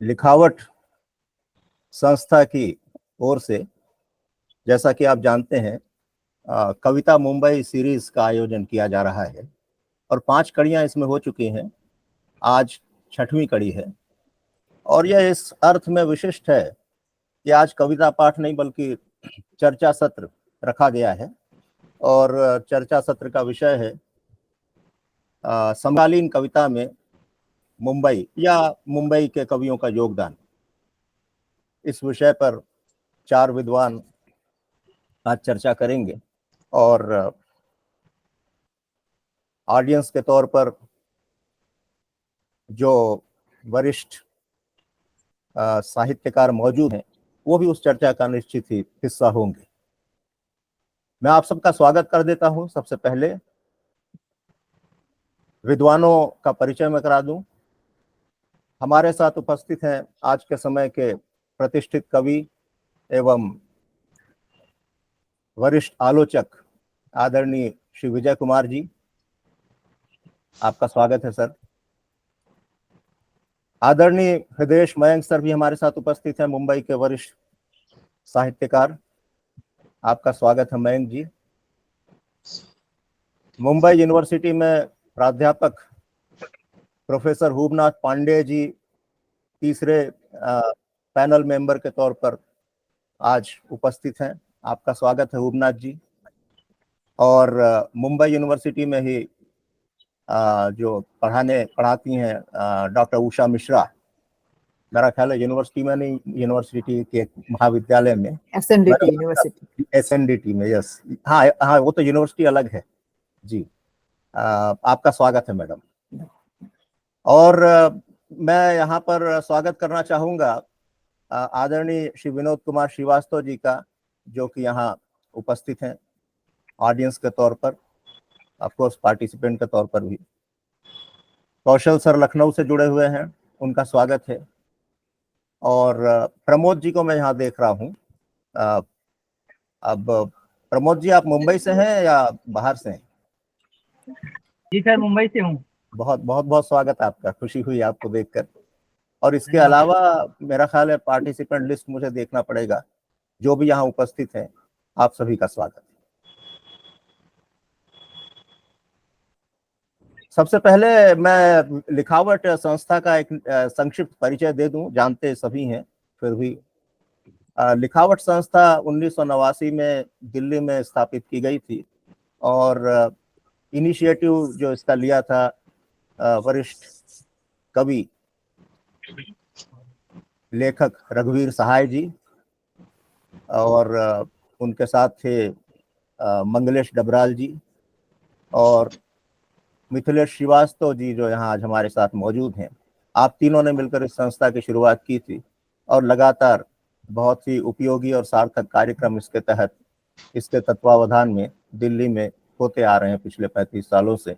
लिखावट संस्था की ओर से, जैसा कि आप जानते हैं, कविता मुंबई सीरीज का आयोजन किया जा रहा है और 5 कड़ियां इसमें हो चुकी हैं। आज 6वीं कड़ी है और यह इस अर्थ में विशिष्ट है कि आज कविता पाठ नहीं बल्कि चर्चा सत्र रखा गया है और चर्चा सत्र का विषय है समकालीन कविता में मुंबई या मुंबई के कवियों का योगदान। इस विषय पर 4 विद्वान आज चर्चा करेंगे और ऑडियंस के तौर पर जो वरिष्ठ साहित्यकार मौजूद हैं वो भी उस चर्चा का निश्चित ही हिस्सा होंगे। मैं आप सबका स्वागत कर देता हूं। सबसे पहले विद्वानों का परिचय मैं करा दूं। हमारे साथ उपस्थित हैं आज के समय के प्रतिष्ठित कवि एवं वरिष्ठ आलोचक आदरणीय श्री विजय कुमार जी, आपका स्वागत है सर। आदरणीय हृदय मयंक सर भी हमारे साथ उपस्थित हैं, मुंबई के वरिष्ठ साहित्यकार, आपका स्वागत है मयंक जी। मुंबई यूनिवर्सिटी में प्राध्यापक प्रोफेसर हुबनाथ पांडे जी तीसरे पैनल मेंबर के तौर पर आज उपस्थित हैं, आपका स्वागत है हुबनाथ जी। और मुंबई यूनिवर्सिटी में ही जो पढ़ाती हैं डॉक्टर उषा मिश्रा, मेरा ख्याल है यूनिवर्सिटी में नहीं, यूनिवर्सिटी के महाविद्यालय में एसएनडीटी यूनिवर्सिटी, एसएनडीटी में, यस, हाँ हाँ, वो तो यूनिवर्सिटी अलग है जी। आपका स्वागत है मैडम। और मैं यहाँ पर स्वागत करना चाहूँगा आदरणीय श्री विनोद कुमार श्रीवास्तव जी का, जो कि यहाँ उपस्थित हैं ऑडियंस के तौर पर, ऑफ कोर्स पार्टिसिपेंट के तौर पर भी। कौशल सर लखनऊ से जुड़े हुए हैं, उनका स्वागत है। और प्रमोद जी को मैं यहाँ देख रहा हूँ। अब प्रमोद जी, आप मुंबई से हैं या बाहर से हैं? जी सर, मुंबई से हूँ। बहुत बहुत बहुत स्वागत है आपका, खुशी हुई आपको देखकर। और इसके अलावा मेरा ख्याल है पार्टिसिपेंट लिस्ट मुझे देखना पड़ेगा, जो भी यहाँ उपस्थित हैं, आप सभी का स्वागत। सबसे पहले मैं लिखावट संस्था का एक संक्षिप्त परिचय दे दूं, जानते सभी हैं फिर भी। लिखावट संस्था 1989 में दिल्ली में स्थापित की गई थी और इनिशिएटिव जो इसका लिया था वरिष्ठ कवि लेखक रघुवीर सहाय जी, और उनके साथ थे मंगलेश डबराल जी और मिथिलेश श्रीवास्तव जी, जो यहाँ आज हमारे साथ मौजूद हैं। आप तीनों ने मिलकर इस संस्था की शुरुआत की थी और लगातार बहुत ही उपयोगी और सार्थक कार्यक्रम इसके तहत, इसके तत्वावधान में दिल्ली में होते आ रहे हैं पिछले 35 सालों से।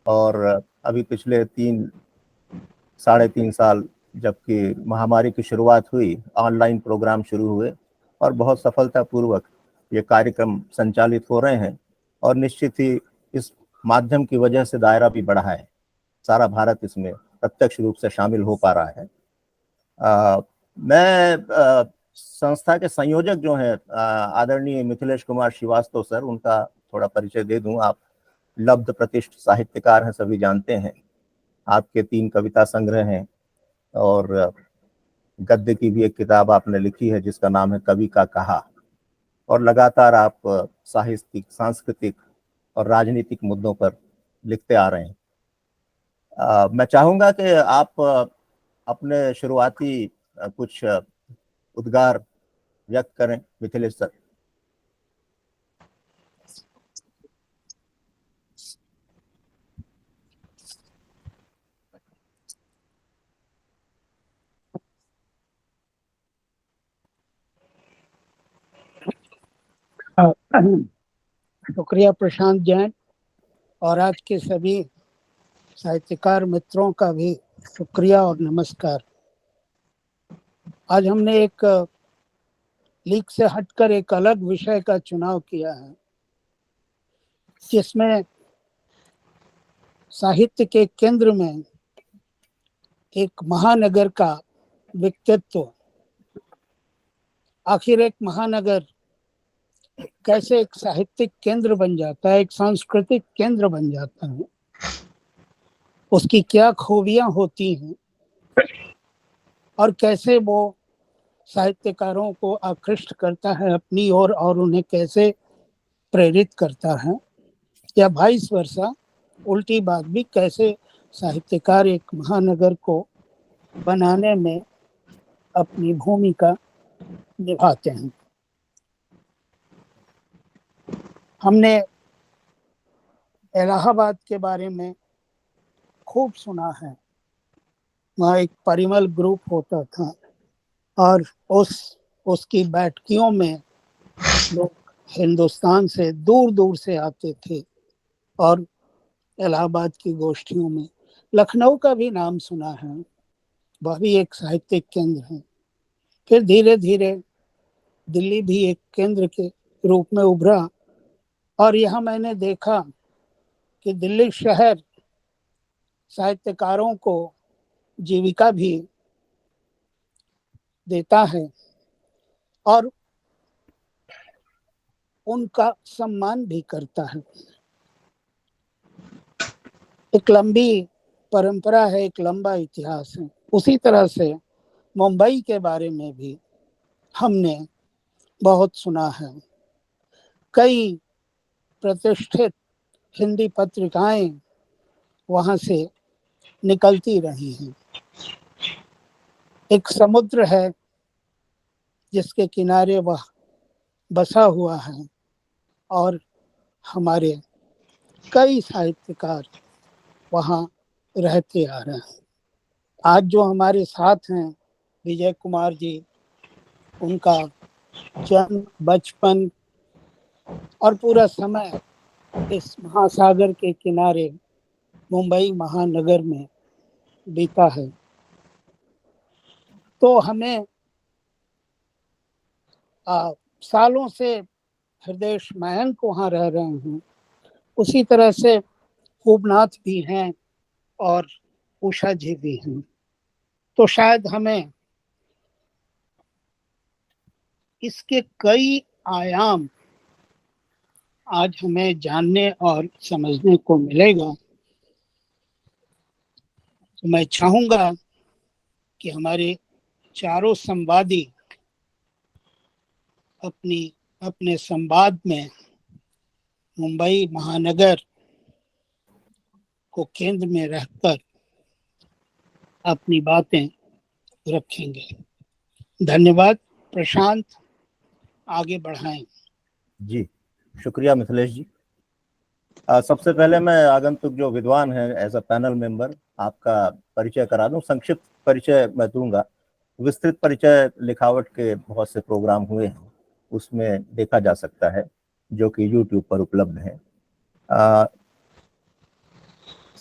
और अभी पिछले 3-3.5 साल जबकि महामारी की शुरुआत हुई, ऑनलाइन प्रोग्राम शुरू हुए और बहुत सफलतापूर्वक ये कार्यक्रम संचालित हो रहे हैं। और निश्चित ही इस माध्यम की वजह से दायरा भी बढ़ा है, सारा भारत इसमें प्रत्यक्ष रूप से शामिल हो पा रहा है। मैं संस्था के संयोजक जो हैं आदरणीय मिथिलेश कुमार श्रीवास्तव सर, उनका थोड़ा परिचय दे दूं। आप लब्ध प्रतिष्ठ साहित्यकार हैं, सभी जानते हैं। आपके 3 कविता संग्रह हैं और गद्य की भी एक किताब आपने लिखी है जिसका नाम है कवि का कहा। और लगातार आप साहित्यिक, सांस्कृतिक और राजनीतिक मुद्दों पर लिखते आ रहे हैं। मैं चाहूंगा कि आप अपने शुरुआती कुछ उद्गार व्यक्त करें, मिथिलेश सर। शुक्रिया प्रशांत जैन, और आज के सभी साहित्यकार मित्रों का भी शुक्रिया और नमस्कार। आज हमने एक लीक से हटकर एक अलग विषय का चुनाव किया है, जिसमें साहित्य के केंद्र में एक महानगर का व्यक्तित्व, आखिर एक महानगर कैसे एक साहित्यिक केंद्र बन जाता है, एक सांस्कृतिक केंद्र बन जाता है, उसकी क्या खूबियां होती हैं और कैसे वो साहित्यकारों को आकृष्ट करता है अपनी ओर और उन्हें कैसे प्रेरित करता है, या वाइस वर्सा उल्टी बात भी, कैसे साहित्यकार एक महानगर को बनाने में अपनी भूमिका निभाते हैं। हमने इलाहाबाद के बारे में खूब सुना है, वहाँ एक परिमल ग्रुप होता था और उसकी बैठकियों में लोग हिंदुस्तान से दूर दूर से आते थे और इलाहाबाद की गोष्ठियों में। लखनऊ का भी नाम सुना है, वह भी एक साहित्यिक केंद्र है। फिर धीरे धीरे दिल्ली भी एक केंद्र के रूप में उभरा और यहाँ मैंने देखा कि दिल्ली शहर साहित्यकारों को जीविका भी देता है और उनका सम्मान भी करता है। एक लंबी परंपरा है, एक लंबा इतिहास है। उसी तरह से मुंबई के बारे में भी हमने बहुत सुना है। कई प्रतिष्ठित हिंदी पत्रिकाएं वहां से निकलती रही हैं। एक समुद्र है जिसके किनारे वह बसा हुआ है और हमारे कई साहित्यकार वहाँ रहते आ रहे हैं। आज जो हमारे साथ हैं विजय कुमार जी, उनका जन्म, बचपन और पूरा समय इस महासागर के किनारे मुंबई महानगर में बीता है। तो हमें सालों से हृदय मयंक वहाँ रह रहे हैं, उसी तरह से खूबनाथ भी हैं और उषा जी भी हैं। तो शायद हमें इसके कई आयाम आज हमें जानने और समझने को मिलेगा। तो मैं चाहूंगा कि हमारे चारों संवादी अपने संवाद में मुंबई महानगर को केंद्र में रहकर अपनी बातें रखेंगे। धन्यवाद। प्रशांत, आगे बढ़ाएं। जी, शुक्रिया मिथिलेश जी। सबसे पहले मैं आगंतुक जो विद्वान हैं एज अ पैनल मेंबर, आपका परिचय करा दूं। संक्षिप्त परिचय मैं दूंगा, विस्तृत परिचय लिखावट के बहुत से प्रोग्राम हुए हैं, उसमें देखा जा सकता है, जो कि YouTube पर उपलब्ध है।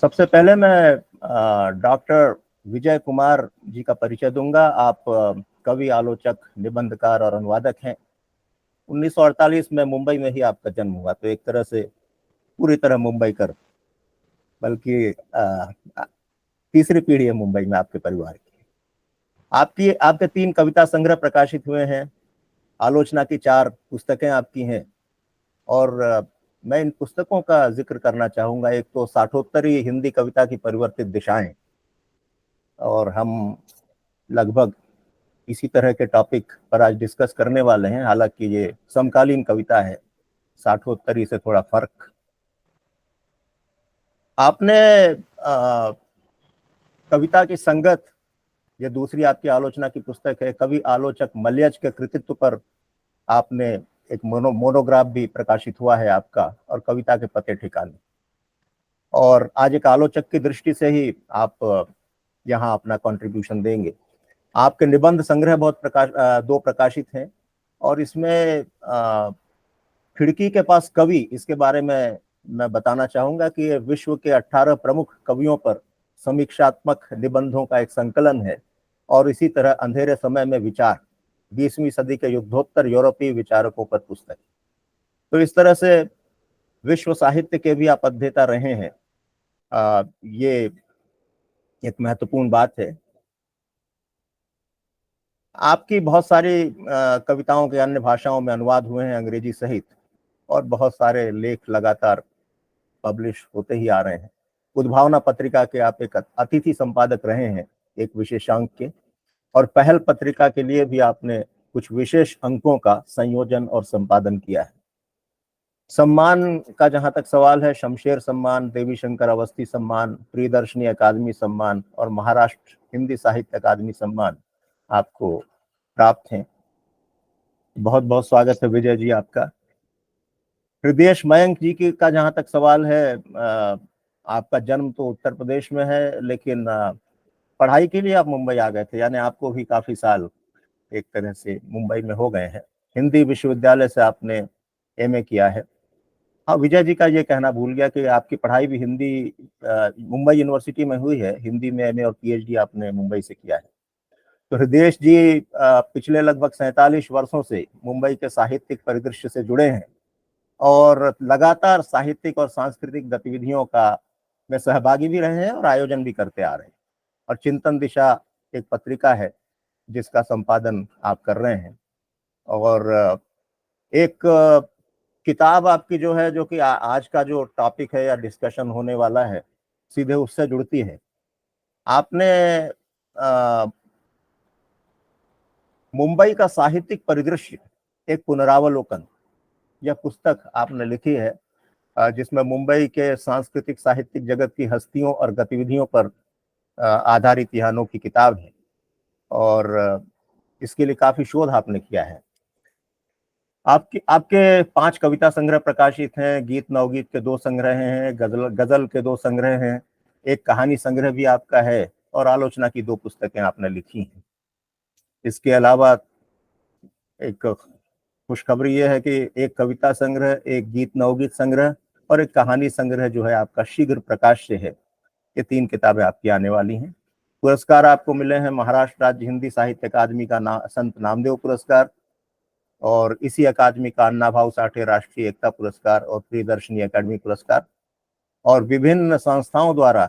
सबसे पहले मैं डॉक्टर विजय कुमार जी का परिचय दूंगा। आप कवि, आलोचक, निबंधकार और अनुवादक हैं। 1948 में मुंबई में ही आपका जन्म हुआ, तो एक तरह से पूरी तरह मुंबई कर, बल्कि तीसरी पीढ़ी है मुंबई में आपके परिवार की। आपके 3 कविता संग्रह प्रकाशित हुए हैं, आलोचना की 4 पुस्तकें आपकी हैं और मैं इन पुस्तकों का जिक्र करना चाहूंगा। एक तो साठोत्तरी हिंदी कविता की परिवर्तित दिशाएं, और हम लगभग इसी तरह के टॉपिक पर आज डिस्कस करने वाले हैं। हालांकि ये समकालीन कविता है, साठोत्तरी से थोड़ा फर्क। आपने कविता की संगत, ये दूसरी आपकी आलोचना की पुस्तक है, कवि आलोचक मलयज के कृतित्व पर आपने एक मोनोग्राफ भी प्रकाशित हुआ है आपका, और कविता के पते ठिकाने। और आज एक आलोचक की दृष्टि से ही आप यहाँ अपना कंट्रीब्यूशन देंगे। आपके निबंध संग्रह बहुत 2 प्रकाशित हैं, और इसमें खिड़की के पास कवि, इसके बारे में मैं बताना चाहूंगा कि ये विश्व के 18 प्रमुख कवियों पर समीक्षात्मक निबंधों का एक संकलन है। और इसी तरह अंधेरे समय में विचार, 20वीं सदी के युद्धोत्तर यूरोपीय विचारकों पर पुस्तक। तो इस तरह से विश्व साहित्य के भी आप अध्येता रहे हैं। ये एक महत्वपूर्ण बात है। आपकी बहुत सारी कविताओं के अन्य भाषाओं में अनुवाद हुए हैं, अंग्रेजी सहित, और बहुत सारे लेख लगातार पब्लिश होते ही आ रहे हैं। उद्भावना पत्रिका के आप एक अतिथि संपादक रहे हैं एक विशेषांक के, और पहल पत्रिका के लिए भी आपने कुछ विशेष अंकों का संयोजन और संपादन किया है। सम्मान का जहां तक सवाल है, शमशेर सम्मान, देवी शंकर अवस्थी सम्मान, प्रियदर्शनी अकादमी सम्मान और महाराष्ट्र हिंदी साहित्य अकादमी सम्मान आपको प्राप्त हैं। बहुत बहुत स्वागत है विजय जी आपका। हृदयेश मयंक जी की का जहां तक सवाल है, आपका जन्म तो उत्तर प्रदेश में है, लेकिन पढ़ाई के लिए आप मुंबई आ गए थे, यानी आपको भी काफी साल एक तरह से मुंबई में हो गए हैं। हिंदी विश्वविद्यालय से आपने एमए किया है। हाँ, विजय जी का ये कहना भूल गया कि आपकी पढ़ाई भी हिंदी मुंबई यूनिवर्सिटी में हुई है। हिंदी में एमए और पीएचडी आपने मुंबई से किया है। तो हृदयेश जी पिछले लगभग 47 वर्षों से मुंबई के साहित्यिक परिदृश्य से जुड़े हैं और लगातार साहित्यिक और सांस्कृतिक गतिविधियों का में सहभागी भी रहे हैं और आयोजन भी करते आ रहे हैं। और चिंतन दिशा एक पत्रिका है जिसका संपादन आप कर रहे हैं, और एक किताब आपकी जो है, जो कि आज का जो टॉपिक है या डिस्कशन होने वाला है, सीधे उससे जुड़ती है। आपने मुंबई का साहित्यिक परिदृश्य एक पुनरावलोकन, यह पुस्तक आपने लिखी है, जिसमें मुंबई के सांस्कृतिक साहित्यिक जगत की हस्तियों और गतिविधियों पर आधारित यह अनोखी किताब है, और इसके लिए काफी शोध आपने किया है। आपके 5 कविता संग्रह प्रकाशित हैं, गीत नवगीत के 2 संग्रह हैं, गजल के 2 संग्रह हैं, एक कहानी संग्रह भी आपका है, और आलोचना की 2 पुस्तकें आपने लिखी हैं। इसके अलावा एक खुशखबरी यह है कि एक कविता संग्रह, एक गीत नवगीत संग्रह और एक कहानी संग्रह जो है आपका शीघ्र प्रकाश से है। ये 3 किताबें आपकी आने वाली हैं। पुरस्कार आपको मिले हैं महाराष्ट्र राज्य हिंदी साहित्य अकादमी का संत नामदेव पुरस्कार, और इसी अकादमी का अन्ना भाऊ साठे राष्ट्रीय एकता पुरस्कार और प्रियदर्शनी अकादमी पुरस्कार, और विभिन्न संस्थाओं द्वारा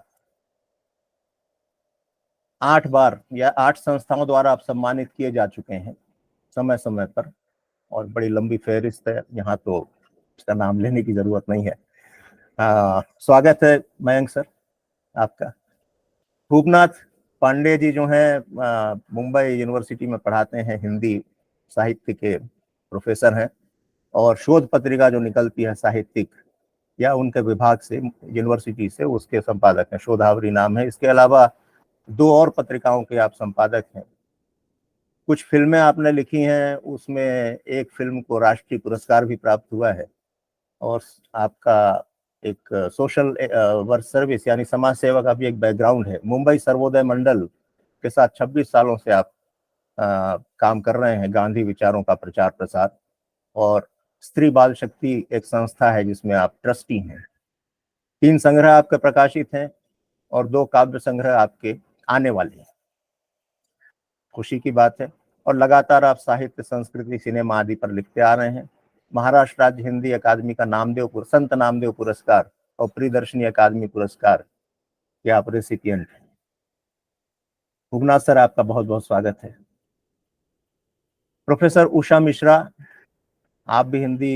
8 बार या 8 संस्थाओं द्वारा आप सम्मानित किए जा चुके हैं समय समय पर, और बड़ी लंबी फहरिस्त है, यहाँ तो इसका नाम लेने की जरूरत नहीं है। स्वागत है मयंक सर आपका। भूपनाथ पांडे जी जो हैं मुंबई यूनिवर्सिटी में पढ़ाते हैं, हिंदी साहित्य के प्रोफेसर हैं, और शोध पत्रिका जो निकलती है साहित्यिक या उनके विभाग से यूनिवर्सिटी से, उसके संपादक हैं, शोधावरी नाम है। इसके अलावा 2 और पत्रिकाओं के आप संपादक हैं। कुछ फिल्में आपने लिखी हैं, उसमें एक फिल्म को राष्ट्रीय पुरस्कार भी प्राप्त हुआ है, और आपका एक सोशल वर्क सर्विस यानी समाज सेवा का भी एक बैकग्राउंड है। मुंबई सर्वोदय मंडल के साथ 26 सालों से आप काम कर रहे हैं, गांधी विचारों का प्रचार प्रसार, और स्त्री बाल शक्ति एक संस्था है जिसमें आप ट्रस्टी हैं। 3 संग्रह आपके प्रकाशित हैं और 2 काव्य संग्रह आपके आने वाले हैं, खुशी की बात है। और लगातार आप साहित्य, संस्कृति, सिनेमा आदि पर लिखते आ रहे हैं। महाराष्ट्र राज्य हिंदी अकादमी का संत नामदेव पुरस्कार और प्रियदर्शनी अकादमी पुरस्कार के आप रेसिपिएंट हैं। भुवनाथ सर आपका बहुत बहुत स्वागत है। प्रोफेसर उषा मिश्रा, आप भी हिंदी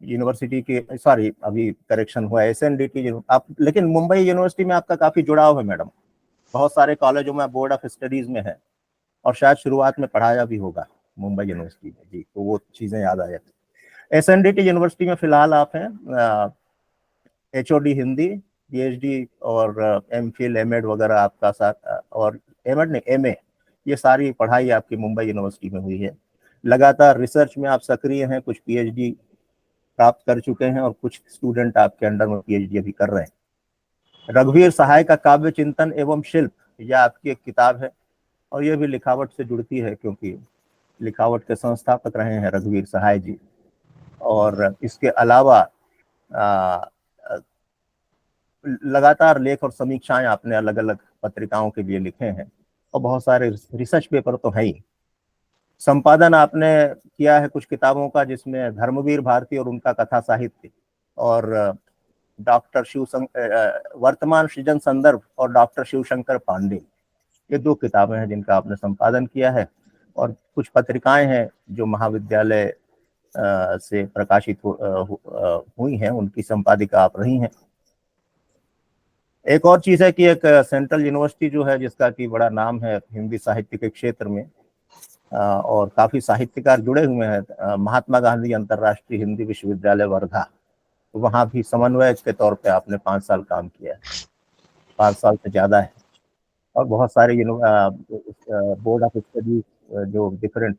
यूनिवर्सिटी के, सॉरी अभी करेक्शन हुआ है, SNDT आप, लेकिन मुंबई यूनिवर्सिटी में आपका काफी जुड़ाव है मैडम, बहुत सारे कॉलेजों में बोर्ड ऑफ स्टडीज में है, और शायद शुरुआत में पढ़ाया भी होगा मुंबई यूनिवर्सिटी में जी, तो वो चीजें याद आ जाती। SNDT यूनिवर्सिटी में फिलहाल आप हैं HOD हिंदी, PhD और MPhil MAd वगैरह आपका साथ, और MAd नहीं MA, ये सारी पढ़ाई आपकी मुंबई यूनिवर्सिटी में हुई है। लगातार रिसर्च में आप सक्रिय हैं, कुछ PhD प्राप्त कर चुके हैं और कुछ स्टूडेंट आपके अंडर में PhD अभी कर रहे हैं। रघुवीर सहाय का काव्य चिंतन एवं शिल्प, यह आपकी एक किताब है, और यह भी लिखावट से जुड़ती है क्योंकि लिखावट के संस्थापक रहे हैं रघुवीर सहाय जी। और इसके अलावा लगातार लेख और समीक्षाएं आपने अलग अलग पत्रिकाओं के लिए लिखे हैं, और बहुत सारे रिसर्च पेपर तो है ही। संपादन आपने किया है कुछ किताबों का, जिसमें धर्मवीर भारती और उनका कथा साहित्य, और डॉक्टर वर्तमान सृजन संदर्भ और डॉक्टर शिवशंकर पांडे, ये 2 किताबें हैं जिनका आपने संपादन किया है। और कुछ पत्रिकाएं हैं जो महाविद्यालय से प्रकाशित हुई हैं, उनकी संपादिका आप रही हैं। एक और चीज है कि एक सेंट्रल यूनिवर्सिटी जो है, जिसका कि बड़ा नाम है हिंदी साहित्य के क्षेत्र में, और काफी साहित्यकार जुड़े हुए हैं, महात्मा गांधी अंतर्राष्ट्रीय हिंदी विश्वविद्यालय वर्धा, तो वहाँ भी समन्वयक के तौर पे आपने 5 साल काम किया है, 5 साल से ज्यादा है। और बहुत सारे बोर्ड ऑफ स्टडीज जो डिफरेंट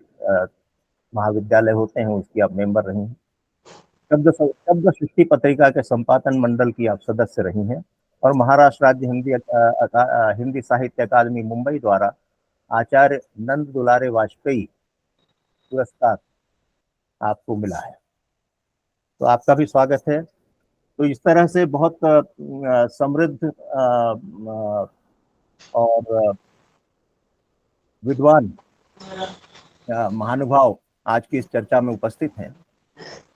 महाविद्यालय होते हैं उसकी आप मेंबर रही हैं। शब्द सृष्टि पत्रिका के संपादन मंडल की आप सदस्य रही हैं, और महाराष्ट्र राज्य हिंदी साहित्य अकादमी मुंबई द्वारा आचार्य नंद दुलारे वाजपेयी पुरस्कार आपको मिला है, तो आपका भी स्वागत है। तो इस तरह से बहुत समृद्ध और विद्वान महानुभाव आज की इस चर्चा में उपस्थित हैं।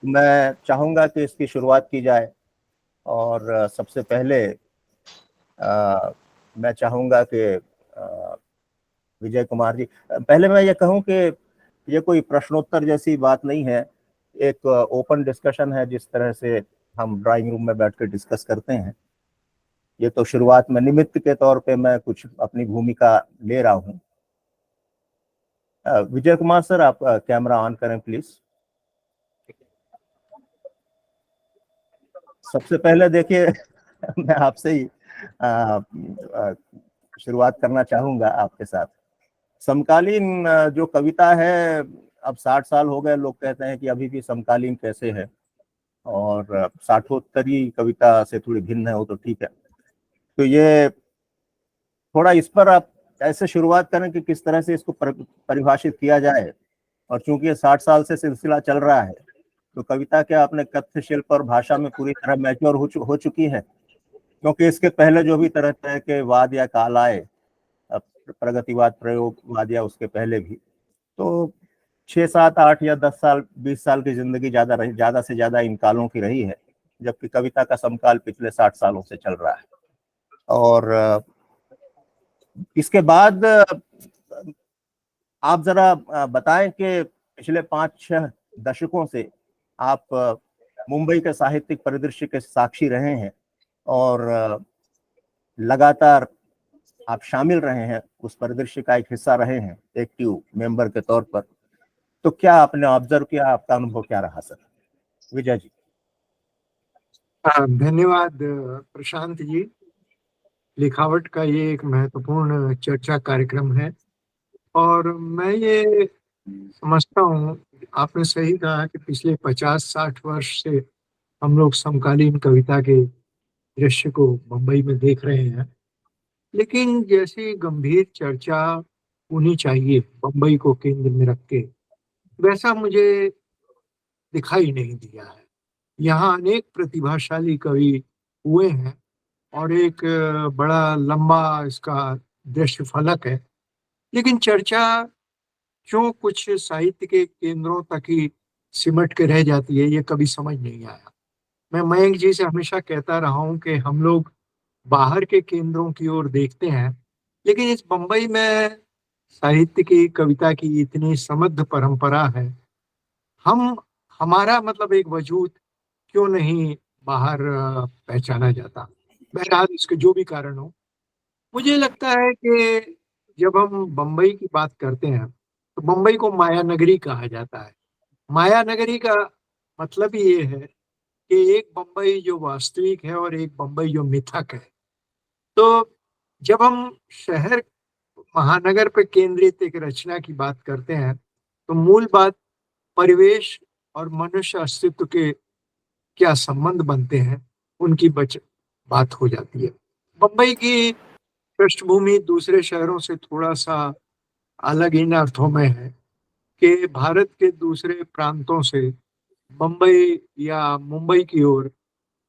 मैं चाहूँगा कि इसकी शुरुआत की जाए, और सबसे पहले मैं चाहूँगा कि विजय कुमार जी, पहले मैं ये कहूँ कि ये कोई प्रश्नोत्तर जैसी बात नहीं है, एक ओपन डिस्कशन है, जिस तरह से हम ड्राइंग रूम में बैठ कर डिस्कस करते हैं। ये तो शुरुआत में निमित्त के तौर पे मैं कुछ अपनी भूमिका ले रहा हूँ। विजय कुमार सर, आप कैमरा ऑन करें प्लीज। सबसे पहले देखिए मैं आपसे ही शुरुआत करना चाहूंगा आपके साथ। समकालीन जो कविता है, अब 60 साल हो गए, लोग कहते हैं कि अभी भी समकालीन कैसे है, और साठोत्तरी कविता से थोड़ी भिन्न है, वो तो ठीक है। तो ये थोड़ा इस पर आप ऐसे शुरुआत करें कि किस तरह से इसको परिभाषित किया जाए, और चूंकि ये 60 साल से सिलसिला चल रहा है, तो कविता क्या अपने कथ्य शिल्प और भाषा में पूरी तरह मैच्योर हो चुकी है? क्योंकि इसके पहले जो भी तरह तरह के वाद या काल आए, प्रगतिवाद, प्रयोगवाद, या उसके पहले भी, तो 6, 7, 8 या 10 साल, 20 साल की जिंदगी ज्यादा से ज्यादा इन कालों की रही है, जबकि कविता का समकाल पिछले 60 सालों से चल रहा है। और इसके बाद आप जरा बताएं कि पिछले 5-6 दशकों से आप मुंबई के साहित्यिक परिदृश्य के साक्षी रहे हैं, और लगातार आप शामिल रहे हैं, उस परिदृश्य का एक हिस्सा रहे हैं, एक्टिव मेंबर के तौर पर। तो क्या आपने ऑब्जर्व किया, आपका अनुभव क्या रहा सर? विजय जी। धन्यवाद प्रशांत जी। लिखावट का ये एक महत्वपूर्ण चर्चा कार्यक्रम है, और मैं ये समझता हूँ, आपने सही कहा कि पिछले 50-60 वर्ष से हम लोग समकालीन कविता के दृश्य को मुंबई में देख रहे हैं, लेकिन जैसी गंभीर चर्चा होनी चाहिए मुंबई को केंद्र में रख के, वैसा मुझे दिखाई नहीं दिया है। यहाँ अनेक प्रतिभाशाली कवि हुए हैं, और एक बड़ा लंबा इसका दृश्य फलक है, लेकिन चर्चा क्यों कुछ साहित्य के केंद्रों तक ही सिमट के रह जाती है, ये कभी समझ नहीं आया। मैं मयंक जी से हमेशा कहता रहा हूँ कि हम लोग बाहर के केंद्रों की ओर देखते हैं, लेकिन इस बम्बई में साहित्य की, कविता की इतनी समृद्ध परंपरा है, हमारा मतलब एक वजूद क्यों नहीं बाहर पहचाना जाता? बहरहाल इसके जो भी कारण हो, मुझे लगता है कि जब हम बम्बई की बात करते हैं तो बम्बई को माया नगरी कहा जाता है। माया नगरी का मतलब ये है कि एक बम्बई जो वास्तविक है और एक बम्बई जो मिथक है। तो जब हम शहर, महानगर पर केंद्रित एक रचना की बात करते हैं, तो मूल बात परिवेश और मनुष्य अस्तित्व के क्या संबंध बनते हैं, उनकी बात हो जाती है। बम्बई की पृष्ठभूमि दूसरे शहरों से थोड़ा सा अलग इन अर्थों में है कि भारत के दूसरे प्रांतों से बम्बई या मुंबई की ओर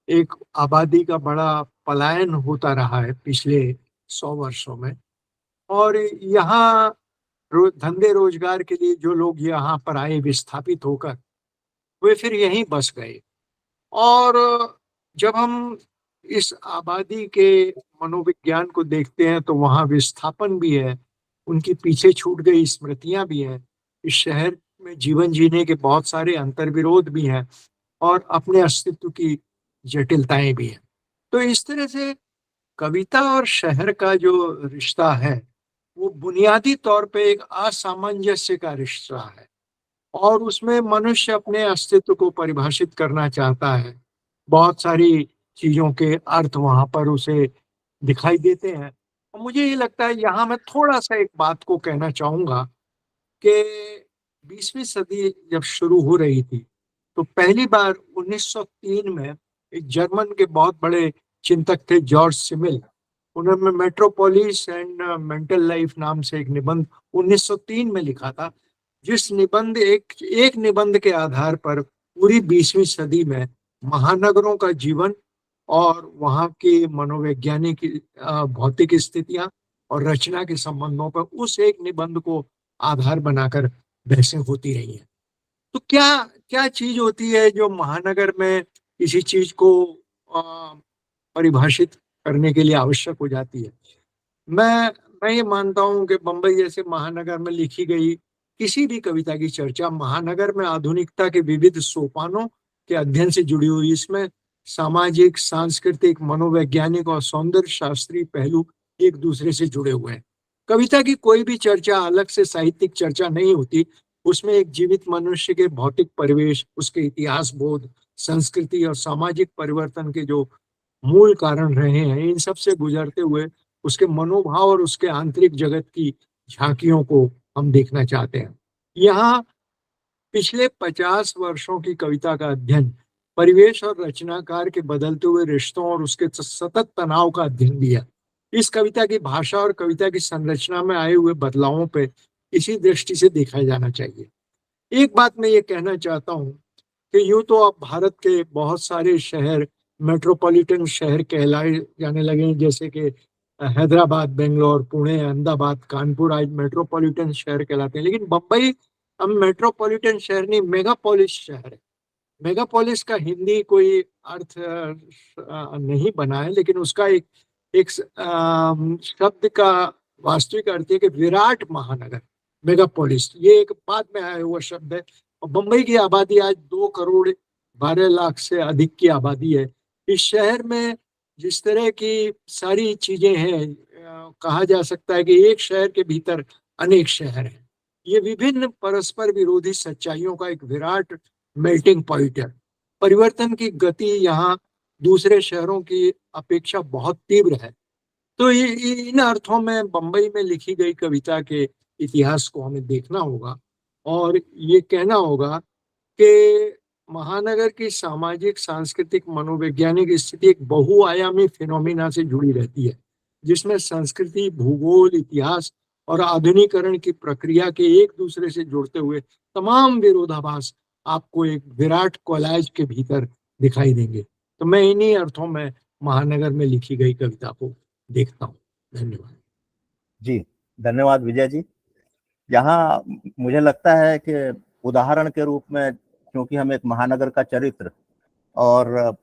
एक आबादी का बड़ा पलायन होता रहा है पिछले 100 वर्षों में, और यहाँ धंधे रोजगार के लिए जो लोग यहाँ पर आए विस्थापित होकर, वे फिर यहीं बस गए। और जब हम इस आबादी के मनोविज्ञान को देखते हैं तो वहाँ विस्थापन भी है, उनकी पीछे छूट गई स्मृतियां भी हैं, इस शहर में जीवन जीने के बहुत सारे अंतर्विरोध भी हैं और अपने अस्तित्व की जटिलताएं भी हैं। तो इस तरह से कविता और शहर का जो रिश्ता है वो बुनियादी तौर पे एक असामंजस्य का रिश्ता है और उसमें मनुष्य अपने अस्तित्व को परिभाषित करना चाहता है। बहुत सारी चीजों के अर्थ वहां पर उसे दिखाई देते हैं। और मुझे ये लगता है यहाँ मैं थोड़ा सा एक बात को कहना चाहूंगा कि 20वीं सदी जब शुरू हो रही थी तो पहली बार 1903 में एक जर्मन के बहुत बड़े चिंतक थे जॉर्ज सिमिल, उन्होंने मेट्रोपोलिस एंड मेंटल लाइफ नाम से एक निबंध 1903 में लिखा था, जिस निबंध एक निबंध के आधार पर पूरी 20वीं सदी में महानगरों का जीवन और वहाँ की मनोवैज्ञानिक भौतिक स्थितियां और रचना के संबंधों पर उस एक निबंध को आधार बनाकर बहसें होती रही हैं। तो क्या क्या चीज होती है जो महानगर में किसी चीज को परिभाषित करने के लिए आवश्यक हो जाती है? मैं मैं ये मानता हूँ कि बंबई जैसे महानगर में लिखी गई किसी भी कविता की चर्चा महानगर में आधुनिकता के विविध सोपानों के अध्ययन से जुड़ी हुई, इसमें सामाजिक, सांस्कृतिक, मनोवैज्ञानिक और सौंदर्य शास्त्रीय पहलू एक दूसरे से जुड़े हुए हैं। कविता की कोई भी चर्चा अलग से साहित्यिक चर्चा नहीं होती, उसमें एक जीवित मनुष्य के भौतिक परिवेश, उसके इतिहास बोध, संस्कृति और सामाजिक परिवर्तन के जो मूल कारण रहे हैं, इन सब से गुजरते हुए उसके मनोभाव और उसके आंतरिक जगत की झांकियों को हम देखना चाहते हैं। यहाँ पिछले 50 वर्षों की कविता का अध्ययन परिवेश और रचनाकार के बदलते हुए रिश्तों और उसके सतत तनाव का अध्ययन भी है। इस कविता की भाषा और कविता की संरचना में आए हुए बदलावों पे इसी दृष्टि से देखा जाना चाहिए। एक बात मैं ये कहना चाहता हूँ कि यूं तो अब भारत के बहुत सारे शहर मेट्रोपॉलिटन शहर कहलाए जाने लगे हैं, जैसे कि हैदराबाद, बेंगलोर, पुणे, अहमदाबाद, कानपुर आज मेट्रोपॉलिटन शहर कहलाते हैं। लेकिन बम्बई अब मेट्रोपॉलिटन शहर नहीं, मेगापोलिस शहर है। मेगापोलिस का हिंदी कोई अर्थ नहीं बना है, लेकिन उसका एक शब्द का वास्तविक अर्थ है कि विराट महानगर। मेगापोलिस ये एक बाद में आया हुआ शब्द है। और बम्बई की आबादी आज 2 करोड़ 12 लाख से अधिक की आबादी है। इस शहर में जिस तरह की सारी चीजें हैं, कहा जा सकता है कि एक शहर के भीतर अनेक शहर हैं। ये विभिन्न परस्पर विरोधी सच्चाइयों का एक विराट मेल्टिंग पॉइंट है। परिवर्तन की गति यहाँ दूसरे शहरों की अपेक्षा बहुत तीव्र है। तो इन अर्थों में बम्बई में लिखी गई कविता के इतिहास को हमें देखना होगा और ये कहना होगा कि महानगर की सामाजिक, सांस्कृतिक, मनोवैज्ञानिक स्थिति एक बहुआयामी फिनोमिना से जुड़ी रहती है, जिसमें संस्कृति, भूगोल, इतिहास और आधुनिकीकरण की प्रक्रिया के एक दूसरे से जुड़ते हुए तमाम विरोधाभास आपको एक विराट कोलाज के भीतर दिखाई देंगे। तो मैं इन्हीं अर्थों में महानगर में लिखी गई कविता को देखता हूँ। धन्यवाद जी। धन्यवाद विजय जी। यहाँ मुझे लगता है कि उदाहरण के रूप में, क्योंकि हम एक महानगर का चरित्र और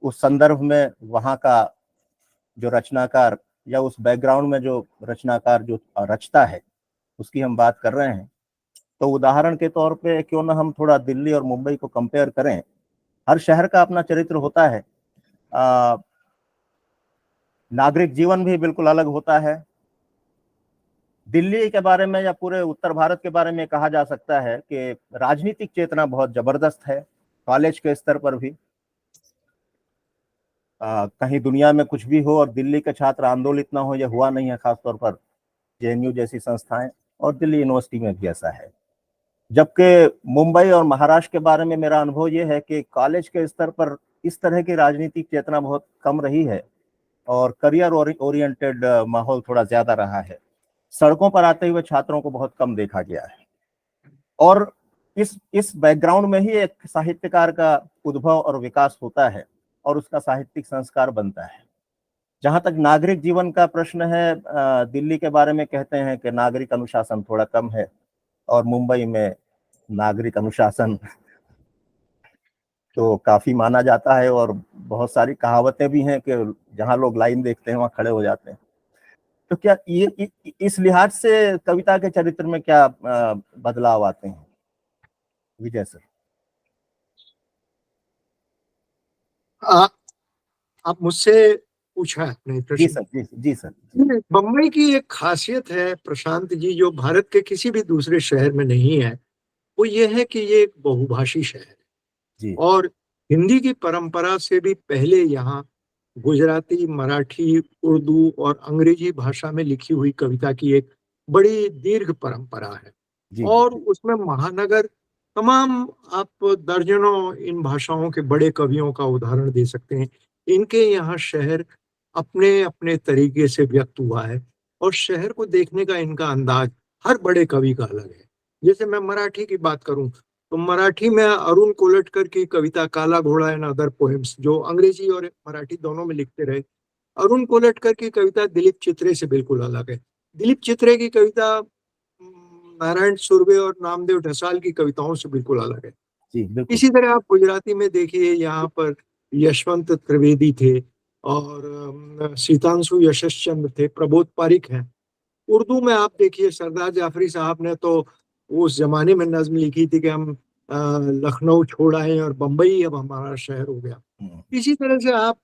उस संदर्भ में वहाँ का जो रचनाकार या उस बैकग्राउंड में जो रचनाकार जो रचता है उसकी हम बात कर रहे हैं, तो उदाहरण के तौर पे क्यों ना हम थोड़ा दिल्ली और मुंबई को कंपेयर करें। हर शहर का अपना चरित्र होता है, नागरिक जीवन भी बिल्कुल अलग होता है। दिल्ली के बारे में या पूरे उत्तर भारत के बारे में कहा जा सकता है कि राजनीतिक चेतना बहुत जबरदस्त है, कॉलेज के स्तर पर भी। कहीं दुनिया में कुछ भी हो और दिल्ली के छात्र आंदोलित ना हो, यह हुआ नहीं है, खासतौर पर जेएनयू जैसी संस्थाएं, और दिल्ली यूनिवर्सिटी में भी ऐसा है। जबकि मुंबई और महाराष्ट्र के बारे में मेरा अनुभव यह है कि कॉलेज के स्तर पर इस तरह की राजनीतिक चेतना बहुत कम रही है और करियर ओरिएंटेड माहौल थोड़ा ज्यादा रहा है। सड़कों पर आते हुए छात्रों को बहुत कम देखा गया है। और इस बैकग्राउंड में ही एक साहित्यकार का उद्भव और विकास होता है और उसका साहित्यिक संस्कार बनता है। जहां तक नागरिक जीवन का प्रश्न है, दिल्ली के बारे में कहते हैं कि नागरिक अनुशासन थोड़ा कम है और मुंबई में नागरिक अनुशासन तो काफी माना जाता है और बहुत सारी कहावतें भी हैं कि जहां लोग लाइन देखते हैं वहां खड़े हो जाते हैं। तो क्या ये इस लिहाज से कविता के चरित्र में क्या बदलाव आते हैं विजय सर? आ- आप मुझसे पूछा है अपने जी प्रश्न। सर, जी सर। बम्बई की एक खासियत है प्रशांत जी, जो भारत के किसी भी दूसरे शहर में नहीं है, वो ये है कि ये एक बहुभाषी शहर है। जी और हिंदी की परंपरा से भी पहले यहाँ गुजराती, मराठी, उर्दू और अंग्रेजी भाषा में लिखी हुई कविता की एक बड़ी दीर्घ परंपरा है। जी और उसमें महानगर तमाम, आप दर्जनों इन भाषाओं के बड़े कवियों का उदाहरण दे सकते हैं। इनके यहाँ शहर अपने अपने तरीके से व्यक्त हुआ है और शहर को देखने का इनका अंदाज हर बड़े कवि का अलग है। जैसे मैं मराठी की बात करूं तो मराठी में अरुण कोलटकर की कविता काला घोड़ा एंड अदर पोएम्स, जो अंग्रेजी और मराठी दोनों में लिखते रहे। अरुण कोलटकर की कविता दिलीप चित्रे से बिल्कुल अलग है। दिलीप चित्रे की कविता नारायण सुर्वे और नामदेव ढसाल की कविताओं से बिल्कुल अलग है। जी बिल्कुल। इसी तरह आप गुजराती में देखिए, यहाँ पर यशवंत त्रिवेदी थे और सीतांशु यशस्चंद्र थे, प्रबोध पारिक हैं। उर्दू में आप देखिए, सरदार जाफरी साहब ने तो उस जमाने में नज्म लिखी थी कि हम लखनऊ छोड़ आए और बम्बई अब हमारा शहर हो गया। इसी तरह से आप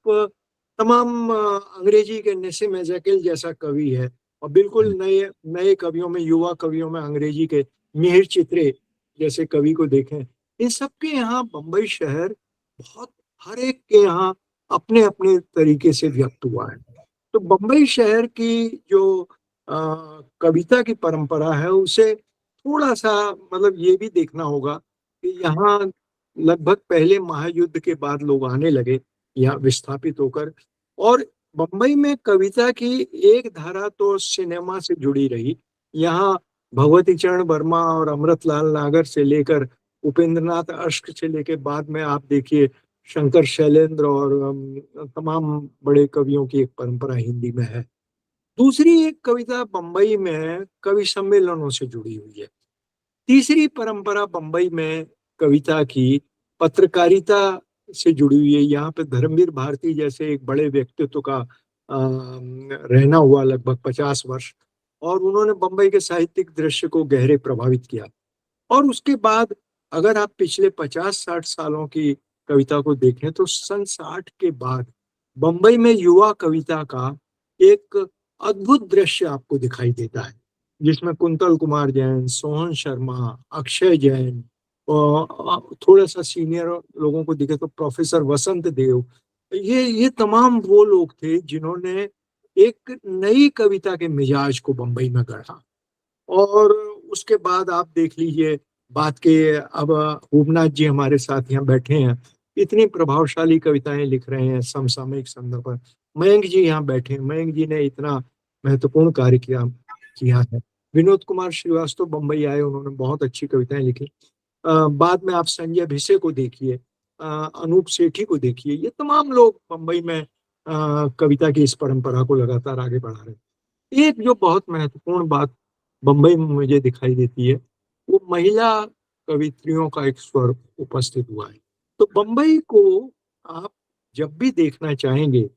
तमाम अंग्रेजी के नेसिम एजेकिल जैसा कवि है, और बिल्कुल नए नए कवियों में, युवा कवियों में अंग्रेजी के मिहिर चित्रे जैसे कवि को देखें। इन सबके यहाँ बम्बई शहर बहुत, हर एक के यहाँ अपने अपने तरीके से व्यक्त हुआ है। तो बम्बई शहर की जो कविता की परंपरा है, उसे थोड़ा सा मतलब ये भी देखना होगा कि यहाँ लगभग पहले महायुद्ध के बाद लोग आने लगे यहाँ विस्थापित होकर। और बम्बई में कविता की एक धारा तो सिनेमा से जुड़ी रही। यहाँ भगवती चरण वर्मा और अमृतलाल नागर से लेकर उपेंद्रनाथ अश्क से लेकर बाद में आप देखिए शंकर शैलेंद्र और तमाम बड़े कवियों की एक परंपरा हिंदी में है। दूसरी एक कविता बम्बई में कवि सम्मेलनों से जुड़ी हुई है। तीसरी परंपरा बम्बई में कविता की पत्रकारिता से जुड़ी हुई है। यहाँ पे धर्मवीर भारती जैसे एक बड़े व्यक्तित्व का रहना हुआ लगभग 50 वर्ष, और उन्होंने बम्बई के साहित्यिक दृश्य को गहरे प्रभावित किया। और उसके बाद अगर आप पिछले 50-60 सालों की कविता को देखें तो सन 60 के बाद बम्बई में युवा कविता का एक अद्भुत दृश्य आपको दिखाई देता है, जिसमें कुंतल कुमार जैन, सोहन शर्मा, अक्षय जैन, और थोड़ा सा सीनियर लोगों को दिखे तो प्रोफेसर वसंत देव, ये तमाम वो लोग थे जिन्होंने एक नई कविता के मिजाज को बम्बई में गढ़ा। और उसके बाद आप देख लीजिए बात के, अब भूपनाथ जी हमारे साथ यहाँ बैठे हैं, इतनी प्रभावशाली कविताएं लिख रहे हैं समसामयिक संदर्भ पर। मयंक जी यहाँ बैठे हैं, मयंक जी ने इतना महत्वपूर्ण कार्य किया किया है। विनोद कुमार श्रीवास्तव बम्बई आए, उन्होंने बहुत अच्छी कविताएं लिखी। बाद में आप संजय भिसे को देखिए, अनूप सेठी को देखिए, ये तमाम लोग बम्बई में कविता की इस परंपरा को लगातार आगे बढ़ा रहे हैं। एक जो बहुत महत्वपूर्ण बात बम्बई में मुझे दिखाई देती है, वो महिला कवित्रियों का एक स्वर उपस्थित हुआ है। तो बम्बई को आप जब भी देखना चाहेंगे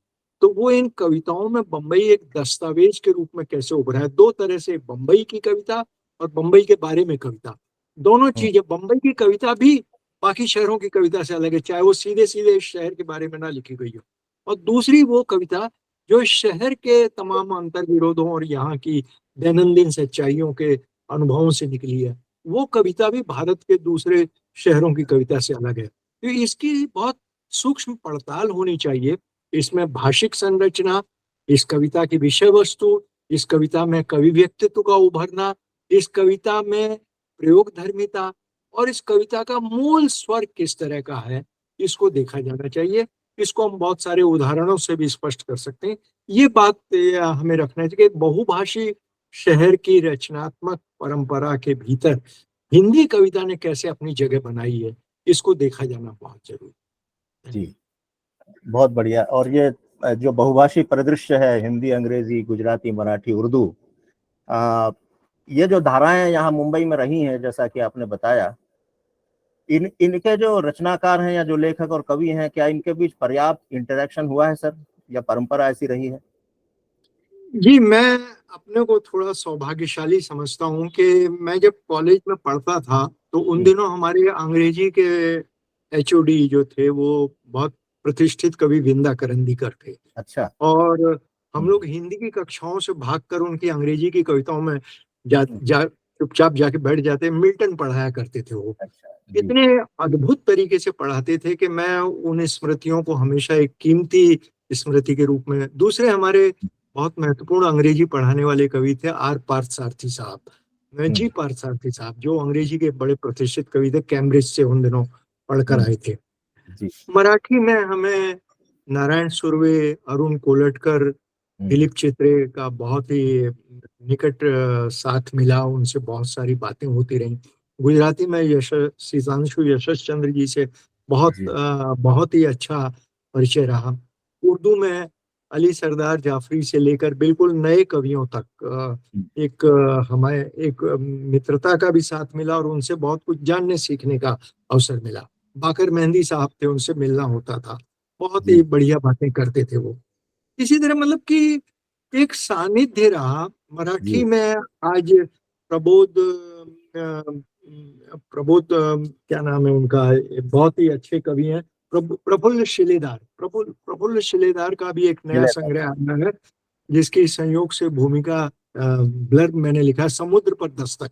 तो वो इन कविताओं में बम्बई एक दस्तावेज के रूप में कैसे उभरा है। दो तरह से, बम्बई की कविता और बम्बई के बारे में कविता, दोनों चीजें। बम्बई की कविता भी बाकी शहरों की कविता से अलग है, चाहे वो सीधे सीधे इस शहर के बारे में ना लिखी गई हो। और दूसरी वो कविता जो इस शहर के तमाम अंतर्विरोधों और यहाँ की दैनंदिन सच्चाइयों के अनुभवों से निकली है, वो कविता भी भारत के दूसरे शहरों की कविता से अलग है। तो इसकी बहुत सूक्ष्म पड़ताल होनी चाहिए। इसमें भाषिक संरचना, इस कविता की विषय वस्तु, इस कविता में कवि व्यक्तित्व का उभरना, इस कविता में प्रयोग धर्मिता, और इस कविता का मूल स्वर किस तरह का है, इसको देखा जाना चाहिए। इसको हम बहुत सारे उदाहरणों से भी स्पष्ट कर सकते हैं। ये बात हमें रखना चाहिए कि बहुभाषी शहर की रचनात्मक परंपरा के भीतर हिंदी कविता ने कैसे अपनी जगह बनाई है, इसको देखा जाना बहुत जरूरी है। जी, बहुत बढ़िया। और ये जो बहुभाषी परिदृश्य है, हिंदी, अंग्रेजी, गुजराती, मराठी, उर्दू, ये जो धाराएं यहाँ मुंबई में रही हैं, जैसा कि आपने बताया, इनके जो रचनाकार हैं या जो लेखक और कवि हैं, क्या इनके बीच पर्याप्त इंटरेक्शन हुआ है सर, या परंपरा ऐसी रही है? जी, मैं अपने को थोड़ा सौभाग्यशाली समझता हूँ कि मैं जब कॉलेज में पढ़ता था तो उन दिनों हमारे अंग्रेजी के एचओडी जो थे वो बहुत प्रतिष्ठित कवि विंदा करंदीकर थे। अच्छा। और हम लोग हिंदी की कक्षाओं से भागकर उनकी अंग्रेजी की कविताओं में चुपचाप जाके बैठ जाते, मिल्टन पढ़ाया करते थे वो। अच्छा जी। इतने अद्भुत तरीके से पढ़ाते थे कि मैं उन स्मृतियों को हमेशा एक कीमती स्मृति के रूप में। दूसरे हमारे बहुत महत्वपूर्ण अंग्रेजी पढ़ाने वाले कवि थे आर पार्थसारथी साहब, जी पार्थसारथी साहब, जो अंग्रेजी के बड़े प्रतिष्ठित कवि थे, कैम्ब्रिज से उन दिनों पढ़कर आए थे। जी। मराठी में हमें नारायण सुर्वे, अरुण कोलटकर, दिलीप चित्रे का बहुत ही निकट साथ मिला, उनसे बहुत सारी बातें होती रही। गुजराती में सितांशु यशस चंद्र जी से बहुत ही अच्छा परिचय रहा। उर्दू में अली सरदार जाफरी से लेकर बिल्कुल नए कवियों तक हमें एक मित्रता का भी साथ मिला और उनसे बहुत कुछ जानने सीखने का अवसर मिला। बाकर मेहंदी साहब थे, उनसे मिलना होता था, बहुत ही बढ़िया बातें करते थे वो। इसी तरह मतलब कि एक सानिध्य रहा मराठी में। आज प्रबोध प्रबोध क्या नाम है उनका, बहुत ही अच्छे कवि हैं, प्रफुल्ल शिलेदार। प्रफुल्ल शिलेदार का भी एक नया संग्रह आया है जिसकी संयोग से भूमिका ब्लर्ब मैंने लिखा है, समुद्र पर दस्तक।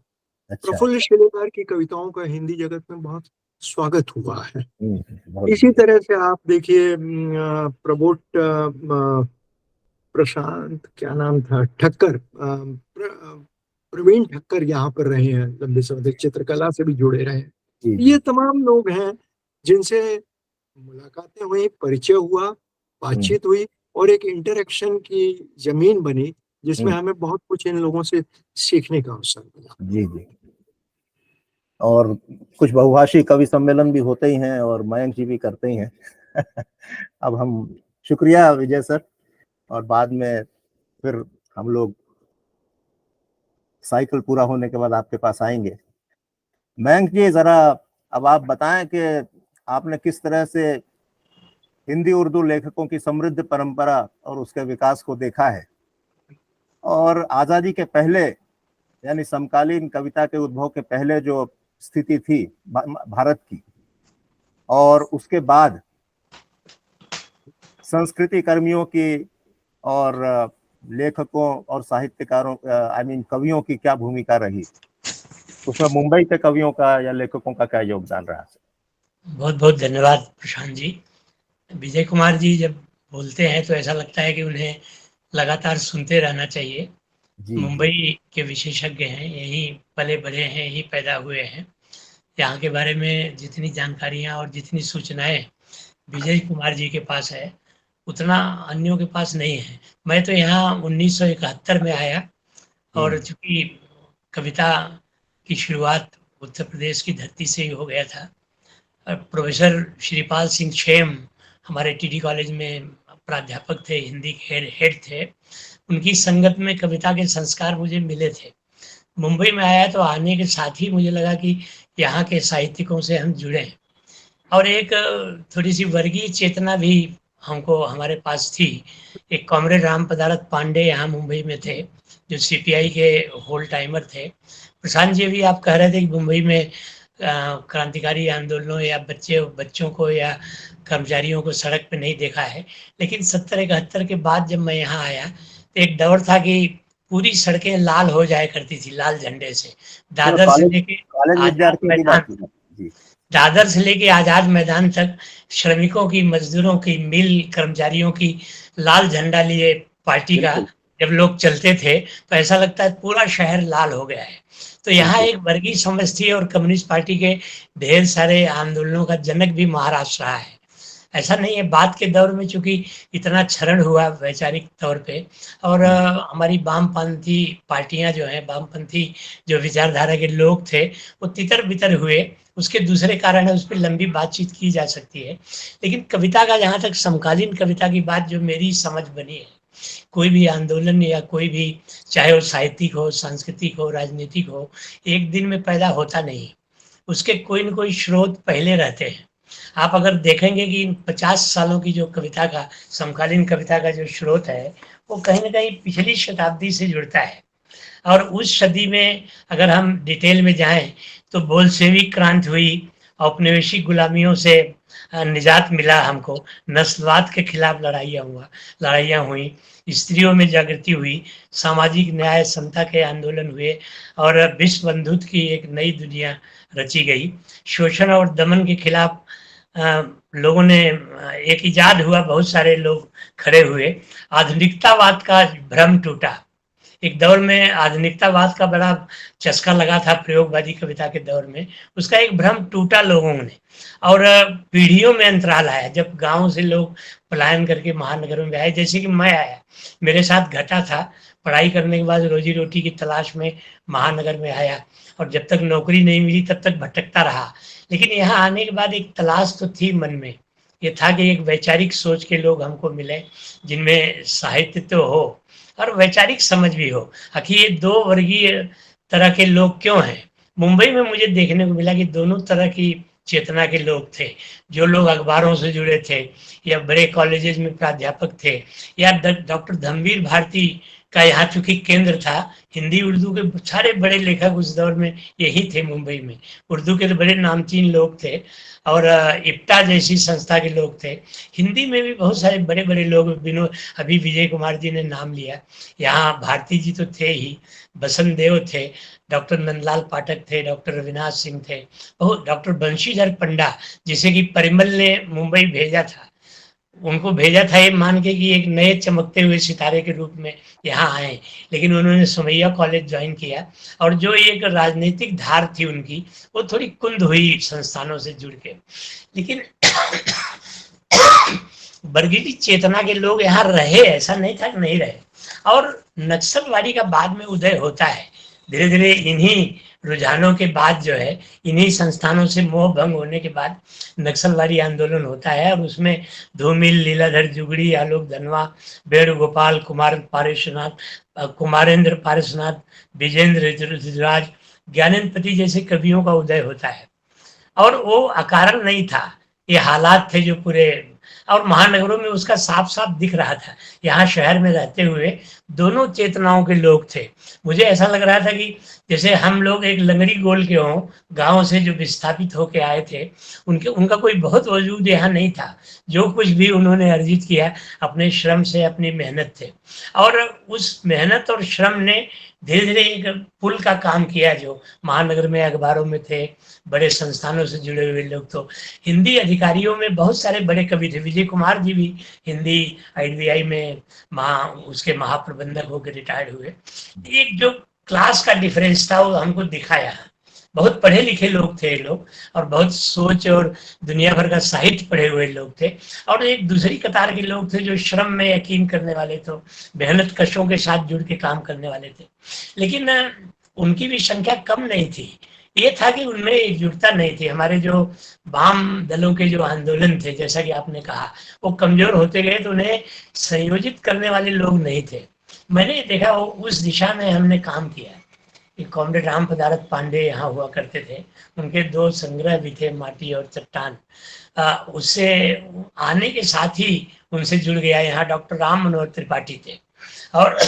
अच्छा। प्रफुल्ल शिलेदार की कविताओं का हिंदी जगत में बहुत स्वागत हुआ है। बहुत इसी तरह से आप देखिए प्रबोध प्रशांत क्या नाम था, ठक्कर, प्रवीण ठक्कर यहाँ पर रहे हैं लंबे समय तक, चित्रकला से भी जुड़े रहे हैं। ये तमाम लोग हैं जिनसे मुलाकातें हुई, परिचय हुआ, बातचीत हुई और एक इंटरेक्शन की जमीन बनी जिसमें हमें बहुत कुछ इन लोगों से सीखने का अवसर मिला। जी जी। और कुछ बहुभाषी कवि सम्मेलन भी होते ही हैं और मयंक जी भी करते ही हैं। अब हम, शुक्रिया विजय सर, और बाद में फिर हम लोग साइकिल पूरा होने के बाद आपके पास आएंगे। मयंक जी, जरा अब आप बताएं कि आपने किस तरह से हिंदी उर्दू लेखकों की समृद्ध परंपरा और उसके विकास को देखा है, और आज़ादी के पहले यानी समकालीन कविता के उद्भव के पहले जो स्थिति थी भारत की, और उसके बाद संस्कृति कर्मियों की और लेखकों और साहित्यकारों, कवियों की क्या भूमिका रही, उसमें मुंबई के कवियों का या लेखकों का क्या योगदान रहा? बहुत बहुत धन्यवाद प्रशांत जी। विजय कुमार जी जब बोलते हैं तो ऐसा लगता है कि उन्हें लगातार सुनते रहना चाहिए। मुंबई के विशेषज्ञ हैं, यहीं पले बढ़े हैं, यहीं पैदा हुए हैं। यहाँ के बारे में जितनी जानकारियाँ और जितनी सूचनाएं विजय कुमार जी के पास है उतना अन्यों के पास नहीं है। मैं तो यहाँ 1971 में आया और चूँकि कविता की शुरुआत उत्तर प्रदेश की धरती से ही हो गया था। प्रोफेसर श्रीपाल सिंह छेम हमारे टीडी कॉलेज में प्राध्यापक थे, हिंदी के हेड थे। उनकी संगत में कविता के संस्कार मुझे मिले थे। मुंबई में आया तो आने के साथ ही मुझे लगा कि यहाँ के साहित्यिकों से हम जुड़े, और एक थोड़ी सी वर्गीय चेतना भी हमको हमारे पास थी। एक कॉमरेड राम पदारथ पांडे यहाँ मुंबई में थे जो सीपीआई के होल टाइमर थे। प्रशांत जी भी आप कह रहे थे कि मुंबई में क्रांतिकारी आंदोलनों या बच्चों को या कर्मचारियों को सड़क पे नहीं देखा है, लेकिन 70-71 के बाद जब मैं यहाँ आया तो एक दौर था कि पूरी सड़कें लाल हो जाया करती थी, लाल झंडे से। दादर से लेके आजाद मैदान तक श्रमिकों की, मजदूरों की, मिल कर्मचारियों की लाल झंडा लिए पार्टी का जब लोग चलते थे तो ऐसा लगता है पूरा शहर लाल हो गया है। तो यहाँ एक वर्गीय समझ थी और कम्युनिस्ट पार्टी के ढेर सारे आंदोलनों का जनक भी महाराष्ट्र रहा है। ऐसा नहीं है, बाद के दौर में चूंकि इतना क्षरण हुआ वैचारिक तौर पे, और हमारी वामपंथी पार्टियां जो हैं, वामपंथी जो विचारधारा के लोग थे वो तितर बितर हुए। उसके दूसरे कारण है, उस पर लंबी बातचीत की जा सकती है। लेकिन कविता का, जहाँ तक समकालीन कविता की बात जो मेरी समझ बनी है, कोई भी आंदोलन या कोई भी, चाहे वो साहित्यिक हो, सांस्कृतिक हो, राजनीतिक हो, एक दिन में पैदा होता नहीं। उसके कोई न कोई स्रोत पहले रहते हैं। आप अगर देखेंगे कि इन 50 सालों की जो कविता का, समकालीन कविता का जो स्रोत है, वो कहीं न कहीं पिछली शताब्दी से जुड़ता है। और उस सदी में अगर हम डिटेल में जाएँ तो बोल्शेविक क्रांति हुई, औपनिवेशिक गुलामियों से निजात मिला हमको, नस्लवाद के खिलाफ लड़ाइयाँ हुई, स्त्रियों में जागृति हुई, सामाजिक न्याय समता के आंदोलन हुए और विश्व बंधुत्व की एक नई दुनिया रची गई। शोषण और दमन के खिलाफ लोगों ने एक इजाद हुआ, बहुत सारे लोग खड़े हुए। आधुनिकतावाद का भ्रम टूटा। एक दौर में आधुनिकतावाद का बड़ा चस्का लगा था प्रयोगवादी कविता के दौर में, उसका एक भ्रम टूटा लोगों ने और पीढ़ियों में अंतराल आया। जब गांव से लोग पलायन करके महानगरों में आए, जैसे कि मैं आया, मेरे साथ घटा था, पढ़ाई करने के बाद रोजी रोटी की तलाश में महानगर में आया और जब तक नौकरी नहीं मिली तब तक भटकता रहा। लेकिन यहाँ आने के बाद एक तलाश तो थी मन में, ये था कि एक वैचारिक सोच के लोग हमको मिले जिनमें साहित्य तो हो और वैचारिक समझ भी हो। आखिर ये दो वर्गीय तरह के लोग क्यों हैं? मुंबई में मुझे देखने को मिला कि दोनों तरह की चेतना के लोग थे। जो लोग अखबारों से जुड़े थे या बड़े कॉलेजेस में प्राध्यापक थे या डॉक्टर धम्मवीर भारती का यहाँ चूंकि केंद्र था, हिंदी उर्दू के सारे बड़े लेखक उस दौर में यही थे मुंबई में, उर्दू के बड़े नामचीन लोग थे और इप्टा जैसी संस्था के लोग थे। हिंदी में भी बहुत सारे बड़े बड़े लोग, अभी विजय कुमार जी ने नाम लिया, यहाँ भारती जी तो थे ही, बसंत देव थे, डॉक्टर नंदलाल पाठक थे, डॉक्टर अविनाश सिंह थे, बहुत डॉक्टर बंशीधर पंडा जिसे कि परिमल ने मुंबई भेजा था, उनको भेजा था ये मान के कि एक नए चमकते हुए सितारे के रूप में यहाँ आए, लेकिन उन्होंने सोमैया कॉलेज ज्वाइन किया और जो एक राजनीतिक धार थी उनकी वो थोड़ी कुंद हुई संस्थानों से जुड़ के। लेकिन वर्गीय चेतना के लोग यहाँ रहे, ऐसा नहीं था कि नहीं रहे। और नक्सलवादी का बाद में उदय होता है, धीरे धीरे इन्हीं रुझानों के बाद जो है, इन्हीं संस्थानों से मोह भंग होने के बाद नक्सलवादी आंदोलन होता है और उसमें धूमिल, लीलाधर जुगड़ी, आलोक धनवा, वेणुगोपाल, कुमारेंद्र पारसनाथ, विजेंद्र ऋतुराज, ज्ञानेन्द्रपति जैसे कवियों का उदय होता है। और वो अकारण नहीं था, ये हालात थे जो पूरे, और महानगरों में उसका साफ साफ दिख रहा था। यहाँ शहर में रहते हुए दोनों चेतनाओं के लोग थे। मुझे ऐसा लग रहा था कि जैसे हम लोग एक लंगड़ी गोल के हों, गांव से जो विस्थापित होके आए थे, उनका कोई बहुत वजूद यहाँ नहीं था। जो कुछ भी उन्होंने अर्जित किया अपने श्रम से, अपनी मेहनत थे, और उस मेहनत और श्रम ने धीरे धीरे एक पुल का काम किया। जो महानगर में अखबारों में थे, बड़े संस्थानों से जुड़े हुए लोग, तो हिंदी अधिकारियों में बहुत सारे बड़े कवि थे। विजय कुमार जी भी हिंदी IDBI में उसके महाप्रबंधक होकर रिटायर्ड हुए। एक जो क्लास का डिफरेंस था वो हमको दिखाया। बहुत पढ़े लिखे लोग थे लोग और बहुत सोच और दुनिया भर का साहित्य पढ़े हुए लोग थे, और एक दूसरी कतार के लोग थे जो श्रम में यकीन करने वाले थे, मेहनत कशों के साथ जुड़ के काम करने वाले थे। लेकिन उनकी भी संख्या कम नहीं थी। ये था कि उनमें एकजुटता नहीं थी। हमारे जो वाम दलों के जो आंदोलन थे, जैसा कि आपने कहा, वो कमजोर होते गए, तो उन्हें संयोजित करने वाले लोग नहीं थे। मैंने देखा वो उस दिशा में हमने काम किया। कॉमरेड राम पदारथ पांडे यहाँ हुआ करते थे, उनके 2 संग्रह भी थे, माटी और चट्टान। उससे आने के साथ ही उनसे जुड़ गया। यहाँ डॉक्टर राम मनोहर त्रिपाठी थे और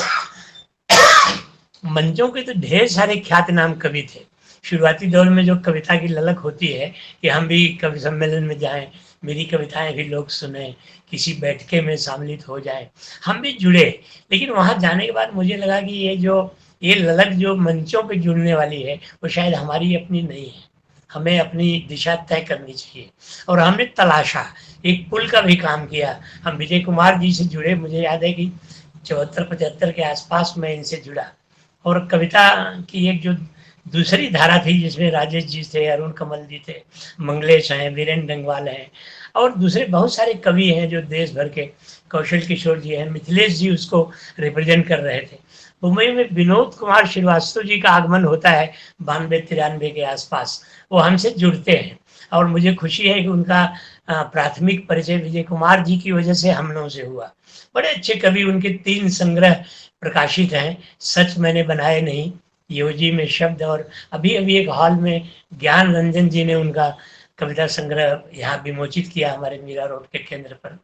मंचों के तो ढेर सारे ख्यातनाम कवि थे। शुरुआती दौर में जो कविता की ललक होती है कि हम भी कवि सम्मेलन में जाएं, मेरी कविताएं भी लोग सुने, किसी बैठके में सम्मिलित हो जाए, हम भी जुड़े। लेकिन वहां जाने के बाद मुझे लगा कि ये ललक जो मंचों पे जुड़ने वाली है वो शायद हमारी अपनी नहीं है। हमें अपनी दिशा तय करनी चाहिए। और हमने तलाशा, एक पुल का भी काम किया। हम विजय कुमार जी से जुड़े, मुझे याद है कि 74-75 के आसपास में इनसे जुड़ा। और कविता की एक जो दूसरी धारा थी जिसमें राजेश जी थे, अरुण कमल जी थे, मंगलेश हैं, वीरेंद्र डंगवाल हैं और दूसरे बहुत सारे कवि हैं जो देश भर के, कौशल किशोर जी हैं, मिथिलेश जी उसको रिप्रेजेंट कर रहे थे। मुंबई में विनोद कुमार श्रीवास्तव जी का आगमन होता है 92-93 के आसपास। वो हमसे जुड़ते हैं और मुझे खुशी है कि उनका प्राथमिक परिचय विजय कुमार जी की वजह से हम लोगों से हुआ। बड़े अच्छे कवि, उनके 3 संग्रह प्रकाशित हैं, सच मैंने बनाए नहीं, योजी में शब्द, और अभी अभी एक हॉल में ज्ञान रंजन जी ने उनका कविता संग्रह यहाँ विमोचित किया हमारे मीरा रोड के केंद्र पर।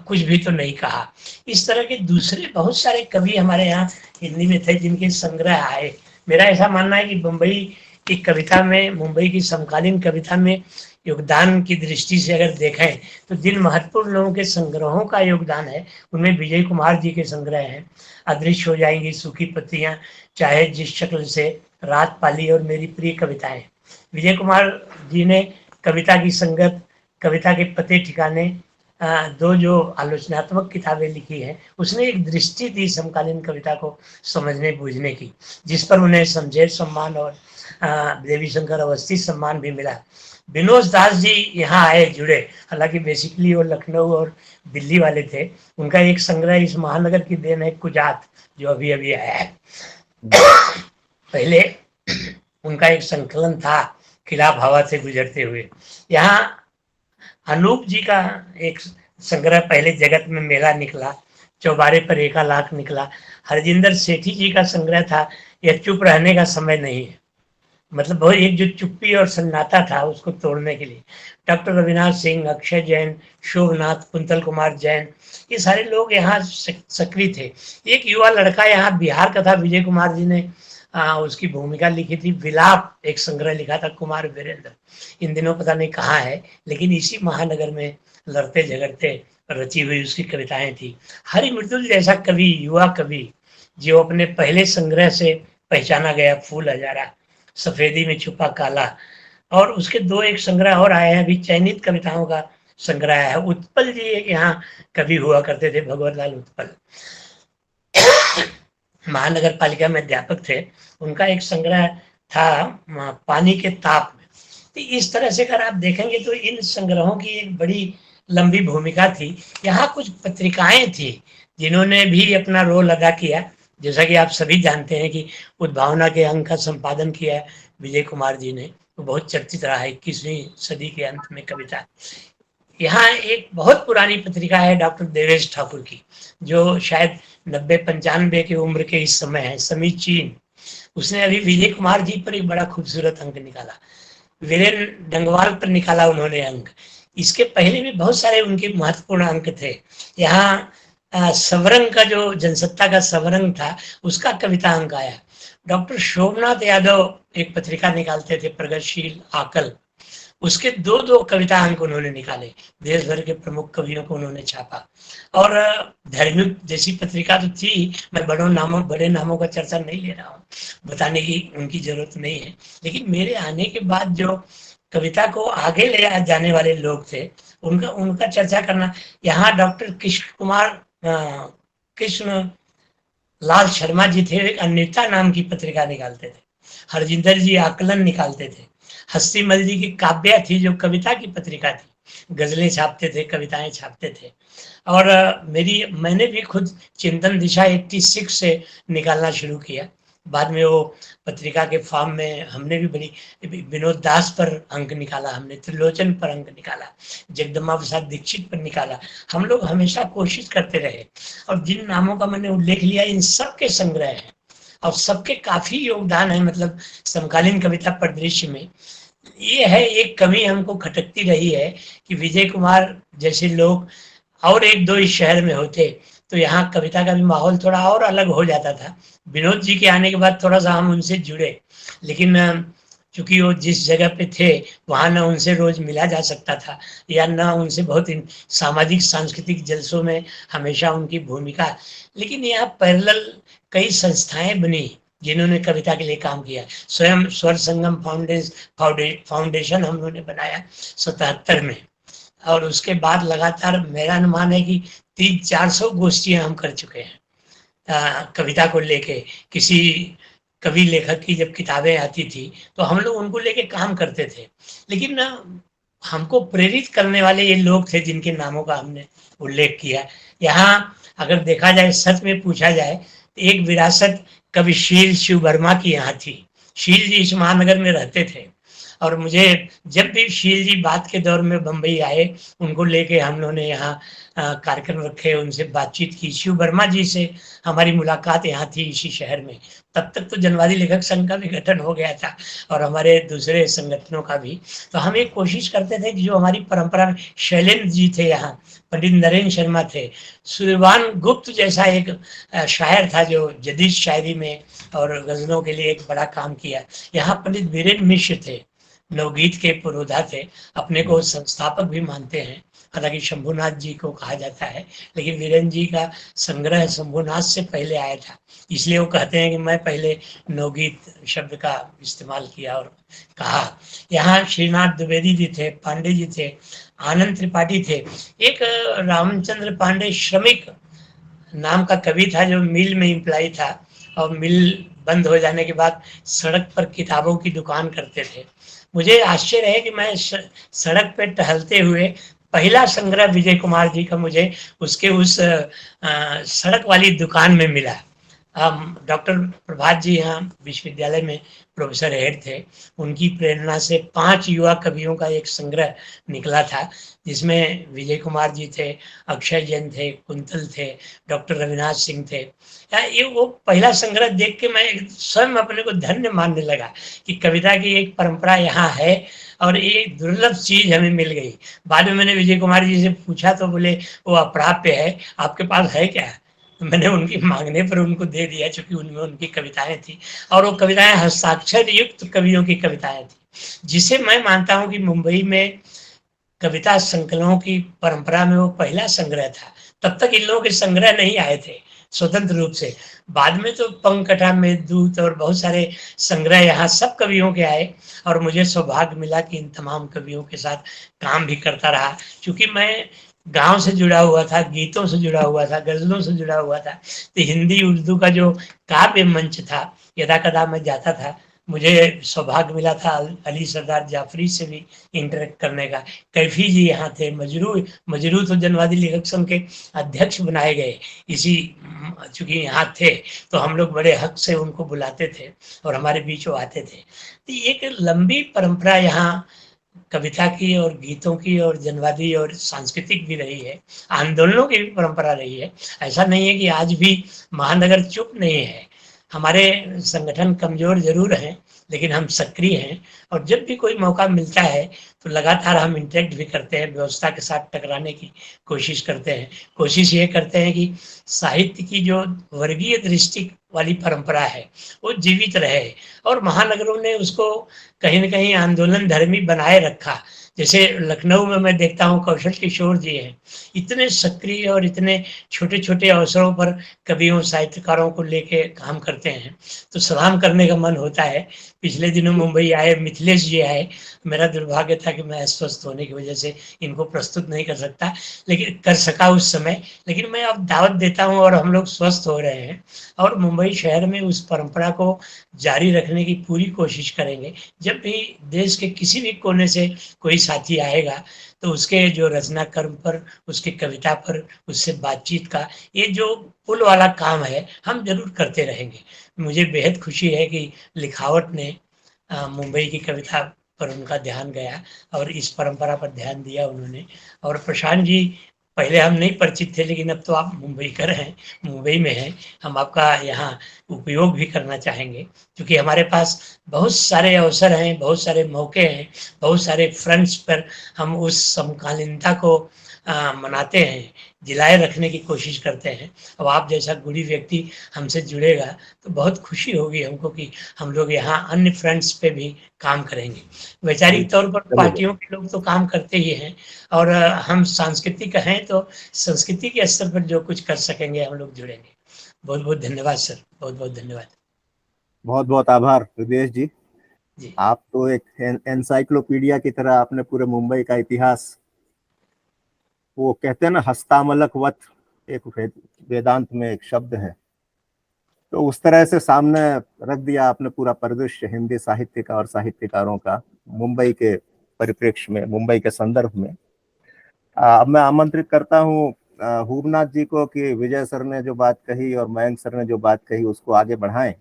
कुछ भी तो नहीं कहा। इस तरह के दूसरे बहुत सारे कवि हमारे यहाँ हिंदी में थे जिनके संग्रह आए। मेरा ऐसा मानना है कि मुंबई की कविता में, मुंबई की समकालीन कविता में योगदान की दृष्टि से अगर देखें तो जिन महत्वपूर्ण लोगों के संग्रहों का योगदान है उनमें विजय कुमार जी के संग्रह हैं। अदृश्य हो जाएंगी सूखी पत्तियां, चाहे जिस शक्ल से, रात पाली और मेरी प्रिय कविताएं। विजय कुमार जी ने कविता की संगत, कविता के पते ठिकाने, दो जो आलोचनात्मक किताबें लिखी हैं, उसने एक दृष्टि दी समकालीन कविता को समझने बूझने की, जिस पर उन्हें समझेर सम्मान और देवी शंकर अवस्थी सम्मान भी मिला। विनोद दास जी यहाँ आए, जुड़े, हालांकि बेसिकली वो लखनऊ और दिल्ली वाले थे। उनका एक संग्रह इस महानगर की देन है, कुजात, जो अभी अभी आया है। पहले उनका एक संकलन था, खिलाफ हवा से गुजरते हुए। यहाँ अनूप जी का एक संग्रह पहले जगत में मेला निकला, चौबारे पर एका लाख निकला। हरजिंदर सेठी जी का संग्रह था, यह चुप रहने का समय नहीं है। मतलब वो एक जो चुप्पी और सन्नाटा था उसको तोड़ने के लिए डॉक्टर अविनाश सिंह, अक्षय जैन, शोभनाथ, कुंतल कुमार जैन, ये सारे लोग यहाँ सक्रिय थे। एक युवा लड़का यहाँ बिहार का था, विजय कुमार जी ने उसकी भूमिका लिखी थी। विलाप एक संग्रह लिखा था कुमार वीरेंद्र, इन दिनों पता नहीं कहाँ है, लेकिन इसी महानगर में लड़ते झगड़ते रची हुई उसकी कविताएं थी। हरि मृदुल जैसा कवि, युवा कवि, जो अपने पहले संग्रह से पहचाना गया, फूल हजारा, सफेदी में छुपा काला, और उसके दो एक संग्रह और आए हैं, अभी चयनित कविताओं का संग्रह है। उत्पल जी एक यहाँ कवि हुआ करते थे, भगवत लाल उत्पल, महानगर पालिका में अध्यापक थे। उनका एक संग्रह था पानी के ताप में। तो इस तरह से अगर आप देखेंगे तो इन संग्रहों की एक बड़ी लंबी भूमिका थी। यहाँ कुछ पत्रिकाएं थी जिन्होंने भी अपना रोल अदा किया, जैसा कि आप सभी जानते हैं कि उद्भावना के अंक का संपादन किया विजय कुमार जी ने, तो बहुत चर्चित रहा है 21वीं सदी के अंत में कविता। यहाँ एक बहुत पुरानी पत्रिका है डॉक्टर देवेश ठाकुर की, जो शायद 90-95 की उम्र के इस समय है, समीचीन। उसने अभी विजय कुमार जी पर एक बड़ा खूबसूरत अंक निकाला, वीरेन डंगवाल पर निकाला उन्होंने अंक। इसके पहले भी बहुत सारे उनके महत्वपूर्ण अंक थे। यहाँ सवरंग का जो जनसत्ता का सवरंग था, उसका कविता अंक आया। डॉक्टर शोभनाथ यादव एक पत्रिका निकालते थे, प्रगतिशील आकल, उसके दो कविता अंक उन्होंने निकाले। देश भर के प्रमुख कवियों को उन्होंने छापा। और धर्मिक जैसी पत्रिका तो थी, मैं बड़े नामों का चर्चा नहीं ले रहा हूँ, बताने की उनकी जरूरत नहीं है। लेकिन मेरे आने के बाद जो कविता को आगे ले जाने वाले लोग थे, उनका चर्चा करना। यहाँ डॉक्टर कृष्ण लाल शर्मा जी थे, एक अन्यता नाम की पत्रिका निकालते थे। हरजिंदर जी आकलन निकालते थे। हस्तीमल जी की काव्या थी, जो कविता की पत्रिका थी, गजलें छापते थे, कविताएं छापते थे। और मैंने भी खुद चिंतन दिशा 86 से निकालना शुरू किया। बाद में वो पत्रिका के फॉर्म में हमने भी बड़ी, विनोद दास पर अंक निकाला, हमने त्रिलोचन पर अंक निकाला, जगदम्बा प्रसाद दीक्षित पर निकाला। हम लोग हमेशा कोशिश करते रहे, और जिन नामों का मैंने उल्लेख लिया इन सबके संग्रह हैं और सबके काफी योगदान है, मतलब समकालीन कविता परिदृश्य में। ये है एक कमी हमको खटकती रही है कि विजय कुमार जैसे लोग और एक दो इस शहर में होते तो यहाँ कविता का भी माहौल थोड़ा और अलग हो जाता था। विनोद जी के आने के बाद थोड़ा सा हम उनसे जुड़े, लेकिन चूंकि वो जिस जगह पे थे वहाँ न उनसे रोज मिला जा सकता था, या न उनसे बहुत सामाजिक सांस्कृतिक जलसों में हमेशा उनकी भूमिका। लेकिन यहाँ पैरेलल कई संस्थाएं बनी जिन्होंने कविता के लिए काम किया। स्वयं स्वर संगम फाउंडेशन हम लोगों ने बनाया 77 में, और उसके बाद लगातार मेरा अनुमान है कि 300-400 गोष्ठियां हम कर चुके हैं कविता को लेके। किसी कवि लेखक की जब किताबें आती थी तो हम लोग उनको लेके काम करते थे, लेकिन हमको प्रेरित करने वाले ये लोग थे जिनके नामों का हमने उल्लेख किया। यहाँ अगर देखा जाए, सच में पूछा जाए, एक विरासत कवि शील शिव वर्मा की यहाँ थी। शील जी इस महानगर में रहते थे और मुझे जब भी शील जी बात के दौर में बम्बई आए, उनको लेके हम लोगों ने यहाँ कार्यक्रम रखे, उनसे बातचीत की। शिव वर्मा जी से हमारी मुलाकात यहाँ थी इसी शहर में। तब तक तो जनवादी लेखक संघ का भी गठन हो गया था और हमारे दूसरे संगठनों का भी। तो हम एक कोशिश करते थे कि जो हमारी परंपरा में शैलेंद्र जी थे, यहाँ पंडित नरेंद्र शर्मा थे, सूर्यवान गुप्त जैसा एक शायर था जो जदीद शायरी में और गजलों के लिए एक बड़ा काम किया। यहाँ पंडित वीरेंद्र मिश्र थे, नवगीत के पुरोधा थे, अपने को संस्थापक भी मानते हैं, हालांकि शंभुनाथ जी को कहा जाता है, लेकिन वीरेंद्र जी का संग्रह शंभुनाथ से पहले आया था, इसलिए वो कहते हैं कि मैं पहले नवगीत शब्द का इस्तेमाल किया और कहा। यहाँ श्रीनाथ द्विवेदी जी थे, पांडे जी थे, आनंद त्रिपाठी थे, एक रामचंद्र पांडे श्रमिक नाम का कवि था जो मिल में इम्प्लाई था और मिल बंद हो जाने के बाद सड़क पर किताबों की दुकान करते थे। मुझे आश्चर्य है कि मैं सड़क पे टहलते हुए पहला संग्रह विजय कुमार जी का मुझे उसके उस सड़क वाली दुकान में मिला। डॉक्टर प्रभात जी यहाँ विश्वविद्यालय में प्रोफेसर हेड थे, उनकी प्रेरणा से 5 युवा कवियों का एक संग्रह निकला था, जिसमें विजय कुमार जी थे, अक्षय जैन थे, कुंतल थे, डॉक्टर रविनाथ सिंह थे। ये वो पहला संग्रह देख के मैं स्वयं अपने को धन्य मानने लगा कि कविता की एक परंपरा यहाँ है और ये दुर्लभ चीज हमें मिल गई। बाद में मैंने विजय कुमार जी से पूछा तो बोले वो अप्राप्य है, आपके पास है क्या? मैंने उनकी मांगने पर उनको दे दिया, क्योंकि उनमें उनकी कविताएं थी और वो कविताएं हस्ताक्षर युक्त कवियों की कविताएं थी, जिसे मैं मानता हूं कि मुंबई में कविता संकलनों की परंपरा में वो पहला संग्रह था। तब तक इन लोगों के संग्रह नहीं आए थे स्वतंत्र रूप से। बाद में तो पंकटा, मेघदूत और बहुत सारे संग्रह यहाँ सब कवियों के आए और मुझे सौभाग्य मिला कि इन तमाम कवियों के साथ काम भी करता रहा। क्योंकि मैं गांव से जुड़ा हुआ था, गीतों से जुड़ा हुआ था, गजलों से जुड़ा हुआ था, तो हिंदी उर्दू का जो काव्य मंच था, यदा कदा मैं जाता था। मुझे सौभाग्य मिला था अली सरदार जाफरी से भी इंटरेक्ट करने का। कैफी जी यहाँ थे, मजरू तो जनवादी लेखक संघ के अध्यक्ष बनाए गए इसी, चूंकि यहाँ थे तो हम लोग बड़े हक से उनको बुलाते थे और हमारे बीच वो आते थे। तो एक लंबी परंपरा यहाँ कविता की और गीतों की और जनवादी और सांस्कृतिक भी रही है, आंदोलनों की भी परंपरा रही है। ऐसा नहीं है कि आज भी महानगर चुप नहीं है। हमारे संगठन कमजोर जरूर हैं, लेकिन हम सक्रिय हैं और जब भी कोई मौका मिलता है तो लगातार हम इंटरेक्ट भी करते हैं, व्यवस्था के साथ टकराने की कोशिश करते हैं। कोशिश ये करते हैं कि साहित्य की जो वर्गीय दृष्टि वाली परंपरा है वो जीवित रहे और महानगरों ने उसको कहीं न कहीं आंदोलन धर्मी बनाए रखा। जैसे लखनऊ में मैं देखता हूँ कौशल किशोर जी हैं, इतने सक्रिय और इतने छोटे छोटे अवसरों पर कवियों साहित्यकारों को लेके काम करते हैं, तो सलाम करने का मन होता है। पिछले दिनों मुंबई आए मिथिलेश जी आए, मेरा दुर्भाग्य था कि मैं अस्वस्थ होने की वजह से इनको प्रस्तुत नहीं कर सकता, लेकिन कर सका उस समय। लेकिन मैं अब दावत देता हूँ और हम लोग स्वस्थ हो रहे हैं और मुंबई शहर में उस परंपरा को जारी रखने की पूरी कोशिश करेंगे। जब भी देश के किसी भी कोने से कोई साथी आएगा तो उसके जो रचना कर्म पर, उसकी कविता पर, उससे बातचीत का ये जो पुल वाला काम है हम जरूर करते रहेंगे। मुझे बेहद खुशी है कि लिखावट ने मुंबई की कविता पर उनका ध्यान गया और इस परंपरा पर ध्यान दिया उन्होंने। और प्रशांत जी, पहले हम नहीं परिचित थे, लेकिन अब तो आप मुंबईकर हैं, मुंबई में हैं, हम आपका यहाँ उपयोग भी करना चाहेंगे, क्योंकि हमारे पास बहुत सारे अवसर हैं, बहुत सारे मौके हैं, बहुत सारे फ्रंट्स पर हम उस समकालीनता को मनाते हैं, जिलाए रखने की कोशिश करते हैं। अब आप जैसा गुणी व्यक्ति हमसे जुड़ेगा तो बहुत खुशी होगी हमको कि हम लोग यहाँ अन्य फ्रंट्स पे भी काम करेंगे। वैचारिक तौर पर पार्टियों के लोग तो काम करते ही हैं और हम सांस्कृतिक हैं तो संस्कृति के स्तर पर जो कुछ कर सकेंगे हम लोग जुड़ेंगे। बहुत बहुत धन्यवाद सर, बहुत बहुत धन्यवाद। बहुत बहुत आभार हृदयेश जी। जी। आप तो एक एनसाइक्लोपीडिया की तरह आपने पूरे मुंबई का इतिहास, वो कहते हैं ना हस्तामलकवत, एक वेदांत में एक शब्द है, तो उस तरह से सामने रख दिया आपने पूरा परिदृश्य हिंदी साहित्य का और साहित्यकारों का मुंबई के परिप्रेक्ष्य में, मुंबई के संदर्भ में। अब मैं आमंत्रित करता हूँ हुबनाथ जी को कि विजय सर ने जो बात कही और मयंक सर ने जो बात कही उसको आगे बढ़ाएं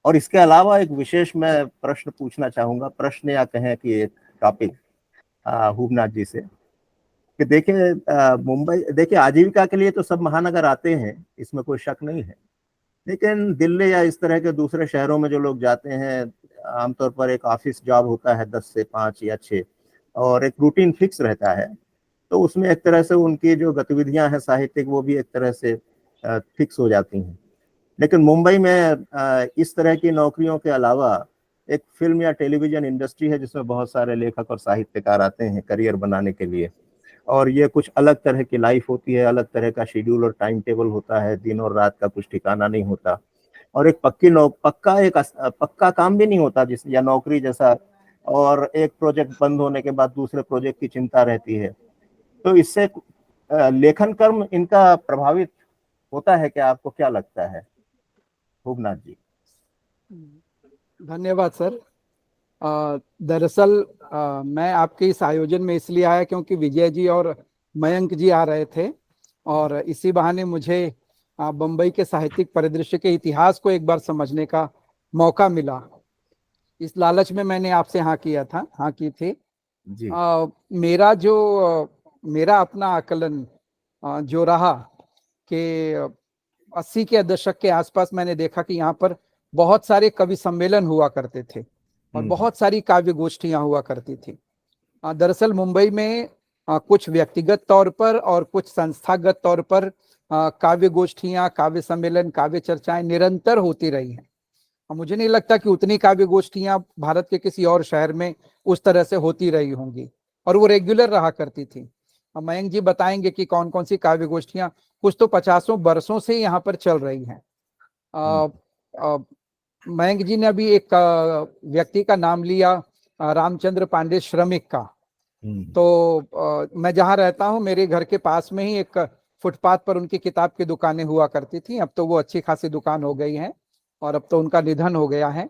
और इसके अलावा एक विशेष मैं प्रश्न पूछना चाहूंगा, प्रश्न या कहें कि एक टॉपिक हुबनाथ जी से, कि देखिए मुंबई, देखिए आजीविका के लिए तो सब महानगर आते हैं, इसमें कोई शक नहीं है, लेकिन दिल्ली या इस तरह के दूसरे शहरों में जो लोग जाते हैं, आमतौर पर एक ऑफिस जॉब होता है 10 से 5 या 6, और एक रूटीन फिक्स रहता है, तो उसमें एक तरह से उनकी जो गतिविधियां हैं साहित्यिक, वो भी एक तरह से फिक्स हो जाती हैं। लेकिन मुंबई में इस तरह की नौकरियों के अलावा एक फिल्म या टेलीविजन इंडस्ट्री है, जिसमें बहुत सारे लेखक और साहित्यकार आते हैं करियर बनाने के लिए, और ये कुछ अलग तरह की लाइफ होती है, अलग तरह का शेड्यूल और टाइम टेबल होता है, दिन और रात का कुछ ठिकाना नहीं होता, और एक पक्का काम भी नहीं होता जिस या नौकरी जैसा, और एक प्रोजेक्ट बंद होने के बाद दूसरे प्रोजेक्ट की चिंता रहती है। तो इससे लेखन कर्म इनका प्रभावित होता है क्या? आपको क्या लगता है हुबनाथ जी? धन्यवाद सर। दरअसल मैं आपके इस आयोजन में इसलिए आया क्योंकि विजय जी और मयंक जी आ रहे थे, और इसी बहाने मुझे बम्बई के साहित्यिक परिदृश्य के इतिहास को एक बार समझने का मौका मिला। इस लालच में मैंने आपसे हाँ की थी जी। मेरा अपना आकलन जो रहा कि 80 के दशक के आसपास मैंने देखा कि यहाँ पर बहुत सारे कवि सम्मेलन हुआ करते थे और बहुत सारी काव्य गोष्ठियां हुआ करती थी। दरअसल मुंबई में कुछ व्यक्तिगत तौर पर और कुछ संस्थागत तौर पर काव्य गोष्ठियां, काव्य सम्मेलन, काव्य चर्चाएं निरंतर होती रही हैं। मुझे नहीं लगता कि उतनी काव्य गोष्ठियां भारत के किसी और शहर में उस तरह से होती रही होंगी, और वो रेगुलर रहा करती थी। मयंक जी बताएंगे कि कौन कौन सी काव्य गोष्ठियां, कुछ तो 50 वर्षों से यहाँ पर चल रही हैं। मयंक जी ने अभी एक व्यक्ति का नाम लिया, रामचंद्र पांडे श्रमिक का। तो मैं जहाँ रहता हूँ, मेरे घर के पास में ही एक फुटपाथ पर उनकी किताब की दुकानें हुआ करती थी। अब तो वो अच्छी खासी दुकान हो गई है और अब तो उनका निधन हो गया है।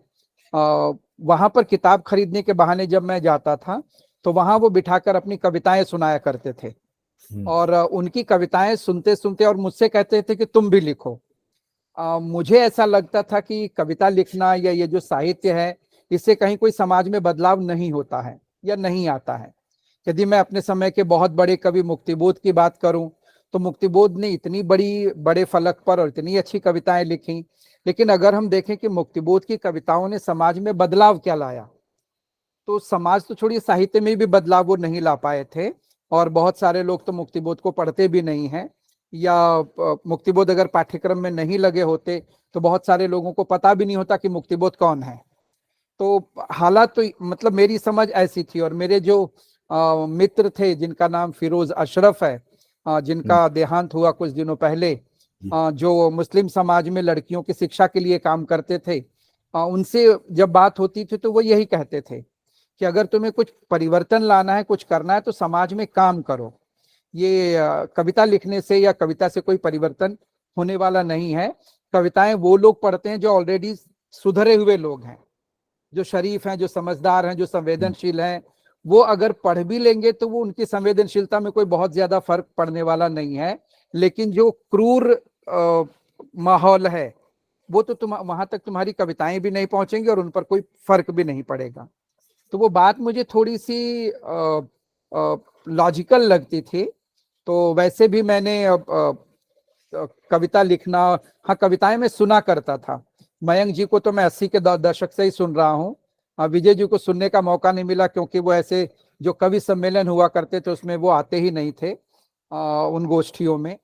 वहां पर किताब खरीदने के बहाने जब मैं जाता था तो वहां वो बिठाकर अपनी कविताएं सुनाया करते थे, और उनकी कविताएं सुनते सुनते और मुझसे कहते थे कि तुम भी लिखो। मुझे ऐसा लगता था कि कविता लिखना या ये जो साहित्य है, इससे कहीं कोई समाज में बदलाव नहीं होता है या नहीं आता है। यदि मैं अपने समय के बहुत बड़े कवि मुक्तिबोध की बात करूं तो मुक्तिबोध ने इतनी बड़े फलक पर और इतनी अच्छी कविताएं लिखी, लेकिन अगर हम देखें कि मुक्तिबोध की कविताओं ने समाज में बदलाव क्या लाया, तो समाज तो छोड़िए, साहित्य में भी बदलाव वो नहीं ला पाए थे। और बहुत सारे लोग तो मुक्तिबोध को पढ़ते भी नहीं हैं, या मुक्तिबोध अगर पाठ्यक्रम में नहीं लगे होते तो बहुत सारे लोगों को पता भी नहीं होता कि मुक्तिबोध कौन है। तो हालात तो मतलब मेरी समझ ऐसी थी। और मेरे जो मित्र थे जिनका नाम फिरोज अशरफ है, जिनका देहांत हुआ कुछ दिनों पहले, जो मुस्लिम समाज में लड़कियों की शिक्षा के लिए काम करते थे, उनसे जब बात होती थी तो वो यही कहते थे कि अगर तुम्हें कुछ परिवर्तन लाना है, कुछ करना है, तो समाज में काम करो। ये कविता लिखने से या कविता से कोई परिवर्तन होने वाला नहीं है। कविताएं वो लोग पढ़ते हैं जो ऑलरेडी सुधरे हुए लोग हैं, जो शरीफ हैं, जो समझदार हैं, जो संवेदनशील हैं। वो अगर पढ़ भी लेंगे तो वो उनकी संवेदनशीलता में कोई बहुत ज्यादा फर्क पड़ने वाला नहीं है। लेकिन जो क्रूर माहौल है, वो तो वहां तक तुम्हारी कविताएं भी नहीं पहुंचेंगी और उन पर कोई फर्क भी नहीं पड़ेगा। तो वो बात मुझे थोड़ी सी लॉजिकल लगती थी। तो वैसे भी मैंने कविता लिखना, हाँ कविताएं मैं सुना करता था। मयंक जी को तो मैं 80 के दशक से ही सुन रहा हूँ। विजय जी को सुनने का मौका नहीं मिला क्योंकि वो ऐसे जो कवि सम्मेलन हुआ करते थे उसमें वो आते ही नहीं थे उन गोष्ठियों में।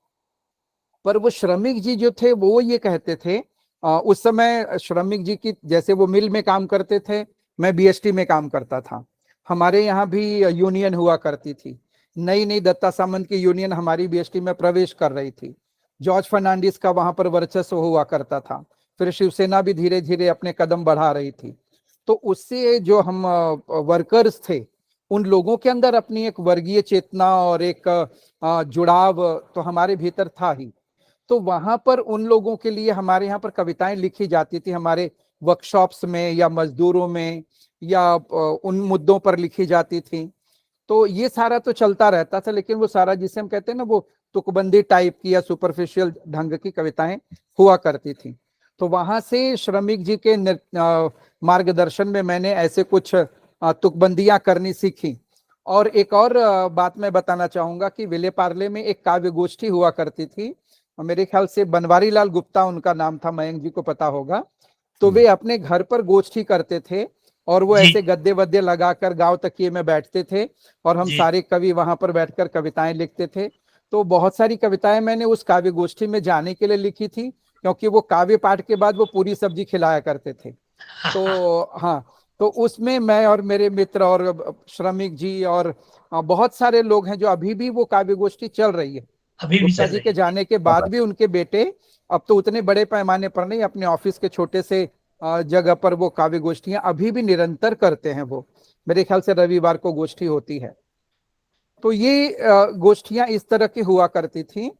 पर वो श्रमिक जी जो थे वो ये कहते थे, उस समय श्रमिक जी की, जैसे वो मिल में काम करते थे, मैं बीएसटी में काम करता था। हमारे यहाँ भी यूनियन हुआ करती थी। नई दत्ता सामंत की यूनियन हमारी बीएसटी में प्रवेश कर रही थी। जॉर्ज फर्नांडिस का वहां पर वर्चस्व हुआ करता था। फिर शिवसेना भी धीरे धीरे अपने कदम बढ़ा रही थी। तो उससे जो हम वर्कर्स थे, उन लोगों के अंदर अपनी एक वर्गीय चेतना और एक जुड़ाव तो हमारे भीतर था ही। तो वहां पर उन लोगों के लिए हमारे यहाँ पर कविताएं लिखी जाती थी, हमारे वर्कशॉप्स में या मजदूरों में, या उन मुद्दों पर लिखी जाती थी। तो ये सारा तो चलता रहता था, लेकिन वो सारा जिसे हम कहते हैं ना, वो तुकबंदी टाइप की या सुपरफिशियल ढंग की कविताएं हुआ करती थी। तो वहां से श्रमिक जी के मार्गदर्शन में मैंने ऐसे कुछ तुकबंदियां करनी सीखी। और एक और बात मैं बताना चाहूंगा कि विले पार्ले में एक काव्य गोष्ठी हुआ करती थी, मेरे ख्याल से बनवारी लाल गुप्ता उनका नाम था, मयंक जी को पता होगा। तो वे अपने घर पर गोष्ठी करते थे और वो ऐसे गद्दे वद्दे लगाकर गांव तकिए में बैठते थे और हम सारे कवि वहां पर बैठकर कविताएं लिखते थे। तो बहुत सारी कविताएं मैंने उस काव्य गोष्ठी में जाने के लिए लिखी थी, क्योंकि वो काव्य पाठ के बाद वो पूरी सब्जी खिलाया करते थे। तो हाँ, तो उसमें मैं और मेरे मित्र और श्रमिक जी और बहुत सारे लोग हैं जो अभी भी वो काव्य गोष्ठी चल रही है। अभी भी गुप्ता चल जी रही के जाने के बाद भी उनके बेटे, अब तो उतने बड़े पैमाने पर नहीं, अपने ऑफिस के छोटे से जगह पर वो काव्य गोष्ठियां अभी भी निरंतर करते हैं। वो मेरे ख्याल से रविवार को गोष्ठी होती है। तो ये गोष्ठियां इस तरह की हुआ करती थी।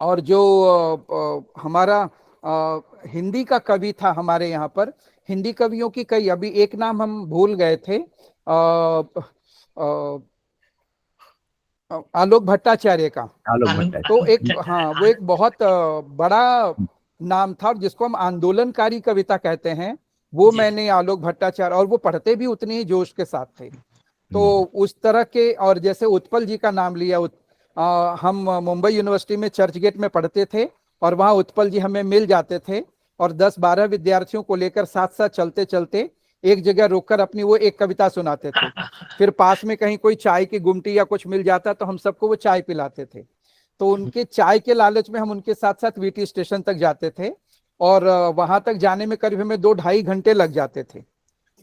और जो हमारा हिंदी का कवि था हमारे यहाँ पर, हिंदी कवियों की कई, अभी एक नाम हम भूल गए थे, आलोक भट्टाचार्य का। तो एक, हाँ, वो एक बहुत बड़ा नाम था और जिसको हम आंदोलनकारी कविता कहते हैं, वो मैंने आलोक भट्टाचार्य, और वो पढ़ते भी उतने ही जोश के साथ थे। तो उस तरह के, और जैसे उत्पल जी का नाम लिया, हम मुंबई यूनिवर्सिटी में चर्च गेट में पढ़ते थे और वहाँ उत्पल जी हमें मिल जाते थे और 10-12 विद्यार्थियों को लेकर साथ साथ चलते चलते एक जगह रोककर अपनी वो एक कविता सुनाते थे। फिर पास में कहीं कोई चाय की गुमटी या कुछ मिल जाता तो हम सबको वो चाय पिलाते थे। तो उनके चाय के लालच में हम उनके साथ साथ वीटी स्टेशन तक जाते थे और वहां तक जाने में करीब हमें 2-2.5 घंटे लग जाते थे।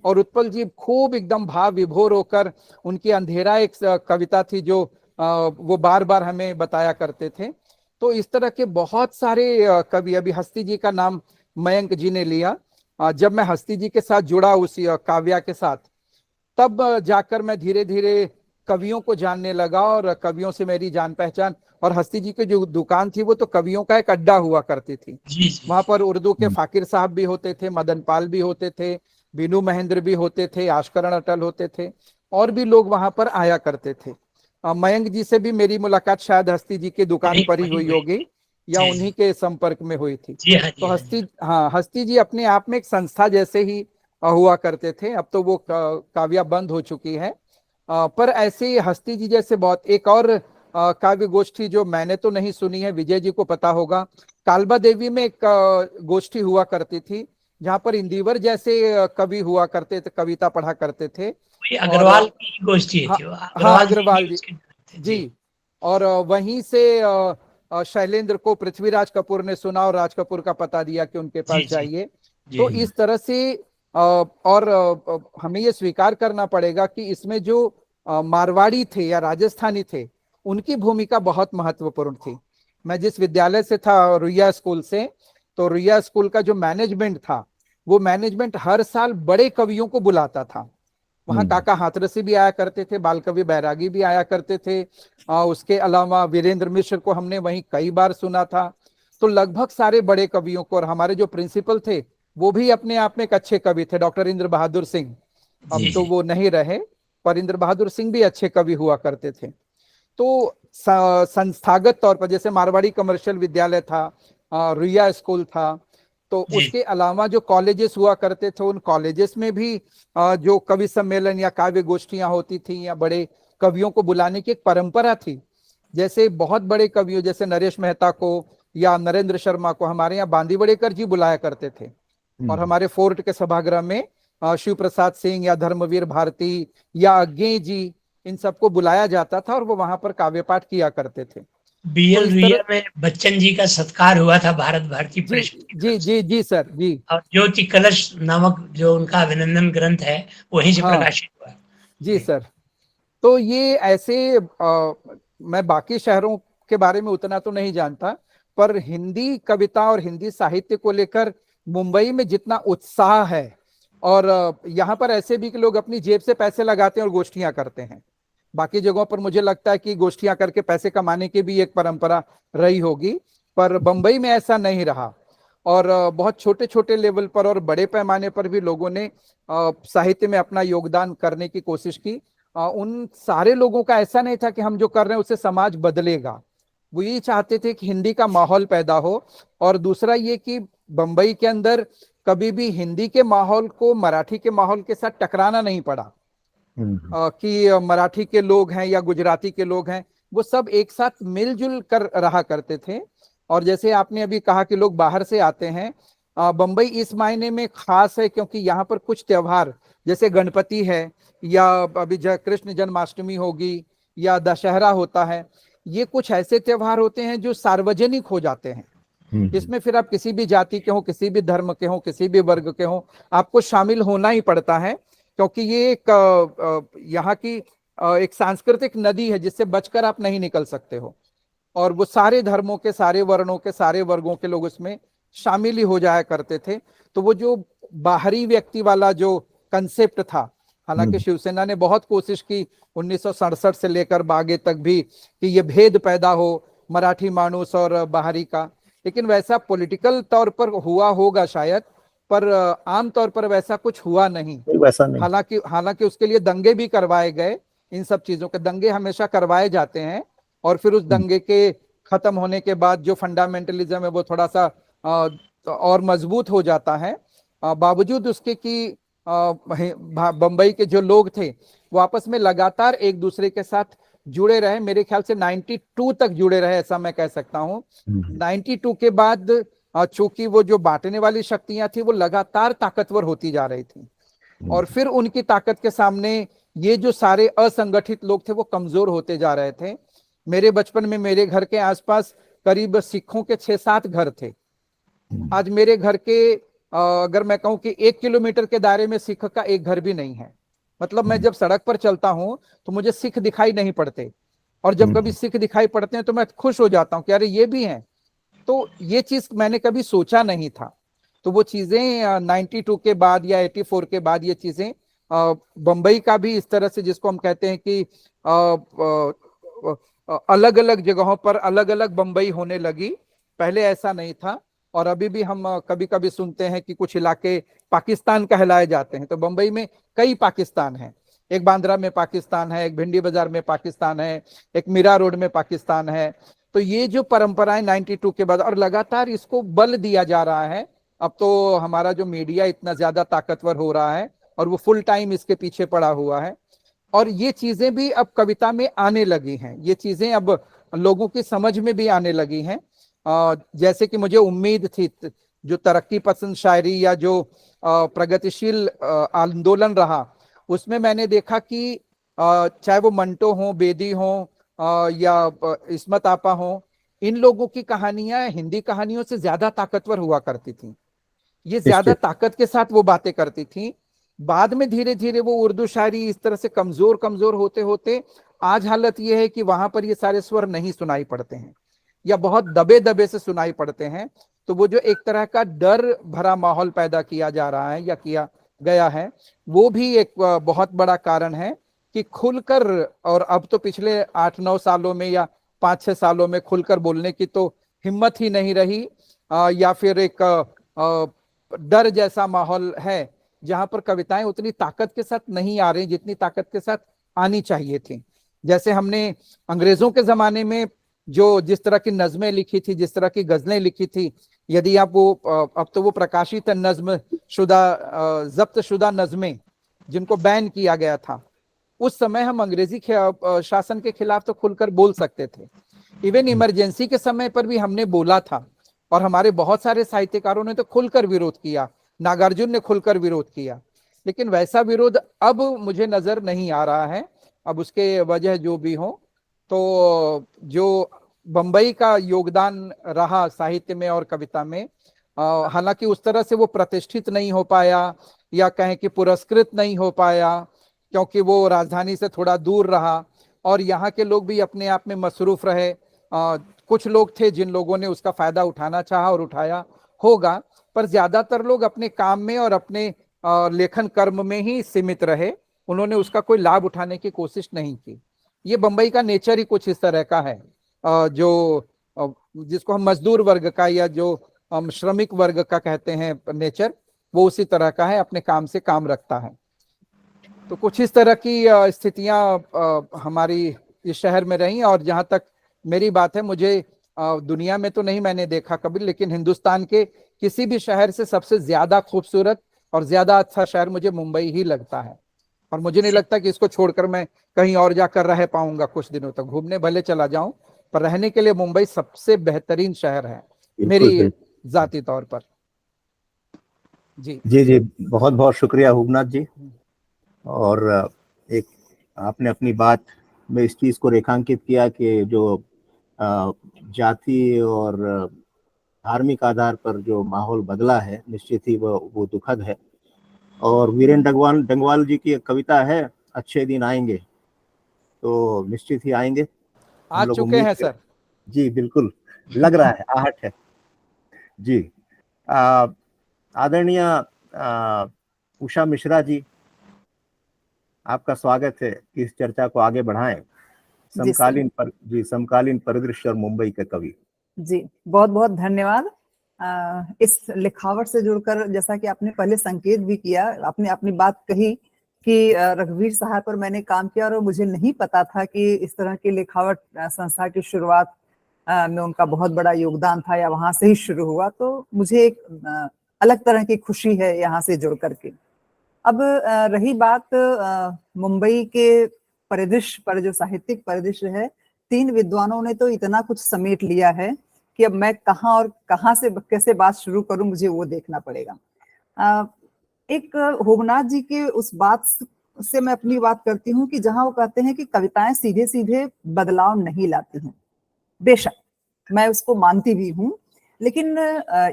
और उत्पल जी खूब एकदम भाव विभोर होकर, उनकी अंधेरा एक कविता थी जो वो बार बार हमें बताया करते थे। तो इस तरह के बहुत सारे कवि, अभी हस्ती जी का नाम मयंक जी ने लिया, जब मैं हस्ती जी के साथ जुड़ा उसी काव्या के साथ, तब जाकर मैं धीरे धीरे कवियों को जानने लगा और कवियों से मेरी जान पहचान। और हस्ती जी की जो दुकान थी वो तो कवियों का एक अड्डा हुआ करती थी। वहां पर उर्दू के फाकिर साहब भी होते थे, मदन पाल भी होते थे, बीनू महेंद्र भी होते थे, आशकरण अटल होते थे, और भी लोग वहां पर आया करते थे। मयंक जी से भी मेरी मुलाकात शायद हस्ती जी की दुकान पर ही हुई होगी या उन्हीं के संपर्क में हुई थी। तो हस्ती जी अपने आप में एक संस्था जैसे ही हुआ करते थे। अब तो वो काव्या बंद हो चुकी है, पर ऐसे हस्ती जी जैसे बहुत, एक और काव्य गोष्ठी जो मैंने तो नहीं सुनी है, विजय जी को पता होगा, कालबा देवी में एक गोष्ठी हुआ करती थी जहाँ पर इंदिवर जैसे कवि हुआ करते थे, कविता पढ़ा करते थे। अग्रवाल की गोष्ठी थी। हाँ, अग्रवाल जी। और वहीं से शैलेंद्र को पृथ्वीराज कपूर ने सुना और राज कपूर का पता दिया कि उनके पास जाइए। तो इस तरह से और हमें ये स्वीकार करना पड़ेगा कि इसमें जो मारवाड़ी थे या राजस्थानी थे, उनकी भूमिका बहुत महत्वपूर्ण थी। मैं जिस विद्यालय से था, रुइया स्कूल से, तो रुइया स्कूल का जो मैनेजमेंट था, वो मैनेजमेंट हर साल बड़े कवियों को बुलाता था। वहां काका हाथरसी भी आया करते थे, बाल कवि बैरागी भी आया करते थे, उसके अलावा वीरेंद्र मिश्र को हमने वहीं कई बार सुना था। तो लगभग सारे बड़े कवियों को, और हमारे जो प्रिंसिपल थे वो भी अपने आप में एक अच्छे कवि थे, डॉक्टर इंद्र बहादुर सिंह। अब तो वो नहीं रहे, पर इंद्र बहादुर सिंह भी अच्छे कवि हुआ करते थे। तो संस्थागत तौर पर जैसे मारवाड़ी कमर्शियल विद्यालय था, रुइया स्कूल था, तो उसके अलावा जो कॉलेजेस हुआ करते थे, उन कॉलेजेस में भी जो कवि सम्मेलन या काव्य गोष्ठियां होती थी या बड़े कवियों को बुलाने की एक परंपरा थी। जैसे बहुत बड़े कवियों जैसे नरेश मेहता को या नरेंद्र शर्मा को हमारे यहाँ बांदीवड़ेकर जी बुलाया करते थे, और हमारे फोर्ट के सभागृह में शिव प्रसाद सिंह या धर्मवीर भारती या अज्ञे जी, इन सबको बुलाया जाता था और वो वहां पर काव्य पाठ किया करते थे। बीएल रुइया में बच्चन जी का सत्कार हुआ था भारत भारती प्रेस। जी सर जी। और ज्योति कलश नामक जो उनका अभिनंदन ग्रंथ है वहीं से प्रकाशित हुआ। जी सर। तो ये ऐसे मैं बाकी शहरों के बारे में उतना तो नहीं जानता, पर हिंदी कविता और हिंदी साहित्य को लेकर मुंबई में जितना उत्साह है, और यहाँ पर ऐसे भी कि लोग अपनी जेब से पैसे लगाते हैं और गोष्ठियां करते हैं। बाकी जगहों पर मुझे लगता है कि गोष्ठियां करके पैसे कमाने की भी एक परंपरा रही होगी, पर बंबई में ऐसा नहीं रहा। और बहुत छोटे छोटे लेवल पर और बड़े पैमाने पर भी लोगों ने साहित्य में अपना योगदान करने की कोशिश की। उन सारे लोगों का ऐसा नहीं था कि हम जो कर रहे हैं उससे समाज बदलेगा। वो ये चाहते थे कि हिंदी का माहौल पैदा हो, और दूसरा ये कि बंबई के अंदर कभी भी हिंदी के माहौल को मराठी के माहौल के साथ टकराना नहीं पड़ा। कि मराठी के लोग हैं या गुजराती के लोग हैं, वो सब एक साथ मिलजुल कर रहा करते थे। और जैसे आपने अभी कहा कि लोग बाहर से आते हैं, बंबई इस मायने में खास है क्योंकि यहाँ पर कुछ त्योहार जैसे गणपति है, या अभी कृष्ण जन्माष्टमी होगी, या दशहरा होता है, ये कुछ ऐसे त्योहार होते हैं जो सार्वजनिक हो जाते हैं। इसमें फिर आप किसी भी जाति के हो, किसी भी धर्म के हो, किसी भी वर्ग के हो, आपको शामिल होना ही पड़ता है, क्योंकि ये एक यहाँ की एक सांस्कृतिक नदी है जिससे बचकर आप नहीं निकल सकते हो। और वो सारे धर्मों के, सारे वर्णों के, सारे वर्गों के लोग उसमें शामिल ही हो जाया करते थे। तो वो जो बाहरी व्यक्ति वाला जो कंसेप्ट था, हालांकि शिवसेना ने बहुत कोशिश की 1967 से लेकर आगे तक भी कि ये भेद पैदा हो मराठी मानुस और बाहरी का, लेकिन वैसा पॉलिटिकल तौर पर हुआ होगा शायद, पर आम तौर पर वैसा कुछ हुआ नहीं। वैसा नहीं। हालांकि उसके लिए दंगे भी करवाए गए, इन सब चीजों के दंगे हमेशा करवाए जाते हैं, और फिर उस दंगे के खत्म होने के बाद जो फंडामेंटलिज्म है वो थोड़ा सा और मजबूत हो जाता है। बावजूद उसके कि बंबई के जो लोग थे वो आपस में लगातार एक दूसरे के साथ जुड़े रहे, मेरे ख्याल से 92 तक जुड़े रहे, ऐसा मैं कह सकता हूँ। 92 के बाद चूंकि वो जो बांटने वाली शक्तियां थी वो लगातार ताकतवर होती जा रही थी, और फिर उनकी ताकत के सामने ये जो सारे असंगठित लोग थे वो कमजोर होते जा रहे थे। मेरे बचपन में मेरे घर के आसपास करीब सिखों के 6-7 घर थे। आज मेरे घर के अगर मैं कहूं कि 1 किलोमीटर के दायरे में सिख का एक घर भी नहीं है। मतलब मैं जब सड़क पर चलता हूं तो मुझे सिख दिखाई नहीं पड़ते, और जब कभी सिख दिखाई पड़ते हैं तो मैं खुश हो जाता हूं कि अरे ये भी हैं। तो ये चीज मैंने कभी सोचा नहीं था। तो वो चीजें 92 के बाद या 84 के बाद ये चीजें बंबई का भी इस तरह से, जिसको हम कहते हैं कि अलग अलग जगहों पर अलग अलग बंबई होने लगी। पहले ऐसा नहीं था, और अभी भी हम कभी कभी सुनते हैं कि कुछ इलाके पाकिस्तान कहलाए जाते हैं। तो बंबई में कई पाकिस्तान हैं, एक बांद्रा में पाकिस्तान है, एक भिंडी बाजार में पाकिस्तान है, एक मीरा रोड में पाकिस्तान है। तो ये जो परंपराएं 92 के बाद, और लगातार इसको बल दिया जा रहा है। अब तो हमारा जो मीडिया इतना ज्यादा ताकतवर हो रहा है और वो फुल टाइम इसके पीछे पड़ा हुआ है, और ये चीजें भी अब कविता में आने लगी हैं, ये चीजें अब लोगों की समझ में भी आने लगी हैं। जैसे कि मुझे उम्मीद थी, जो तरक्की पसंद शायरी या जो प्रगतिशील आंदोलन रहा, उसमें मैंने देखा कि चाहे वो मंटो हो, बेदी हो, या इस्मत आपा हो, इन लोगों की कहानियां हिंदी कहानियों से ज्यादा ताकतवर हुआ करती थी। ये ज्यादा ताकत के साथ वो बातें करती थी। बाद में धीरे धीरे वो उर्दू शायरी इस तरह से कमजोर कमजोर होते होते आज हालत ये है कि वहां पर ये सारे स्वर नहीं सुनाई पड़ते हैं, या बहुत दबे दबे से सुनाई पड़ते हैं। तो वो जो एक तरह का डर भरा माहौल पैदा किया जा रहा है या किया गया है, वो भी एक बहुत बड़ा कारण है कि खुलकर, और अब तो पिछले 8-9 सालों में या 5-6 सालों में खुलकर बोलने की तो हिम्मत ही नहीं रही, या फिर एक डर जैसा माहौल है जहां पर कविताएं उतनी ताकत के साथ नहीं आ रही जितनी ताकत के साथ आनी चाहिए थी। जैसे हमने अंग्रेजों के जमाने में जो जिस तरह की नज़में लिखी थी, जिस तरह की गजलें लिखी थी, यदि आप वो अब तो वो प्रकाशित नज्म शुदा, जब्त शुदा नज़में जिनको बैन किया गया था, उस समय हम अंग्रेजी शासन के खिलाफ तो खुलकर बोल सकते थे। इवन इमरजेंसी के समय पर भी हमने बोला था, और हमारे बहुत सारे साहित्यकारों ने तो खुलकर विरोध किया, नागार्जुन ने खुलकर विरोध किया। लेकिन वैसा विरोध अब मुझे नजर नहीं आ रहा है। अब उसके वजह जो भी हो, तो जो बंबई का योगदान रहा साहित्य में और कविता में, हालांकि उस तरह से वो प्रतिष्ठित नहीं हो पाया, या कहें कि पुरस्कृत नहीं हो पाया, क्योंकि वो राजधानी से थोड़ा दूर रहा, और यहाँ के लोग भी अपने आप में मसरूफ रहे। कुछ लोग थे जिन लोगों ने उसका फायदा उठाना चाहा और उठाया होगा, पर ज्यादातर लोग अपने काम में और अपने लेखन कर्म में ही सीमित रहे। उन्होंने उसका कोई लाभ उठाने की कोशिश नहीं की। ये बंबई का नेचर ही कुछ इस तरह का है, जो जिसको हम मजदूर वर्ग का या जो हम श्रमिक वर्ग का कहते हैं नेचर, वो उसी तरह का है, अपने काम से काम रखता है। तो कुछ इस तरह की स्थितियां हमारी इस शहर में रही। और जहां तक मेरी बात है, मुझे दुनिया में तो नहीं मैंने देखा कभी, लेकिन हिंदुस्तान के किसी भी शहर से सबसे ज्यादा खूबसूरत और ज्यादा अच्छा शहर मुझे मुंबई ही लगता है। और मुझे नहीं लगता कि इसको छोड़कर मैं कहीं और जाकर रह पाऊंगा कुछ दिनों तक। घूमने भले चला जाऊं, पर रहने के लिए मुंबई सबसे बेहतरीन शहर है मेरी जाती तौर पर। जी जी जी, बहुत बहुत शुक्रिया हुबनाथ जी। और एक आपने अपनी बात में इस चीज को रेखांकित किया कि जो जाति और धार्मिक आधार पर जो माहौल बदला है, निश्चित ही वो दुखद है। और वीरेंद्र डंगवाल जी की एक कविता है, अच्छे दिन आएंगे, तो निश्चित ही आएंगे। आ चुके हैं सर। जी बिल्कुल, लग रहा है, आहट है जी। आदरणीय उषा मिश्रा जी, आपका स्वागत है कि इस चर्चा को आगे बढ़ाएं। समकालीन परिदृश्य और मुंबई के कवि। जी बहुत बहुत धन्यवाद। इस लिखावट से जुड़कर, जैसा कि आपने पहले संकेत भी किया, आपने अपनी बात कही कि रघुवीर साहब पर मैंने काम किया और मुझे नहीं पता था कि इस तरह की लिखावट संस्था की शुरुआत में उनका बहुत बड़ा योगदान था या वहां से ही शुरू हुआ। तो मुझे एक अलग तरह की खुशी है यहाँ से जुड़ करके। अब रही बात मुंबई के परिदृश्य पर, जो साहित्यिक परिदृश्य है, 3 विद्वानों ने तो इतना कुछ समेट लिया है कि अब मैं कहाँ और कहाँ से कैसे बात शुरू करूं, मुझे वो देखना पड़ेगा। एक होगनाथ जी के उस बात से मैं अपनी बात करती हूँ कि जहां वो कहते हैं कि कविताएं सीधे सीधे बदलाव नहीं लाती हैं। बेशक मैं उसको मानती भी हूँ, लेकिन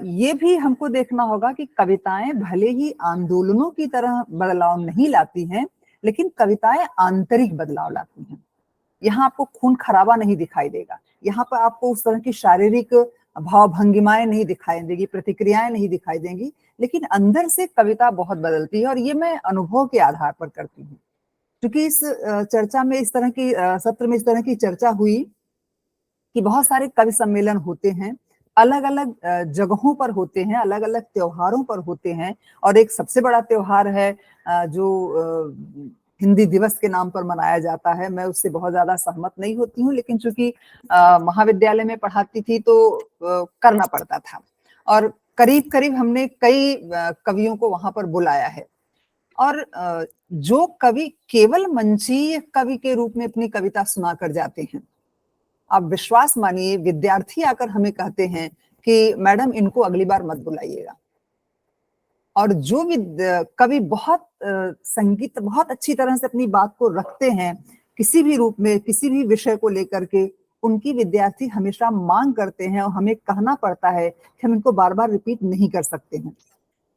ये भी हमको देखना होगा कि कविताएं भले ही आंदोलनों की तरह बदलाव नहीं लाती हैं, लेकिन कविताएं आंतरिक बदलाव लाती हैं। यहाँ आपको खून खराबा नहीं दिखाई देगा, यहाँ पर आपको उस तरह की शारीरिक भाव भंगिमाएं नहीं दिखाई देगी, प्रतिक्रियाएं नहीं दिखाई देंगी, लेकिन अंदर से कविता बहुत बदलती है। और ये मैं अनुभव के आधार पर करती हूँ, क्योंकि इस चर्चा में इस तरह की सत्र में इस तरह की चर्चा हुई कि बहुत सारे कवि सम्मेलन होते हैं, अलग अलग जगहों पर होते हैं, अलग अलग त्योहारों पर होते हैं। और एक सबसे बड़ा त्योहार है जो हिंदी दिवस के नाम पर मनाया जाता है। मैं उससे बहुत ज्यादा सहमत नहीं होती हूँ, लेकिन चूंकि महाविद्यालय में पढ़ाती थी तो करना पड़ता था। और करीब करीब हमने कई कवियों को वहां पर बुलाया है। और जो कवि केवल मंचीय कवि के रूप में अपनी कविता सुना कर जाते हैं, आप विश्वास मानिए, विद्यार्थी आकर हमें कहते हैं कि मैडम इनको अगली बार मत बुलाइएगा। और जो भी कवि बहुत संगीत बहुत अच्छी तरह से अपनी बात को रखते हैं, किसी भी रूप में किसी भी विषय को लेकर के, उनकी विद्यार्थी हमेशा मांग करते हैं और हमें कहना पड़ता है कि हम इनको बार बार रिपीट नहीं कर सकते हैं।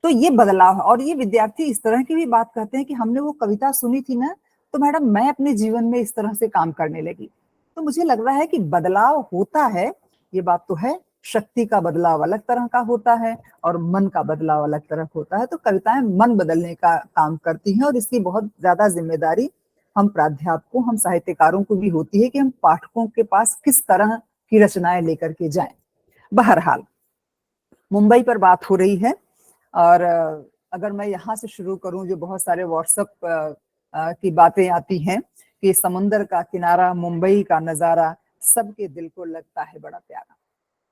तो ये बदलाव है। और ये विद्यार्थी इस तरह की भी बात कहते हैं कि हमने वो कविता सुनी थी ना, तो मैडम मैं अपने जीवन में इस तरह से काम करने लगी। तो मुझे लग रहा है कि बदलाव होता है, ये बात तो है। शक्ति का बदलाव अलग तरह का होता है और मन का बदलाव अलग तरह होता है। तो कविताएं मन बदलने का काम करती हैं और इसकी बहुत ज्यादा जिम्मेदारी हम प्राध्यापकों, हम साहित्यकारों को भी होती है कि हम पाठकों के पास किस तरह की रचनाएं लेकर के जाएं। बहरहाल मुंबई पर बात हो रही है, और अगर मैं यहाँ से शुरू करूं, जो बहुत सारे व्हाट्सएप की बातें आती हैं कि समुंदर का किनारा, मुंबई का नजारा, सबके दिल को लगता है बड़ा प्यारा।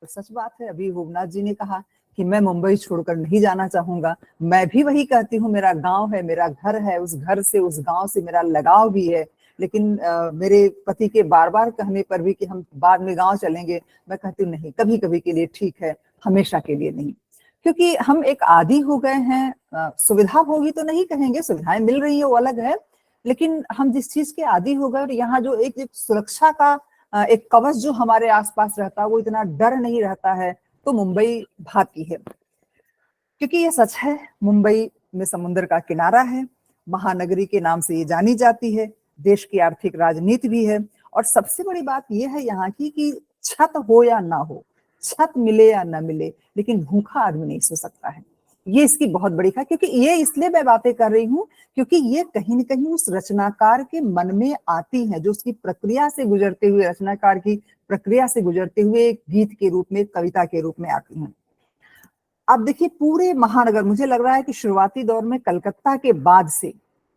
तो सच बात है, अभी हुबनाथ जी ने कहा कि मैं मुंबई छोड़कर नहीं जाना चाहूंगा। मैं भी वही कहती हूँ, मेरा गांव है, मेरा घर है, उस घर से उस गांव से मेरा लगाव भी है। लेकिन मेरे पति के बार बार कहने पर भी कि हम बाद में गांव चलेंगे, मैं कहती हूँ नहीं, कभी कभी के लिए ठीक है, हमेशा के लिए नहीं। क्योंकि हम एक आदी हो गए हैं। सुविधा होगी तो नहीं कहेंगे, सुविधाएं मिल रही है वो अलग है, लेकिन हम जिस चीज के आदी हो गए, और यहाँ जो एक सुरक्षा का एक कवच जो हमारे आसपास रहता है, वो इतना डर नहीं रहता है, तो मुंबई भाती है। क्योंकि ये सच है, मुंबई में समुद्र का किनारा है, महानगरी के नाम से ये जानी जाती है, देश की आर्थिक राजनीति भी है। और सबसे बड़ी बात ये है यहाँ की कि छत हो या ना हो, छत मिले या ना मिले, लेकिन भूखा आदमी नहीं सो सकता है। ये इसकी बहुत बड़ी है। क्योंकि ये इसलिए मैं बातें कर रही हूँ क्योंकि ये कहीं न कहीं उस रचनाकार के मन में आती है, जो उसकी प्रक्रिया से गुजरते हुए, रचनाकार की प्रक्रिया से गुजरते हुए एक गीत के रूप में, कविता के रूप में आती हैं। अब देखिए, पूरे महानगर, मुझे लग रहा है कि शुरुआती दौर में कलकत्ता के बाद से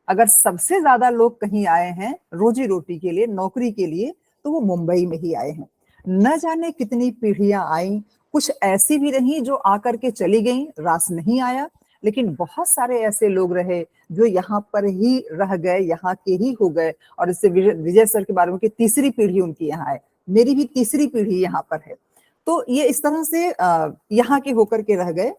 अगर सबसे ज्यादा लोग कहीं आए हैं रोजी रोटी के लिए, नौकरी के लिए, तो वो मुंबई में ही आए हैं। न जाने कितनी पीढ़ियां आई, कुछ ऐसी भी रही जो आकर के चली गई, रास नहीं आया, लेकिन बहुत सारे ऐसे लोग रहे जो यहाँ पर ही रह गए, यहाँ के ही हो गए। और इससे विजय सर के बारे में कि तीसरी पीढ़ी उनकी यहाँ है, मेरी भी तीसरी पीढ़ी यहाँ पर है। तो ये इस तरह से यहाँ के होकर के रह गए।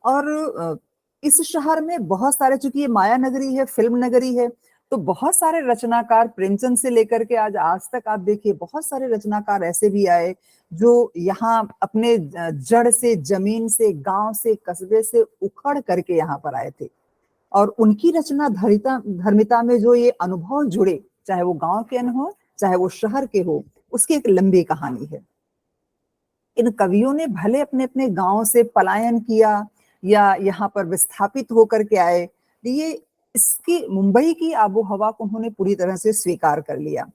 और इस शहर में बहुत सारे, चूंकि ये माया नगरी है, फिल्म नगरी है, तो बहुत सारे रचनाकार, प्रेमचंद से लेकर के आज तक आप देखिए बहुत सारे रचनाकार ऐसे भी आए जो यहाँ अपने जड़ से, जमीन से, गांव से, कस्बे से उखड़ करके यहाँ पर आए थे। और उनकी रचना धर्मिता में जो ये अनुभव जुड़े, चाहे वो गांव के हो चाहे वो शहर के हो, उसकी एक लंबी कहानी है। इन कवियों ने भले अपने अपने गांव से पलायन किया या यहाँ पर विस्थापित होकर के आए, ये इसकी मुंबई की आबो हवा को उन्होंने पूरी तरह से स्वीकार कर लिया।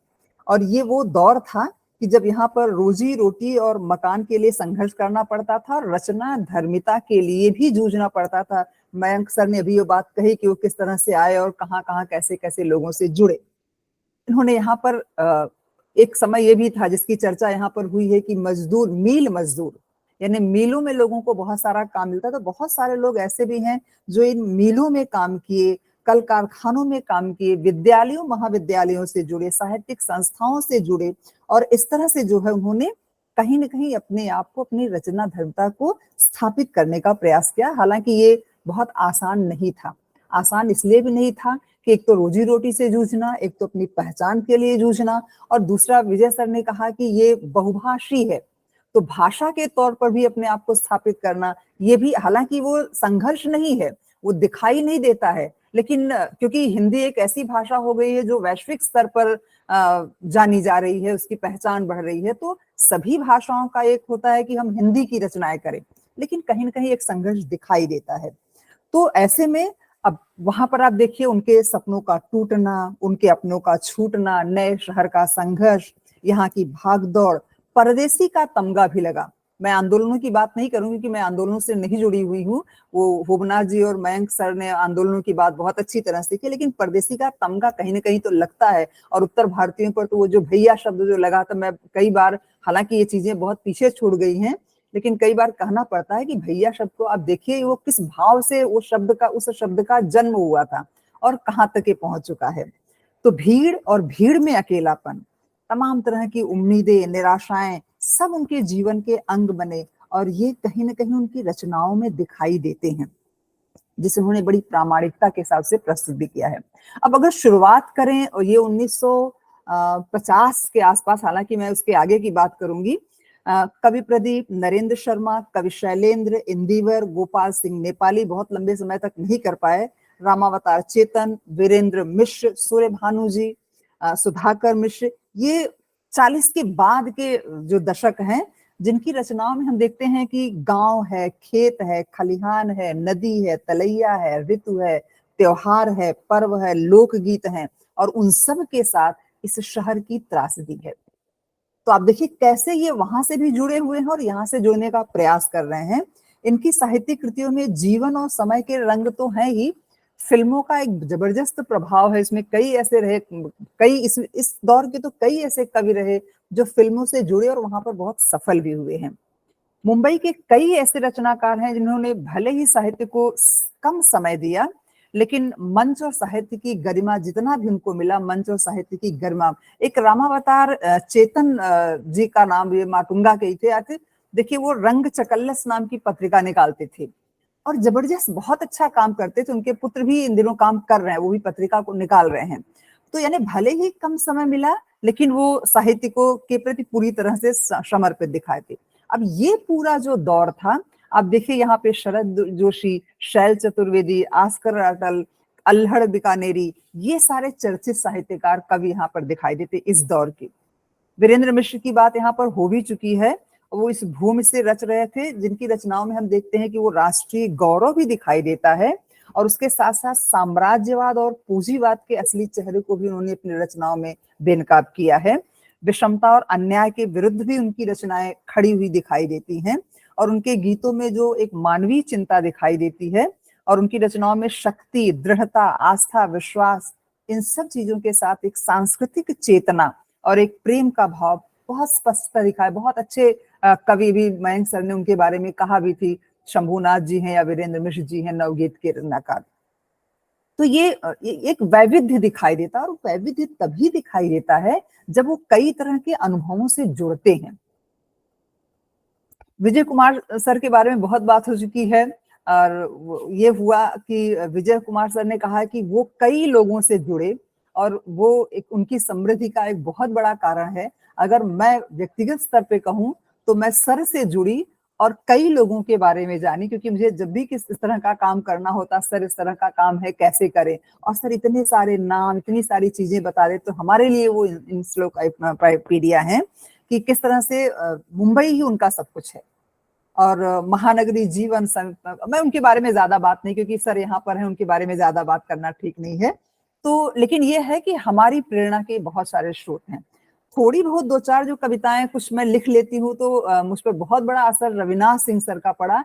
और ये वो दौर था कि जब यहाँ पर रोजी रोटी और मकान के लिए संघर्ष करना पड़ता था, रचना धर्मिता के लिए भी जूझना पड़ता था। मयंक सर ने अभी ये बात कही कि वो किस तरह से आए और कहाँ कहाँ कैसे कैसे लोगों से जुड़े। इन्होंने यहाँ पर एक समय ये भी था जिसकी चर्चा यहाँ पर हुई है कि मजदूर, मील मजदूर, यानी मीलों में लोगों को बहुत सारा काम मिलता, तो बहुत सारे लोग ऐसे भी हैं जो इन मीलों में काम किए, कल कारखानों में काम किए, विद्यालयों महाविद्यालयों से जुड़े, साहित्यिक संस्थाओं से जुड़े, और इस तरह से जो है उन्होंने कहीं न कहीं अपने आप को, अपनी रचना धर्मिता को स्थापित करने का प्रयास किया। हालांकि ये बहुत आसान नहीं था। आसान इसलिए भी नहीं था कि एक तो रोजी रोटी से जूझना, एक तो अपनी पहचान के लिए जूझना, और दूसरा विजय सर ने कहा कि ये बहुभाषी है, तो भाषा के तौर पर भी अपने आप को स्थापित करना, ये भी, हालांकि वो संघर्ष नहीं है, वो दिखाई नहीं देता है, लेकिन क्योंकि हिंदी एक ऐसी भाषा हो गई है जो वैश्विक स्तर पर जानी जा रही है, उसकी पहचान बढ़ रही है, तो सभी भाषाओं का एक होता है कि हम हिंदी की रचनाएं करें, लेकिन कहीं ना कहीं एक संघर्ष दिखाई देता है। तो ऐसे में अब वहां पर आप देखिए उनके सपनों का टूटना, उनके अपनों का छूटना, नए शहर का संघर्ष, यहाँ की भागदौड़, परदेसी का तमगा भी लगा। मैं आंदोलनों की बात नहीं करूंगी कि मैं आंदोलनों से नहीं जुड़ी हुई हूँ, वो होबना जी और मयंक सर ने आंदोलनों की बात बहुत अच्छी तरह से की, लेकिन परदेसी का तमगा कहीं ना कहीं तो लगता है। और उत्तर भारतीयों पर तो वो जो भैया शब्द जो लगा था, मैं कई बार, हालांकि ये चीजें बहुत पीछे छूट गई हैं, लेकिन कई बार कहना पड़ता है कि भैया शब्द को आप देखिए वो किस भाव से वो शब्द का, उस शब्द का जन्म हुआ था और कहाँ तक ये पहुंच चुका है। तो भीड़ और भीड़ में अकेलापन, तमाम तरह की उम्मीदें, निराशाएं, सब उनके जीवन के अंग बने, और ये कहीं ना कहीं उनकी रचनाओं में दिखाई देते हैं, जिसे उन्होंने बड़ी प्रामाणिकता के साथ से प्रस्तुत भी किया है। अब अगर शुरुआत करें, और ये 1950 के आसपास, हालांकि मैं उसके आगे की बात करूंगी, कवि प्रदीप, नरेंद्र शर्मा, कवि शैलेंद्र, इंदिवर, गोपाल सिंह नेपाली बहुत लंबे समय तक नहीं कर पाए, रामावतार चेतन, वीरेंद्र मिश्र, सूर्य भानु जी, सुधाकर मिश्र, ये 40 के बाद के जो दशक हैं, जिनकी रचनाओं में हम देखते हैं कि गांव है, खेत है, खलिहान है, नदी है, तलैया है, ऋतु है, त्योहार है, पर्व है, लोकगीत हैं, और उन सब के साथ इस शहर की त्रासदी है। तो आप देखिए कैसे ये वहां से भी जुड़े हुए हैं और यहाँ से जुड़ने का प्रयास कर रहे हैं। इनकी साहित्यिक कृतियों में जीवन और समय के रंग तो हैं ही, फिल्मों का एक जबरदस्त प्रभाव है इसमें। कई ऐसे रहे, कई इस दौर के तो कई ऐसे कवि रहे जो फिल्मों से जुड़े और वहां पर बहुत सफल भी हुए हैं। मुंबई के कई ऐसे रचनाकार हैं जिन्होंने भले ही साहित्य को कम समय दिया, लेकिन मंच और साहित्य की गरिमा जितना भी उनको मिला, मंच और साहित्य की गरिमा। एक रामावतार चेतन जी का नाम, ये माटुंगा के थे आते, देखिए वो रंग चकल्लस नाम की पत्रिका निकालते थे और जबरदस्त बहुत अच्छा काम करते थे। उनके पुत्र भी इन दिनों काम कर रहे हैं, वो भी पत्रिका को निकाल रहे हैं। तो यानी भले ही कम समय मिला, लेकिन वो साहित्य को के प्रति पूरी तरह से समर्पित दिखाए थे। अब ये पूरा जो दौर था, आप देखिए यहाँ पे शरद जोशी, शैल चतुर्वेदी, आस्कर अटल, अल्हड़ बीकानेरी, ये सारे चर्चित साहित्यकार कवि यहाँ पर दिखाई देते इस दौर के। वीरेंद्र मिश्र की बात यहाँ पर हो भी चुकी है, वो इस भूमि से रच रहे थे, जिनकी रचनाओं में हम देखते हैं कि वो राष्ट्रीय गौरव भी दिखाई देता है, और उसके साथ साथ साम्राज्यवाद और पूंजीवाद के असली चेहरे को भी उन्होंने अपनी रचनाओं में बेनकाब किया है। विषमता और अन्याय के विरुद्ध भी उनकी रचनाएं खड़ी हुई दिखाई देती हैं, और उनके गीतों में जो एक मानवीय चिंता दिखाई देती है, और उनकी रचनाओं में शक्ति, दृढ़ता, आस्था, विश्वास, इन सब चीजों के साथ एक सांस्कृतिक चेतना और एक प्रेम का भाव बहुत स्पष्टता दिखाई, बहुत अच्छे कवि भी मयंक सर ने उनके बारे में कहा भी थी, शंभुनाथ जी हैं या वीरेंद्र मिश्र जी हैं, नवगीत के रचनाकार। तो ये एक वैविध्य दिखाई देता है, और वैविध्य तभी दिखाई देता है जब वो कई तरह के अनुभवों से जुड़ते हैं। विजय कुमार सर के बारे में बहुत बात हो चुकी है, और ये हुआ कि विजय कुमार सर ने कहा कि वो कई लोगों से जुड़े, और वो एक उनकी समृद्धि का एक बहुत बड़ा कारण है। अगर मैं व्यक्तिगत स्तर पे कहूँ तो मैं सर से जुड़ी और कई लोगों के बारे में जानी, क्योंकि मुझे जब भी इस तरह का काम करना होता, सर इस तरह का काम है कैसे करें, और सर इतने सारे नाम, इतनी सारी चीजें बता दे, तो हमारे लिए वो इंसाइक्लोपीडिया है कि किस तरह से मुंबई ही उनका सब कुछ है। और महानगरी जीवन, मैं उनके बारे में ज्यादा बात नहीं, क्योंकि सर यहाँ पर है, उनके बारे में ज्यादा बात करना ठीक नहीं है। तो लेकिन ये है कि हमारी प्रेरणा के बहुत सारे स्रोत हैं। थोड़ी बहुत दो चार जो कविताएं कुछ मैं लिख लेती हूँ, तो मुझ पर बहुत बड़ा असर रविनाथ सिंह सर का पड़ा।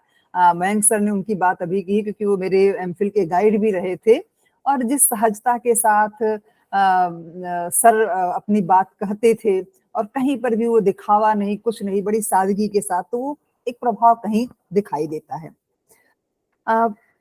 मयंक सर ने उनकी बात अभी की, क्योंकि वो मेरे एमफिल के गाइड भी रहे थे, और जिस सहजता के साथ सर अपनी बात कहते थे, और कहीं पर भी वो दिखावा नहीं, कुछ नहीं, बड़ी सादगी के साथ, तो वो एक प्रभाव कहीं दिखाई देता है।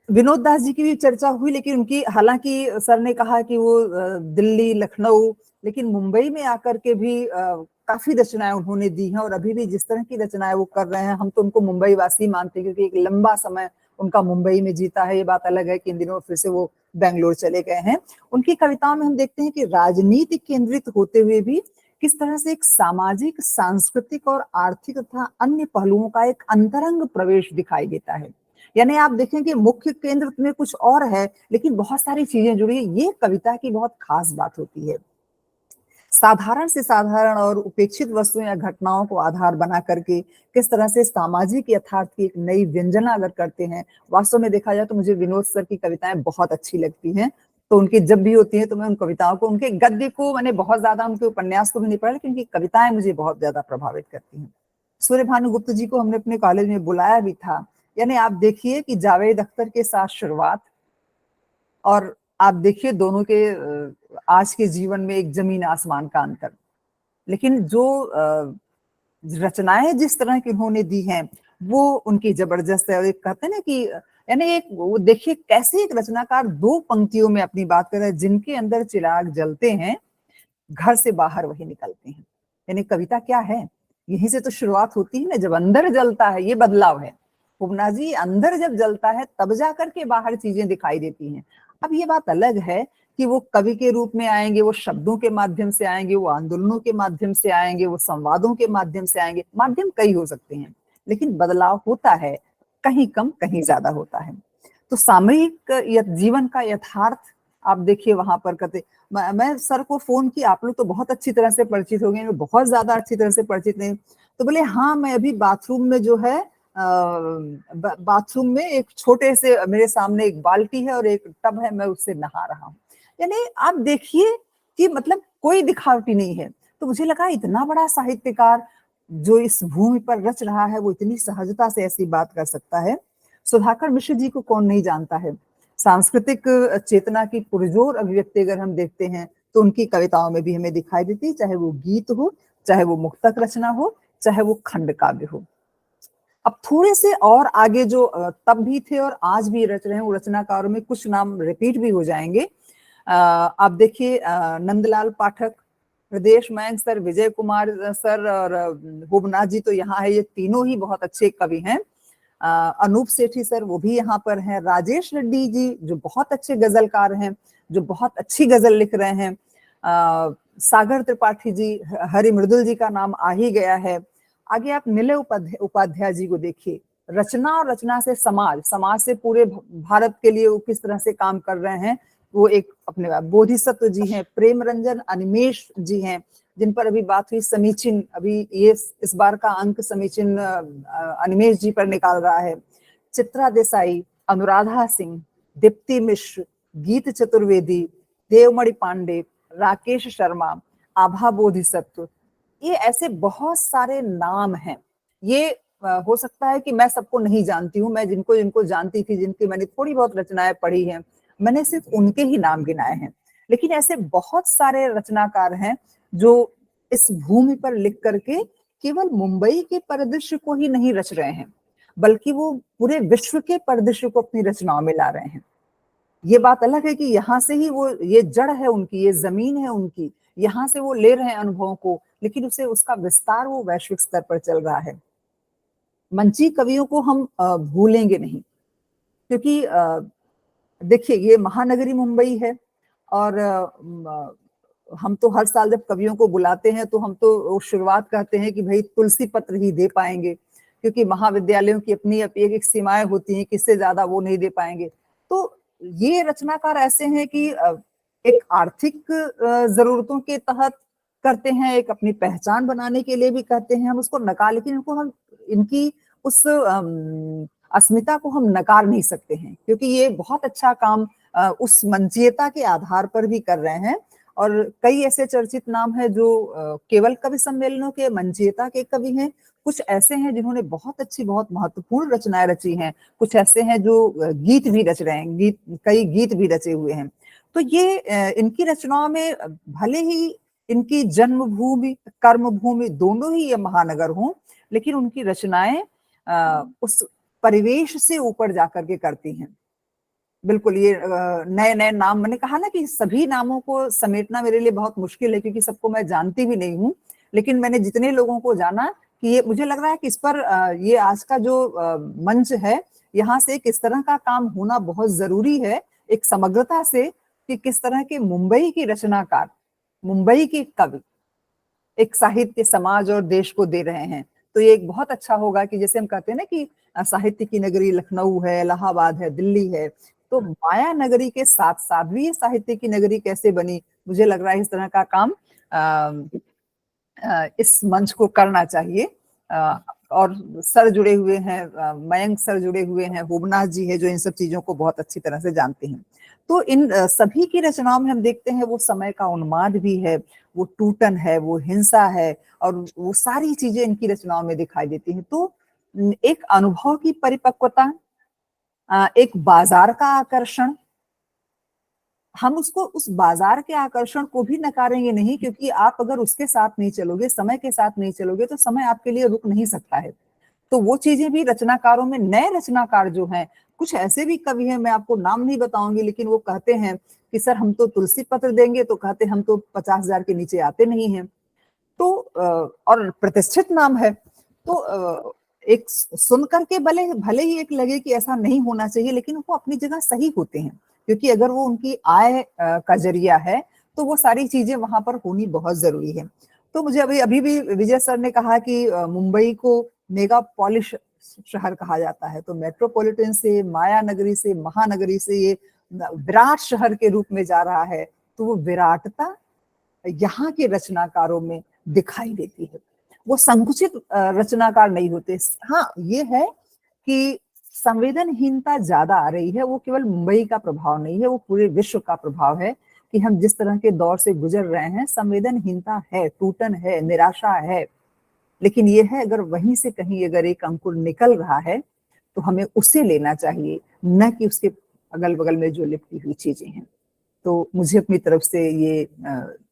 विनोद दास जी की भी चर्चा हुई, लेकिन उनकी, हालांकि सर ने कहा कि वो दिल्ली, लखनऊ, लेकिन मुंबई में आकर के भी काफी रचनाएं उन्होंने दी हैं, और अभी भी जिस तरह की रचनाएं वो कर रहे हैं, हम तो उनको मुंबई वासी मानते हैं, क्योंकि एक लंबा समय उनका मुंबई में जीता है। ये बात अलग है कि इन दिनों फिर से वो बेंगलोर चले गए हैं। उनकी कविताओं में हम देखते हैं कि राजनीति केंद्रित होते हुए भी किस तरह से एक सामाजिक, सांस्कृतिक और आर्थिक तथा अन्य पहलुओं का एक अंतरंग प्रवेश दिखाई देता है। यानी आप देखें कि मुख्य केंद्र में कुछ और है, लेकिन बहुत सारी चीजें जुड़ी है। ये कविता की बहुत खास बात होती है। साधारण से साधारण और उपेक्षित वस्तुओं या घटनाओं को आधार बना करके किस तरह से सामाजिक यथार्थ की एक नई व्यंजना अगर करते हैं। वास्तव में देखा जाए तो मुझे विनोद सर की कविताएं बहुत अच्छी लगती हैं, तो उनकी जब भी होती है तो मैं उन कविताओं को, उनके गद्य को, मैंने बहुत ज्यादा उनके उपन्यास को भी नहीं पढ़ा, लेकिन उनकी कविताएं मुझे बहुत ज्यादा प्रभावित करती हैं। सूर्य भानु गुप्त जी को हमने अपने कॉलेज में बुलाया भी था। यानी आप देखिए कि जावेद अख्तर के साथ शुरुआत, और आप देखिए दोनों के आज के जीवन में एक जमीन आसमान का अंतर। लेकिन जो रचनाएं जिस तरह की उन्होंने दी हैं वो उनकी जबरदस्त है। और एक कहते हैं ना कि यानी एक, वो देखिए कैसे एक रचनाकार दो पंक्तियों में अपनी बात कर रहा है, जिनके अंदर चिराग जलते हैं घर से बाहर वही निकलते हैं। यानी कविता क्या है, यहीं से तो शुरुआत होती है ना, जब अंदर जलता है, ये बदलाव है। हुबना जी, अंदर जब जलता है तब जाकर के बाहर चीजें दिखाई देती हैं। अब ये बात अलग है कि वो कवि के रूप में आएंगे, वो शब्दों के माध्यम से आएंगे, वो आंदोलनों के माध्यम से आएंगे, वो संवादों के माध्यम से आएंगे। माध्यम कई हो सकते हैं, लेकिन बदलाव होता है, कहीं कम कहीं ज्यादा होता है। तो सामयिक जीवन का यथार्थ आप देखिए वहां पर कहते, मैं सर को फोन की, आप लोग तो बहुत अच्छी तरह से परिचित हो गए, मैं बहुत ज्यादा अच्छी तरह से परिचित नहीं। तो बोले हाँ, मैं अभी बाथरूम में जो है, बाथरूम में एक छोटे से, मेरे सामने एक बाल्टी है और एक टब है, मैं उससे नहा रहा हूँ। यानी आप देखिए कि मतलब कोई दिखावटी नहीं है। तो मुझे लगा इतना बड़ा साहित्यकार जो इस भूमि पर रच रहा है, वो इतनी सहजता से ऐसी बात कर सकता है। सुधाकर मिश्र जी को कौन नहीं जानता है। सांस्कृतिक चेतना की पुरजोर अभिव्यक्ति अगर हम देखते हैं तो उनकी कविताओं में भी हमें दिखाई देती है, चाहे वो गीत हो, चाहे वो मुक्तक रचना हो, चाहे वो खंड काव्य हो। अब थोड़े से और आगे जो तब भी थे और आज भी रच रहे हैं, वो रचनाकारों में कुछ नाम रिपीट भी हो जाएंगे। आप देखिए नंदलाल पाठक, हृदयेश मयंक सर, विजय कुमार सर और हुबना जी तो यहाँ है, ये तीनों ही बहुत अच्छे कवि हैं। अनूप सेठी सर वो भी यहाँ पर हैं। राजेश रेड्डी जी जो बहुत अच्छे गजलकार हैं, जो बहुत अच्छी गजल लिख रहे हैं। सागर त्रिपाठी जी, हरि मृदुल जी का नाम आ ही गया है। आगे आप निलय उपाध्याय जी को देखिए, रचना और रचना से समाज, समाज से पूरे भारत के लिए वो किस तरह से काम कर रहे हैं। वो एक अपने बोधिसत्व जी हैं, प्रेम रंजन अनिमेश जी हैं, जिन पर अभी बात हुई। समीचीन, अभी ये इस बार का अंक समीचीन अनिमेश जी पर निकाल रहा है। चित्रा देसाई, अनुराधा सिंह, दीप्ति मिश्र, गीत चतुर्वेदी, देवमणि पांडे, राकेश शर्मा, आभा बोधिसत्व, ये ऐसे बहुत सारे नाम हैं। ये हो सकता है कि मैं सबको नहीं जानती हूँ, मैं जिनको जिनको जानती थी, जिनकी मैंने थोड़ी बहुत रचनाएं पढ़ी हैं, मैंने सिर्फ उनके ही नाम गिनाए हैं। लेकिन ऐसे बहुत सारे रचनाकार हैं जो इस भूमि पर लिख करके केवल मुंबई के परिदृश्य को ही नहीं रच रहे हैं, बल्कि वो पूरे विश्व के परिदृश्य को अपनी रचनाओं में ला रहे हैं। ये बात अलग है कि यहाँ से ही वो, ये जड़ है उनकी, ये जमीन है उनकी, यहाँ से वो ले रहे हैं अनुभवों को, लेकिन उसे उसका विस्तार वो वैश्विक स्तर पर चल रहा है। मंची कवियों को हम भूलेंगे नहीं, क्योंकि देखिए ये महानगरी मुंबई है, और हम तो हर साल जब कवियों को बुलाते हैं तो हम तो शुरुआत कहते हैं कि भाई तुलसी पत्र ही दे पाएंगे, क्योंकि महाविद्यालयों की अपनी एक सीमाएं होती हैं, किससे ज्यादा वो नहीं दे पाएंगे। तो ये रचनाकार ऐसे हैं कि एक आर्थिक जरूरतों के तहत करते हैं, एक अपनी पहचान बनाने के लिए भी कहते हैं, हम उसको नकार, लेकिन इनको हम इनकी उस अस्मिता को हम नकार नहीं सकते हैं, क्योंकि ये बहुत अच्छा काम उस मंचीयता के आधार पर भी कर रहे हैं। और कई ऐसे चर्चित नाम है जो केवल कवि सम्मेलनों के मंचीयता के कवि हैं, कुछ ऐसे हैं जिन्होंने बहुत अच्छी, बहुत महत्वपूर्ण रचनाएं रची हैं, कुछ ऐसे हैं जो गीत भी रच रहे हैं, कई गीत भी रचे हुए हैं। तो ये इनकी रचनाओं में भले ही इनकी जन्मभूमि कर्मभूमि दोनों ही ये महानगर हों, लेकिन उनकी रचनाएं उस परिवेश से ऊपर जाकर के करती हैं। बिल्कुल, ये नए नए नाम, मैंने कहा ना कि सभी नामों को समेटना मेरे लिए बहुत मुश्किल है, क्योंकि सबको मैं जानती भी नहीं हूँ, लेकिन मैंने जितने लोगों को जाना कि ये मुझे लग रहा है कि इस पर ये आज का जो मंच है, यहाँ से किस तरह का काम होना बहुत जरूरी है, एक समग्रता से, कि किस तरह के मुंबई की रचनाकार, मुंबई के कवि एक साहित्य समाज और देश को दे रहे हैं। तो ये एक बहुत अच्छा होगा कि जैसे हम कहते हैं ना कि साहित्य की नगरी लखनऊ है, इलाहाबाद है, दिल्ली है, तो माया नगरी के साथ साथ भी ये साहित्य की नगरी कैसे बनी, मुझे लग रहा है इस तरह का काम इस मंच को करना चाहिए। और सर जुड़े हुए हैं, मयंक सर जुड़े हुए हैं, होमनाथ जी है जो इन सब चीजों को बहुत अच्छी तरह से जानते हैं। तो इन सभी की रचनाओं में हम देखते हैं वो समय का उन्माद भी है, वो टूटन है, वो हिंसा है, और वो सारी चीजें इनकी रचनाओं में दिखाई देती हैं। तो एक अनुभव की परिपक्वता, एक बाजार का आकर्षण, हम उसको, उस बाजार के आकर्षण को भी नकारेंगे नहीं, क्योंकि आप अगर उसके साथ नहीं चलोगे, समय के साथ नहीं चलोगे, तो समय आपके लिए रुक नहीं सकता है। तो वो चीजें भी रचनाकारों में, नए रचनाकार जो हैं, कुछ ऐसे भी कवि हैं, मैं आपको नाम नहीं बताऊंगी, लेकिन वो कहते हैं कि सर हम तो तुलसी पत्र देंगे, तो कहते हम तो 50,000 के नीचे आते नहीं हैं। तो और प्रतिष्ठित नाम है, तो एक सुन करके भले ही एक लगे कि ऐसा नहीं होना चाहिए, लेकिन वो अपनी जगह सही होते हैं, क्योंकि अगर वो उनकी आय का जरिया है तो वो सारी चीजें वहां पर होनी बहुत जरूरी है। तो मुझे अभी भी विजय सर ने कहा कि मुंबई को मेगा पॉलिश शहर कहा जाता है, तो मेट्रोपॉलिटन से, माया नगरी से, महानगरी से ये विराट शहर के रूप में जा रहा है। तो वो विराटता यहाँ के रचनाकारों में दिखाई देती है, वो संकुचित रचनाकार नहीं होते। हाँ, ये है कि संवेदनहीनता ज्यादा आ रही है, वो केवल मुंबई का प्रभाव नहीं है, वो पूरे विश्व का प्रभाव है कि हम जिस तरह के दौर से गुजर रहे हैं, संवेदनहीनता है, टूटन है, निराशा है। लेकिन ये है, अगर वहीं से कहीं अगर एक अंकुर निकल रहा है तो हमें उसे लेना चाहिए, न कि उसके अगल बगल में जो लिपटी हुई चीजें हैं। तो मुझे अपनी तरफ से ये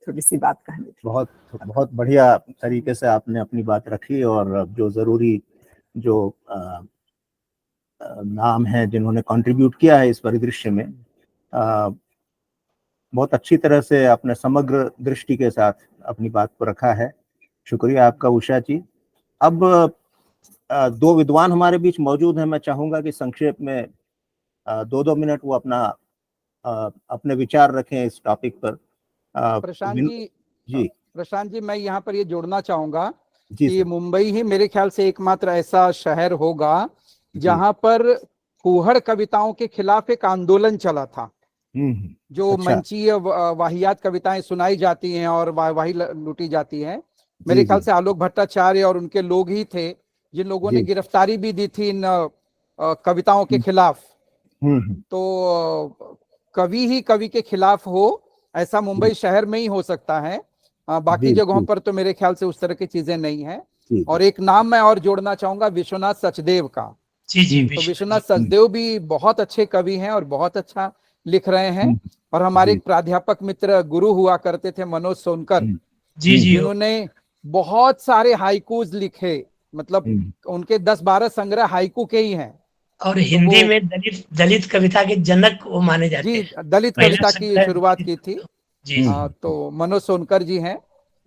थोड़ी सी बात कहनी थी। बहुत बहुत बढ़िया तरीके से आपने अपनी बात रखी, और जो जरूरी जो नाम है जिन्होंने कंट्रीब्यूट किया है इस परिदृश्य में, बहुत अच्छी तरह से आपने समग्र दृष्टि के साथ अपनी बात को रखा है। शुक्रिया आपका उषा जी। अब दो विद्वान हमारे बीच मौजूद हैं, मैं चाहूंगा कि संक्षेप में 2-2 मिनट वो अपने विचार रखें इस टॉपिक पर। प्रशांत जी, मैं यहाँ पर ये जोड़ना चाहूंगा कि मुंबई ही मेरे ख्याल से एकमात्र ऐसा शहर होगा जहां पर फूहड़ कविताओं के खिलाफ एक आंदोलन चला था। जो अच्छा। मंचीय वाहियात कविताएं सुनाई जाती हैं और वाही लूटी जाती हैं, मेरे ख्याल से आलोक भट्टाचार्य और उनके लोग ही थे जिन लोगों ने गिरफ्तारी भी दी थी इन कविताओं के खिलाफ। तो कवि ही कवि के खिलाफ हो, ऐसा मुंबई शहर में ही हो सकता है, बाकी जगहों पर तो मेरे ख्याल से उस तरह की चीजें नहीं है। और एक नाम मैं और जोड़ना चाहूंगा, विश्वनाथ सचदेव का। तो विश्वनाथ सचदेव भी बहुत अच्छे कवि हैं और बहुत अच्छा लिख रहे हैं। और हमारे एक प्राध्यापक मित्र गुरु हुआ करते थे, मनोज सोनकर, जी जी जिन्होंने बहुत सारे हाइकूज लिखे, मतलब उनके 10-12 संग्रह हाइकू के ही हैं। और हिंदी वो- में दलित कविता के जनक वो माने जाते जी, हैं। दलित पहला कविता की संग्रह शुरुआत की थी। जी जी तो मनोज सोनकर जी हैं।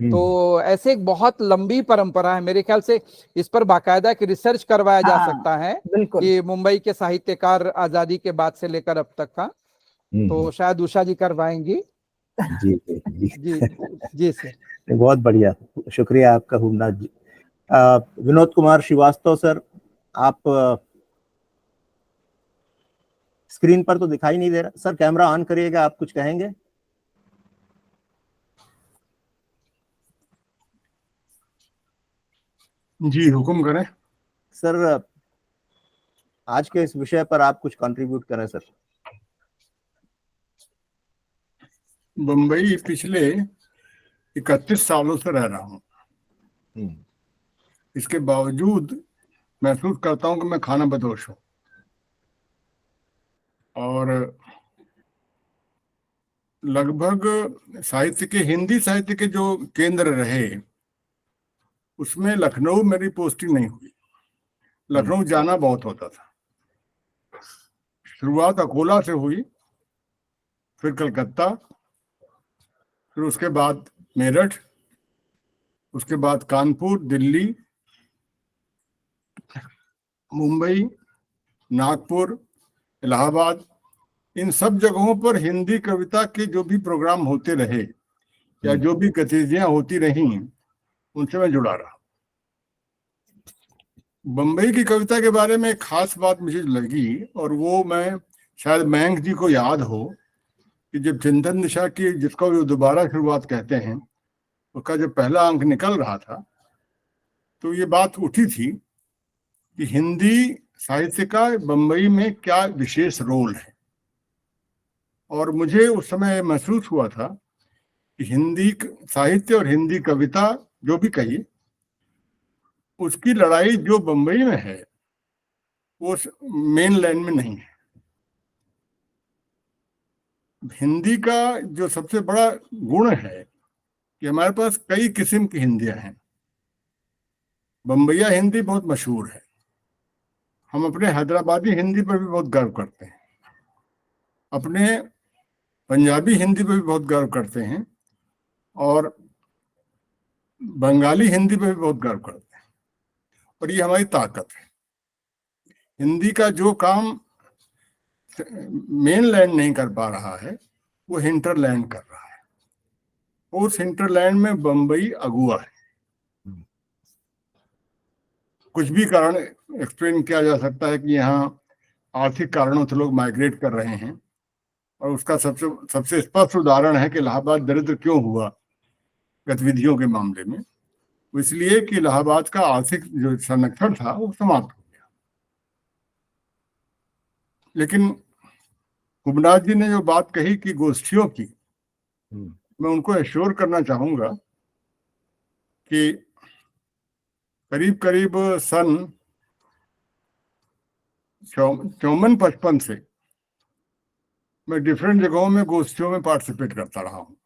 तो ऐसे एक बहुत लंबी परंपरा है, मेरे ख्याल से इस पर बाकायदा एक रिसर्च करवाया जा हाँ, सकता है बिल्कुल। कि मुंबई के साहित्यकार आजादी के बाद से लेकर अब तक का। तो शायद उषा जी करवाएंगी। जी जी जी जी जी सर। बहुत बढ़िया, शुक्रिया आपका हुमनाथ जी। विनोद कुमार श्रीवास्तव सर, आप स्क्रीन पर तो दिखाई नहीं दे रहा सर, कैमरा ऑन करिएगा, आप कुछ कहेंगे? जी हुक्म करें। सर आज के इस विषय पर आप कुछ कंट्रीब्यूट करें सर। बम्बई पिछले 31 सालों से रह रहा हूँ। इसके बावजूद महसूस करता हूँ कि मैं खाना बदोश हूँ, और लगभग साहित्य के, हिंदी साहित्य के जो केंद्र रहे उसमें लखनऊ मेरी पोस्टिंग नहीं हुई। लखनऊ जाना बहुत होता था। शुरुआत अकोला से हुई, फिर कलकत्ता, फिर उसके बाद मेरठ, उसके बाद कानपुर, दिल्ली, मुंबई, नागपुर, इलाहाबाद। इन सब जगहों पर हिंदी कविता के जो भी प्रोग्राम होते रहे या जो भी गतिविधियां होती रहीं, उनसे मैं जुड़ा रहा। बम्बई की कविता के बारे में एक खास बात मुझे लगी, और वो मैं, शायद मयंक जी को याद हो कि जब चिंतन दिशा की, जिसको वो दोबारा शुरुआत कहते हैं, उसका जब पहला अंक निकल रहा था, तो ये बात उठी थी कि हिंदी साहित्य का बम्बई में क्या विशेष रोल है। और मुझे उस समय महसूस हुआ था कि हिंदी साहित्य और हिंदी कविता जो भी कहिए, उसकी लड़ाई जो बम्बई में है वो मेन लाइन में नहीं है। हिंदी का जो सबसे बड़ा गुण है कि हमारे पास कई किस्म की हिंदियां हैं। बम्बईया हिंदी बहुत मशहूर है। हम अपने हैदराबादी हिंदी पर भी बहुत गर्व करते हैं, अपने पंजाबी हिंदी पर भी बहुत गर्व करते हैं, और बंगाली हिंदी पर भी बहुत गर्व करते हैं। और ये हमारी ताकत है। हिंदी का जो काम मेन लैंड नहीं कर पा रहा है, वो हिंटरलैंड कर रहा है। उस हिंटरलैंड में बम्बई अगुआ है। कुछ भी कारण एक्सप्लेन किया जा सकता है कि यहाँ आर्थिक कारणों से लोग माइग्रेट कर रहे हैं, और उसका सबसे स्पष्ट उदाहरण है कि इलाहाबाद दरिद्र क्यों हुआ गतिविधियों के मामले में। इसलिए कि इलाहाबाद का आर्थिक जो संरक्षण था वो समाप्त हो गया। लेकिन हुमनाथ जी ने जो बात कही कि गोष्ठियों की, मैं उनको एश्योर करना चाहूंगा कि करीब करीब सन 54-55 से मैं डिफरेंट जगहों में गोष्ठियों में पार्टिसिपेट करता रहा हूँ।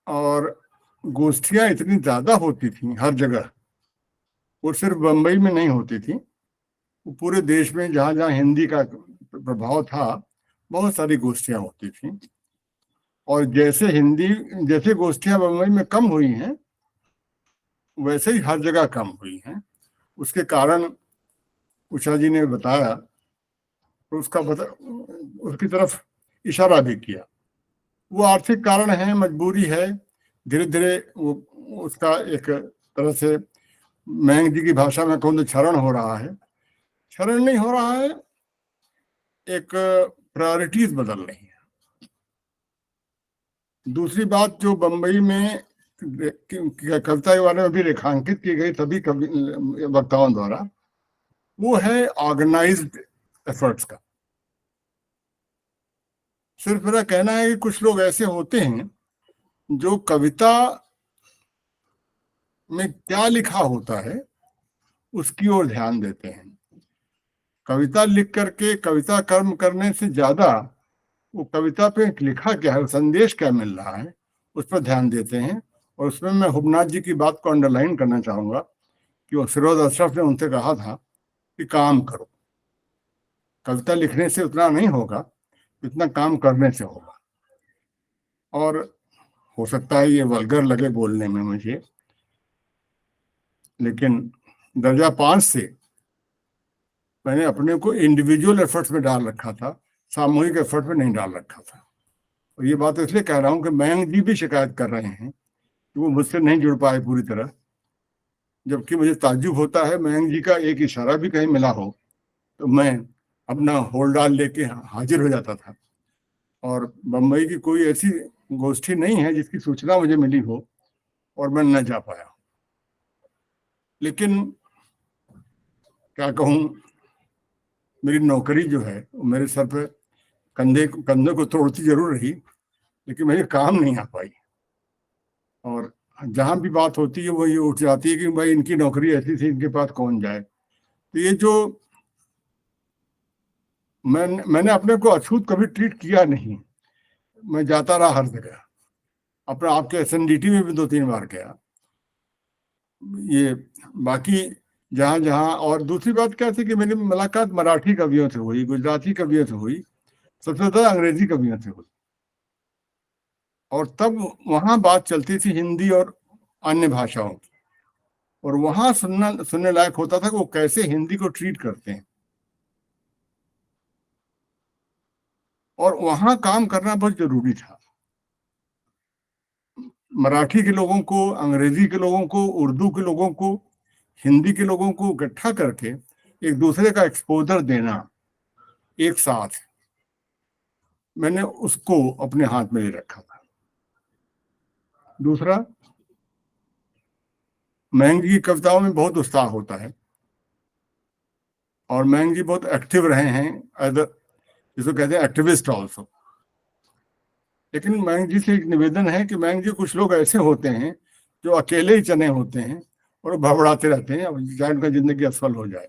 और गोष्ठियां इतनी ज्यादा होती थी हर जगह, वो सिर्फ बम्बई में नहीं होती थी, वो पूरे देश में जहाँ जहाँ हिंदी का प्रभाव था बहुत सारी गोष्ठियां होती थी। और जैसे गोष्ठियां बम्बई में कम हुई हैं, वैसे ही हर जगह कम हुई हैं। उसके कारण उषा जी ने बताया, तो उसकी तरफ इशारा भी किया। वो आर्थिक कारण है, मजबूरी है। धीरे धीरे वो उसका एक तरह से, मयंक जी की भाषा में कहूँ तो क्षरण हो रहा है। क्षरण नहीं हो रहा है, एक प्रायोरिटीज बदल रही है। दूसरी बात जो बम्बई में कविता के बारे में भी रेखांकित की गई सभी वक्ताओं द्वारा, वो है ऑर्गेनाइज्ड एफर्ट्स का। सिर्फ मेरा कहना है कि कुछ लोग ऐसे होते हैं जो कविता में क्या लिखा होता है उसकी ओर ध्यान देते हैं। कविता लिख करके कविता कर्म करने से ज्यादा वो कविता पे लिखा क्या है, संदेश क्या मिल रहा है, उस पर ध्यान देते हैं। और उसमें मैं हुबनाथ जी की बात को अंडरलाइन करना चाहूँगा कि वो फिरोज अशरफ ने उनसे कहा था कि काम करो, कविता लिखने से उतना नहीं होगा जितना काम करने से होगा। और हो सकता है ये वल्गर लगे बोलने में मुझे, लेकिन दर्जा 5 से मैंने अपने को इंडिविजुअल एफर्ट्स में डाल रखा था, सामूहिक एफर्ट में नहीं डाल रखा था। और ये बात इसलिए कह रहा हूँ कि मयंक जी भी शिकायत कर रहे हैं कि वो मुझसे नहीं जुड़ पाए पूरी तरह, जबकि मुझे ताज्जुब होता है मयंक जी का एक इशारा भी कहीं मिला हो तो मैं अपना होल्डाल लेके हाजिर हो जाता था। और बम्बई की कोई ऐसी गोष्ठी नहीं है जिसकी सूचना मुझे मिली हो और मैं न जा पाया। लेकिन क्या कहूँ, मेरी नौकरी जो है वो मेरे सर पे कंधे को तोड़ती जरूर रही, लेकिन मेरे काम नहीं आ पाई। और जहाँ भी बात होती है वो ये उठ जाती है कि भाई इनकी नौकरी ऐसी थी, इनके पास कौन जाए। तो ये जो मैंने अपने को अछूत कभी ट्रीट किया नहीं, मैं जाता रहा हर जगह। अपना आपके SNDT में भी 2-3 बार गया। ये बाकी जहाँ जहाँ, और दूसरी बात क्या थी कि मेरी मुलाकात मराठी कवियों से हुई, गुजराती कवियों से हुई, सबसे ज्यादा अंग्रेजी कवियों से हुई। और तब वहाँ बात चलती थी हिंदी और अन्य भाषाओं की, और वहाँ सुनने लायक होता था कि वो कैसे हिंदी को ट्रीट करते हैं। और वहाँ काम करना बहुत जरूरी था। मराठी के लोगों को, अंग्रेजी के लोगों को, उर्दू के लोगों को, हिंदी के लोगों को इकट्ठा करके एक दूसरे का एक्सपोजर देना एक साथ, मैंने उसको अपने हाथ में ले रखा था। दूसरा, मयंक जी की कविताओं में बहुत उत्साह होता है और मयंक जी बहुत एक्टिव रहे हैं एज जिसको कहते हैं एक्टिविस्ट ऑल्सो। लेकिन मयंक जी से एक निवेदन है कि मयंक जी, कुछ लोग ऐसे होते हैं जो अकेले ही चने होते हैं और भड़बड़ाते रहते हैं, चाहे उनका जिंदगी असफल हो जाए।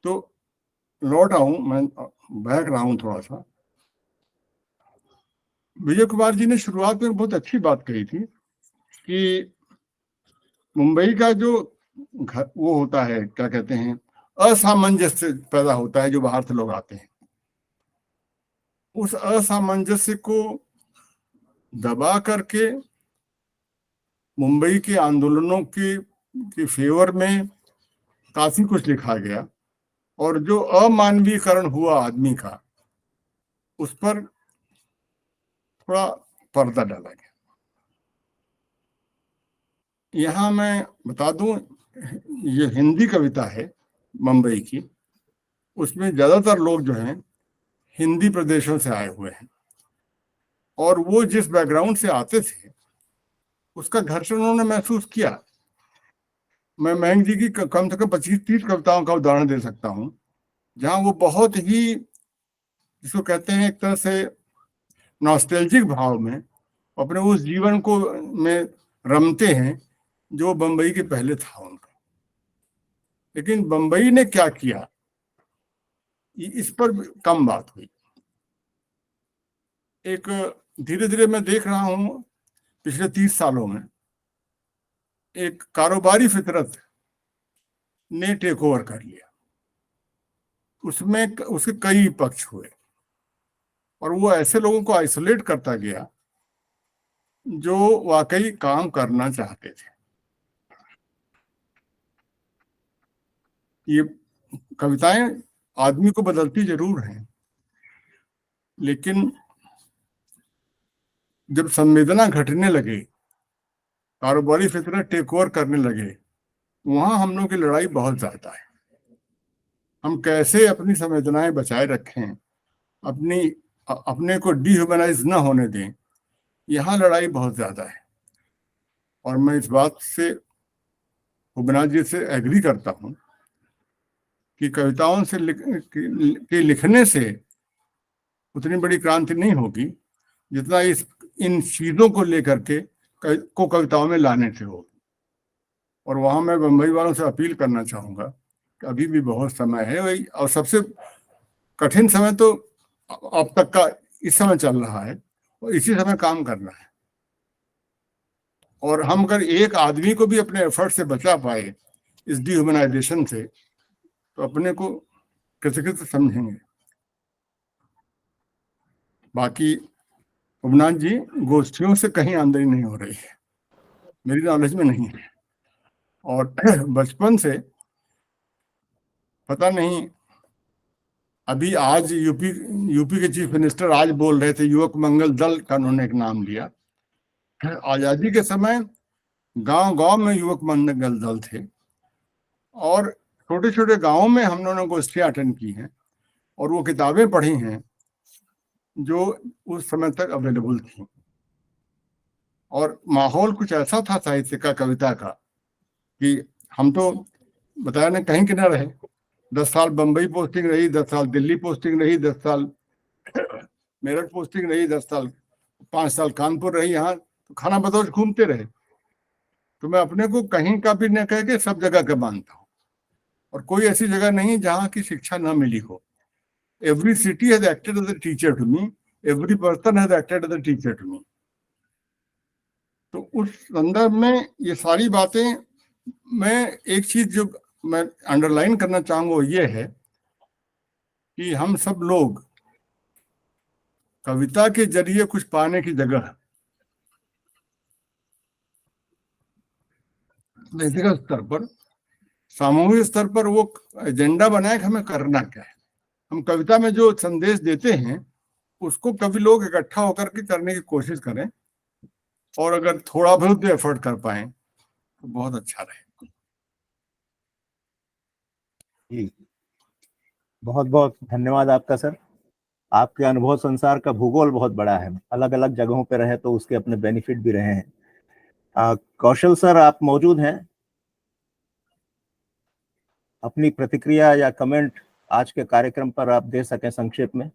तो लौट आऊं, मैं बहक रहा हूं थोड़ा सा। विजय कुमार जी ने शुरुआत में बहुत अच्छी बात कही थी कि मुंबई का जो वो होता है, क्या कहते हैं, असामंजस्य पैदा होता है जो बाहर से लोग आते हैं। उस असामंजस्य को दबा करके मुंबई के आंदोलनों के फेवर में काफी कुछ लिखा गया, और जो अमानवीयकरण हुआ आदमी का, उस पर थोड़ा पर्दा डाला गया। यहाँ मैं बता दूं, ये हिंदी कविता है मुंबई की, उसमें ज्यादातर लोग जो हैं हिंदी प्रदेशों से आए हुए हैं, और वो जिस बैकग्राउंड से आते थे उसका घर्षण उन्होंने महसूस किया। मैं मयंक जी की कम से कम 25-30 कविताओं का उदाहरण दे सकता हूँ जहाँ वो बहुत ही, जिसको कहते हैं एक तरह से नॉस्टैल्जिक भाव में अपने उस जीवन को में रमते हैं जो बंबई के पहले था उनका। लेकिन बंबई ने क्या किया, इस पर कम बात हुई। एक धीरे धीरे मैं देख रहा हूँ पिछले 30 सालों में एक कारोबारी फितरत ने टेक ओवर कर लिया। उसमें उसके कई पक्ष हुए और वो ऐसे लोगों को आइसोलेट करता गया जो वाकई काम करना चाहते थे। ये कविताएं आदमी को बदलती जरूर हैं, लेकिन जब संवेदना घटने लगे, कारोबारी फितरत टेक ओवर करने लगे, वहां हम लोग की लड़ाई बहुत ज्यादा है। हम कैसे अपनी संवेदनाएं बचाए रखें, अपने को डिह्यूमनाइज न होने दें, यहाँ लड़ाई बहुत ज्यादा है। और मैं इस बात से हुबनाथ जी से एग्री करता हूँ कि कविताओं से लिखने से उतनी बड़ी क्रांति नहीं होगी जितना इन चीजों को लेकर के कविताओं में लाने से होगी। और वहां मैं बंबई वालों से अपील करना चाहूंगा कि अभी भी बहुत समय है, और सबसे कठिन समय तो अब तक का इस समय चल रहा है और इसी समय काम करना है। और हम अगर एक आदमी को भी अपने एफर्ट से बचा पाए इस डिह्यूमनाइजेशन से, तो अपने को कृतकृत समझेंगे। बाकी उमनाथ जी, गोष्ठियों से कहीं आमदनी नहीं हो रही है, मेरी नॉलेज में नहीं है। और बचपन से पता नहीं, अभी आज यूपी के चीफ मिनिस्टर आज बोल रहे थे युवक मंगल दल का उन्होंने एक नाम लिया। आजादी के समय गांव गांव में युवक मंगल दल थे और छोटे छोटे गांवों में हम लोगों ने गोष्ठियां अटेंड की हैं और वो किताबें पढ़ी हैं जो उस समय तक अवेलेबल थी। और माहौल कुछ ऐसा था साहित्य का, कविता का, कि हम तो बताया ना कहीं के ना रहे। 10 साल बम्बई पोस्टिंग रही, 10 साल दिल्ली पोस्टिंग रही, 10 साल मेरठ पोस्टिंग रही, 10 साल 5 साल कानपुर रही। यहाँ तो खाना बदौश घूमते रहे। तो मैं अपने को कहीं का भी न कह के सब जगह का मानता हूँ और कोई ऐसी जगह नहीं जहाँ की शिक्षा न मिली हो। Every city has acted as a teacher to me, every person has acted as a teacher to me. तो उस संदर्भ में ये सारी बातें, मैं एक चीज जो मैं अंडरलाइन करना चाहूंगा वो ये है कि हम सब लोग कविता के जरिए कुछ पाने की जगह व्यक्तिगत स्तर पर, सामूहिक स्तर पर वो एजेंडा बनाए कि हमें करना क्या है। हम कविता में जो संदेश देते हैं उसको कभी लोग इकट्ठा होकर के करने की कोशिश करें और अगर थोड़ा बहुत भी एफर्ट कर पाए तो बहुत अच्छा रहे। जी, बहुत बहुत धन्यवाद आपका सर। आपके अनुभव संसार का भूगोल बहुत बड़ा है, अलग अलग जगहों पे रहे तो उसके अपने बेनिफिट भी रहे हैं। कौशल सर, आप मौजूद हैं? अपनी प्रतिक्रिया या कमेंट आज के कार्यक्रम पर आप दे सकें संक्षेप में।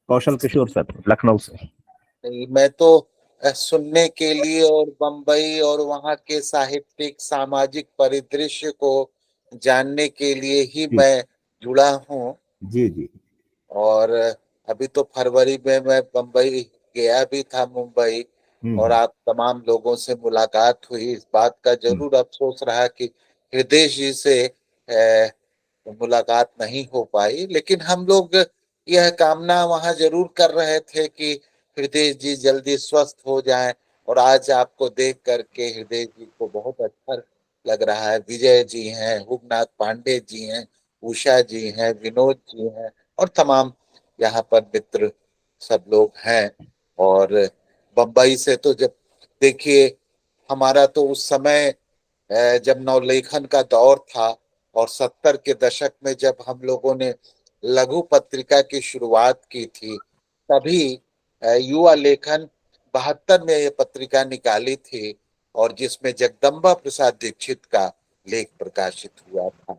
कौशल किशोर सर, लखनऊ से। नहीं, मैं तो सुनने के लिए और बम्बई और वहाँ के साहित्यिक सामाजिक परिदृश्य को जानने के लिए ही मैं जुड़ा हूँ। जी जी। और अभी तो फरवरी में मैं बम्बई गया भी था, मुंबई, और आप तमाम लोगों से मुलाकात हुई। इस बात का जरूर अफसोस रहा कि हृदय जी से मुलाकात नहीं हो पाई, लेकिन हम लोग यह कामना वहां जरूर कर रहे थे कि हृदय जी जल्दी स्वस्थ हो जाएं। और आज आपको देख करके हृदय जी को बहुत अच्छा लग रहा है। विजय जी हैं, हुगनाथ पांडे जी हैं, उषा जी हैं, विनोद जी हैं और तमाम यहाँ पर मित्र सब लोग हैं। और बम्बई से तो जब देखिए, हमारा तो उस समय जब नवलेखन का दौर था और 70 के दशक में जब हम लोगों ने लघु पत्रिका की शुरुआत की थी, तभी युवा लेखन 72 में ये पत्रिका निकाली थी और जिसमें जगदम्बा प्रसाद दीक्षित का लेख प्रकाशित हुआ था।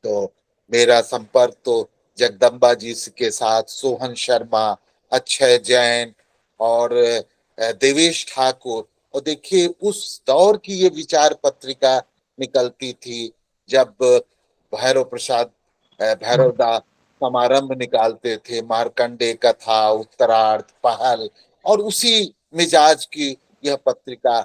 तो मेरा संपर्क तो जगदम्बा जी के साथ सोहन शर्मा, अक्षय जैन और देवेश ठाकुर, और देखिए उस दौर की ये विचार पत्रिका निकलती थी जब भैरव प्रसाद भैरवदा समारंभ निकालते थे, मार्कंडे कथा, उत्तरार्थ, पहल, और उसी मिजाज की यह पत्रिका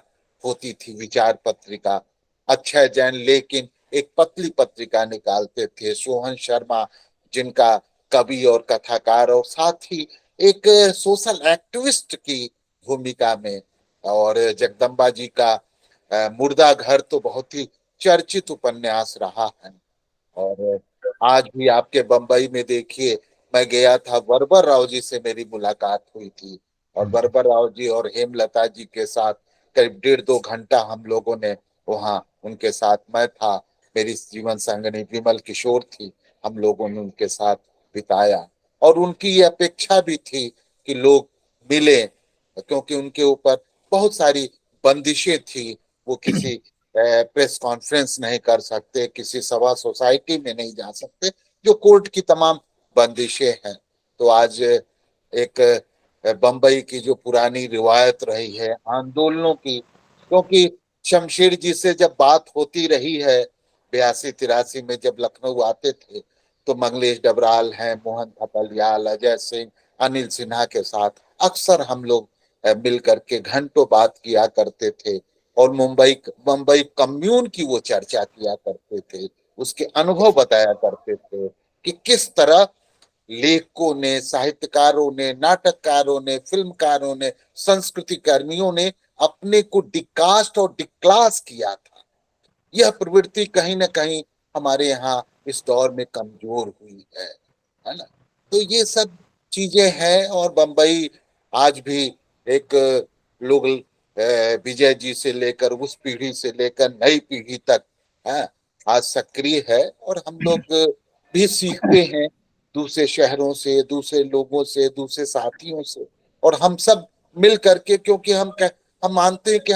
होती थी, विचार पत्रिका। अक्षय जैन लेकिन एक पतली पत्रिका निकालते थे, सोहन शर्मा जिनका कवि और कथाकार और साथ ही एक सोशल एक्टिविस्ट की भूमिका में, और जगदम्बा जी का मुर्दा घर तो बहुत ही चर्चित उपन्यास रहा है। और आज भी आपके बंबई में देखिए, मैं गया था, वरबर राव जी से मेरी मुलाकात हुई थी और वरबर राव जी और हेमलता जी के साथ करीब 1.5-2 घंटा हम लोगों ने वहाँ उनके साथ, मैं था, मेरी जीवन संगनी विमल किशोर थी, हम लोगों ने उनके साथ बिताया। और उनकी ये अपेक्षा भी थी कि लोग मिले, क्योंकि उनके ऊपर बहुत सारी बंदिशें थी। वो किसी प्रेस कॉन्फ्रेंस नहीं कर सकते, किसी सभा सोसाइटी में नहीं जा सकते, जो कोर्ट की तमाम बंदिशें हैं। तो आज एक बंबई की जो पुरानी रिवायत रही है आंदोलनों की, क्योंकि शमशेर जी से जब बात होती रही है 82-83 में जब लखनऊ आते थे, तो मंगलेश डबराल हैं, मोहन थपलियाल, अजय सिंह, अनिल सिन्हा के साथ अक्सर हम लोग मिल करके घंटों बात किया करते थे। और मुंबई मुंबई कम्यून की वो चर्चा किया करते थे, उसके अनुभव बताया करते थे कि किस तरह लेखकों ने, साहित्यकारों ने, नाटककारों ने, फिल्मकारों ने, संस्कृति कर्मियों ने अपने को डिकास्ट और डिक्लास किया था। यह प्रवृत्ति कहीं ना कहीं हमारे यहाँ इस दौर में कमजोर हुई है ना। तो ये सब चीजें हैं और बंबई आज भी एक लोग विजय जी से लेकर उस पीढ़ी से लेकर नई पीढ़ी तक है आज सक्रिय है और हम लोग भी सीखते हैं दूसरे शहरों से, दूसरे लोगों से, दूसरे साथियों से और हम सब मिल करके, क्योंकि हम मानते हैं कि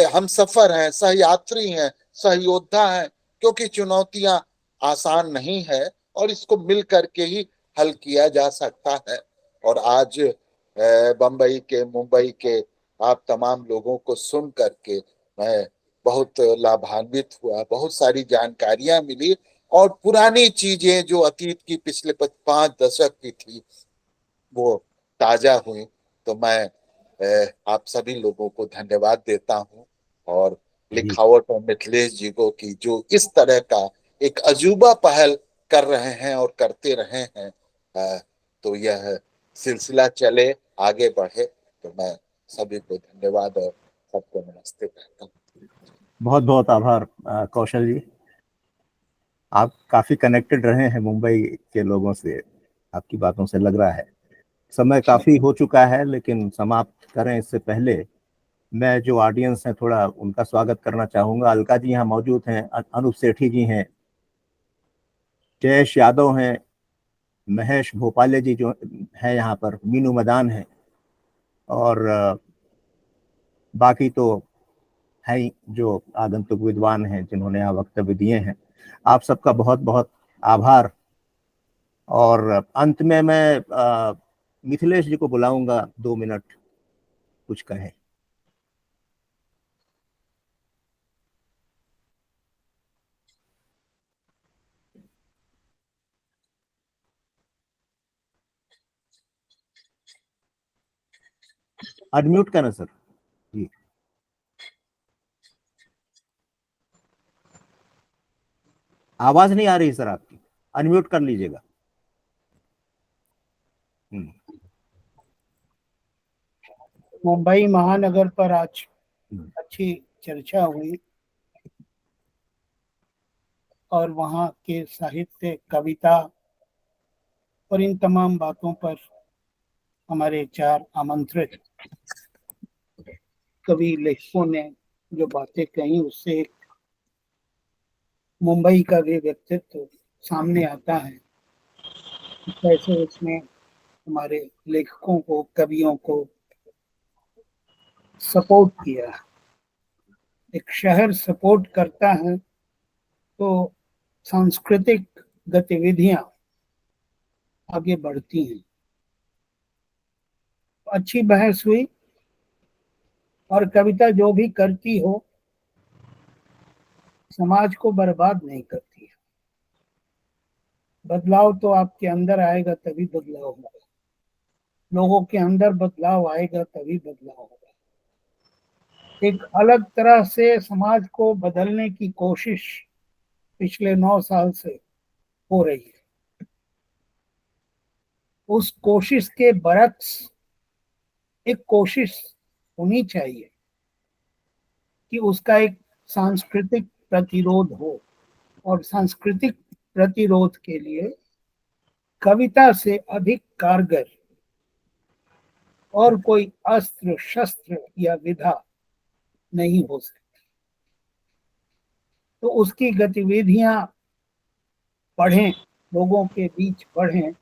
हम सफर हैं, सहयात्री हैं, सहयोद्धा हैं, क्योंकि चुनौतियां आसान नहीं है और इसको मिल करके ही हल किया जा सकता है। और आज बंबई के, मुंबई के आप तमाम लोगों को सुन करके मैं बहुत लाभान्वित हुआ, बहुत सारी जानकारियां मिली और पुरानी चीजें जो अतीत की पिछले 5 दशक की थी वो ताजा हुई। तो मैं आप सभी लोगों को धन्यवाद देता हूं और लिखावट और मिथिलेश जी को की जो इस तरह का एक अजूबा पहल कर रहे हैं और करते रहे हैं, तो यह सिलसिला चले, आगे बढ़े। तो मैं सभी को धन्यवाद और सबको नमस्ते कहता हूँ। बहुत बहुत आभार कौशल जी, आप काफी कनेक्टेड रहे हैं मुंबई के लोगों से, आपकी बातों से लग रहा है। समय काफी हो चुका है लेकिन समाप्त करें इससे पहले मैं जो ऑडियंस है थोड़ा उनका स्वागत करना चाहूंगा। अलका जी यहाँ मौजूद हैं, अनूप सेठी जी हैं, जयेश यादव हैं, महेश भोपाले जी जो है यहाँ पर, मीनू मदान है और बाकी तो है ही जो आगंतुक विद्वान हैं जिन्होंने यहाँ वक्तव्य दिए हैं। आप सबका बहुत बहुत आभार। और अंत में मैं मिथिलेश जी को बुलाऊंगा 2 मिनट कुछ कहें। अनम्यूट करना सर जी। आवाज नहीं आ रही सर आपकी, अनम्यूट कर लीजिएगा। मुंबई महानगर पर आज अच्छी चर्चा हुई और वहाँ के साहित्य, कविता और इन तमाम बातों पर हमारे 4 आमंत्रित कवि लेखकों ने जो बातें कही उससे मुंबई का भी व्यक्तित्व सामने आता है। कैसे उसने हमारे लेखकों को, कवियों को सपोर्ट किया। एक शहर सपोर्ट करता है तो सांस्कृतिक गतिविधियां आगे बढ़ती हैं। अच्छी बहस हुई और कविता जो भी करती हो समाज को बर्बाद नहीं करती है। बदलाव तो आपके अंदर आएगा तभी बदलाव होगा, लोगों के अंदर बदलाव आएगा तभी बदलाव होगा। एक अलग तरह से समाज को बदलने की कोशिश पिछले 9 साल से हो रही है। उस कोशिश के बरक्स एक कोशिश होनी चाहिए कि उसका एक सांस्कृतिक प्रतिरोध हो और सांस्कृतिक प्रतिरोध के लिए कविता से अधिक कारगर और कोई अस्त्र शस्त्र या विधा नहीं हो सकती। तो उसकी गतिविधियां बढ़ें, लोगों के बीच बढ़ें,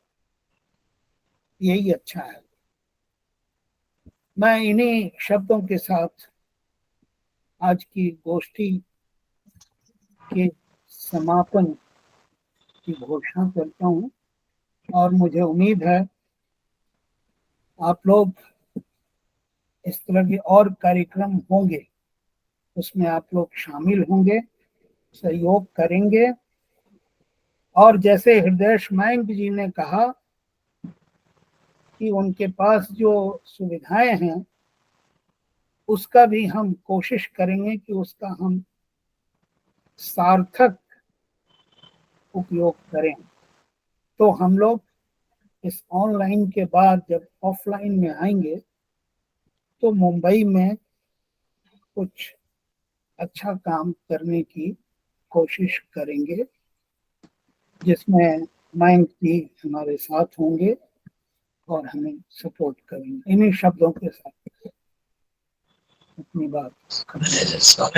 यही अच्छा है। मैं इन्हीं शब्दों के साथ आज की गोष्ठी के समापन की घोषणा करता हूं और मुझे उम्मीद है आप लोग इस तरह के और कार्यक्रम होंगे उसमें आप लोग शामिल होंगे, सहयोग करेंगे और जैसे हृदय मयंक जी ने कहा कि उनके पास जो सुविधाएं हैं उसका भी हम कोशिश करेंगे कि उसका हम सार्थक उपयोग करें। तो हम लोग इस ऑनलाइन के बाद जब ऑफलाइन में आएंगे तो मुंबई में कुछ अच्छा काम करने की कोशिश करेंगे, जिसमें मयंक जी हमारे साथ होंगे और हमें सपोर्ट करेंगे। इन्हीं शब्दों के साथ अपनी बात स्वागत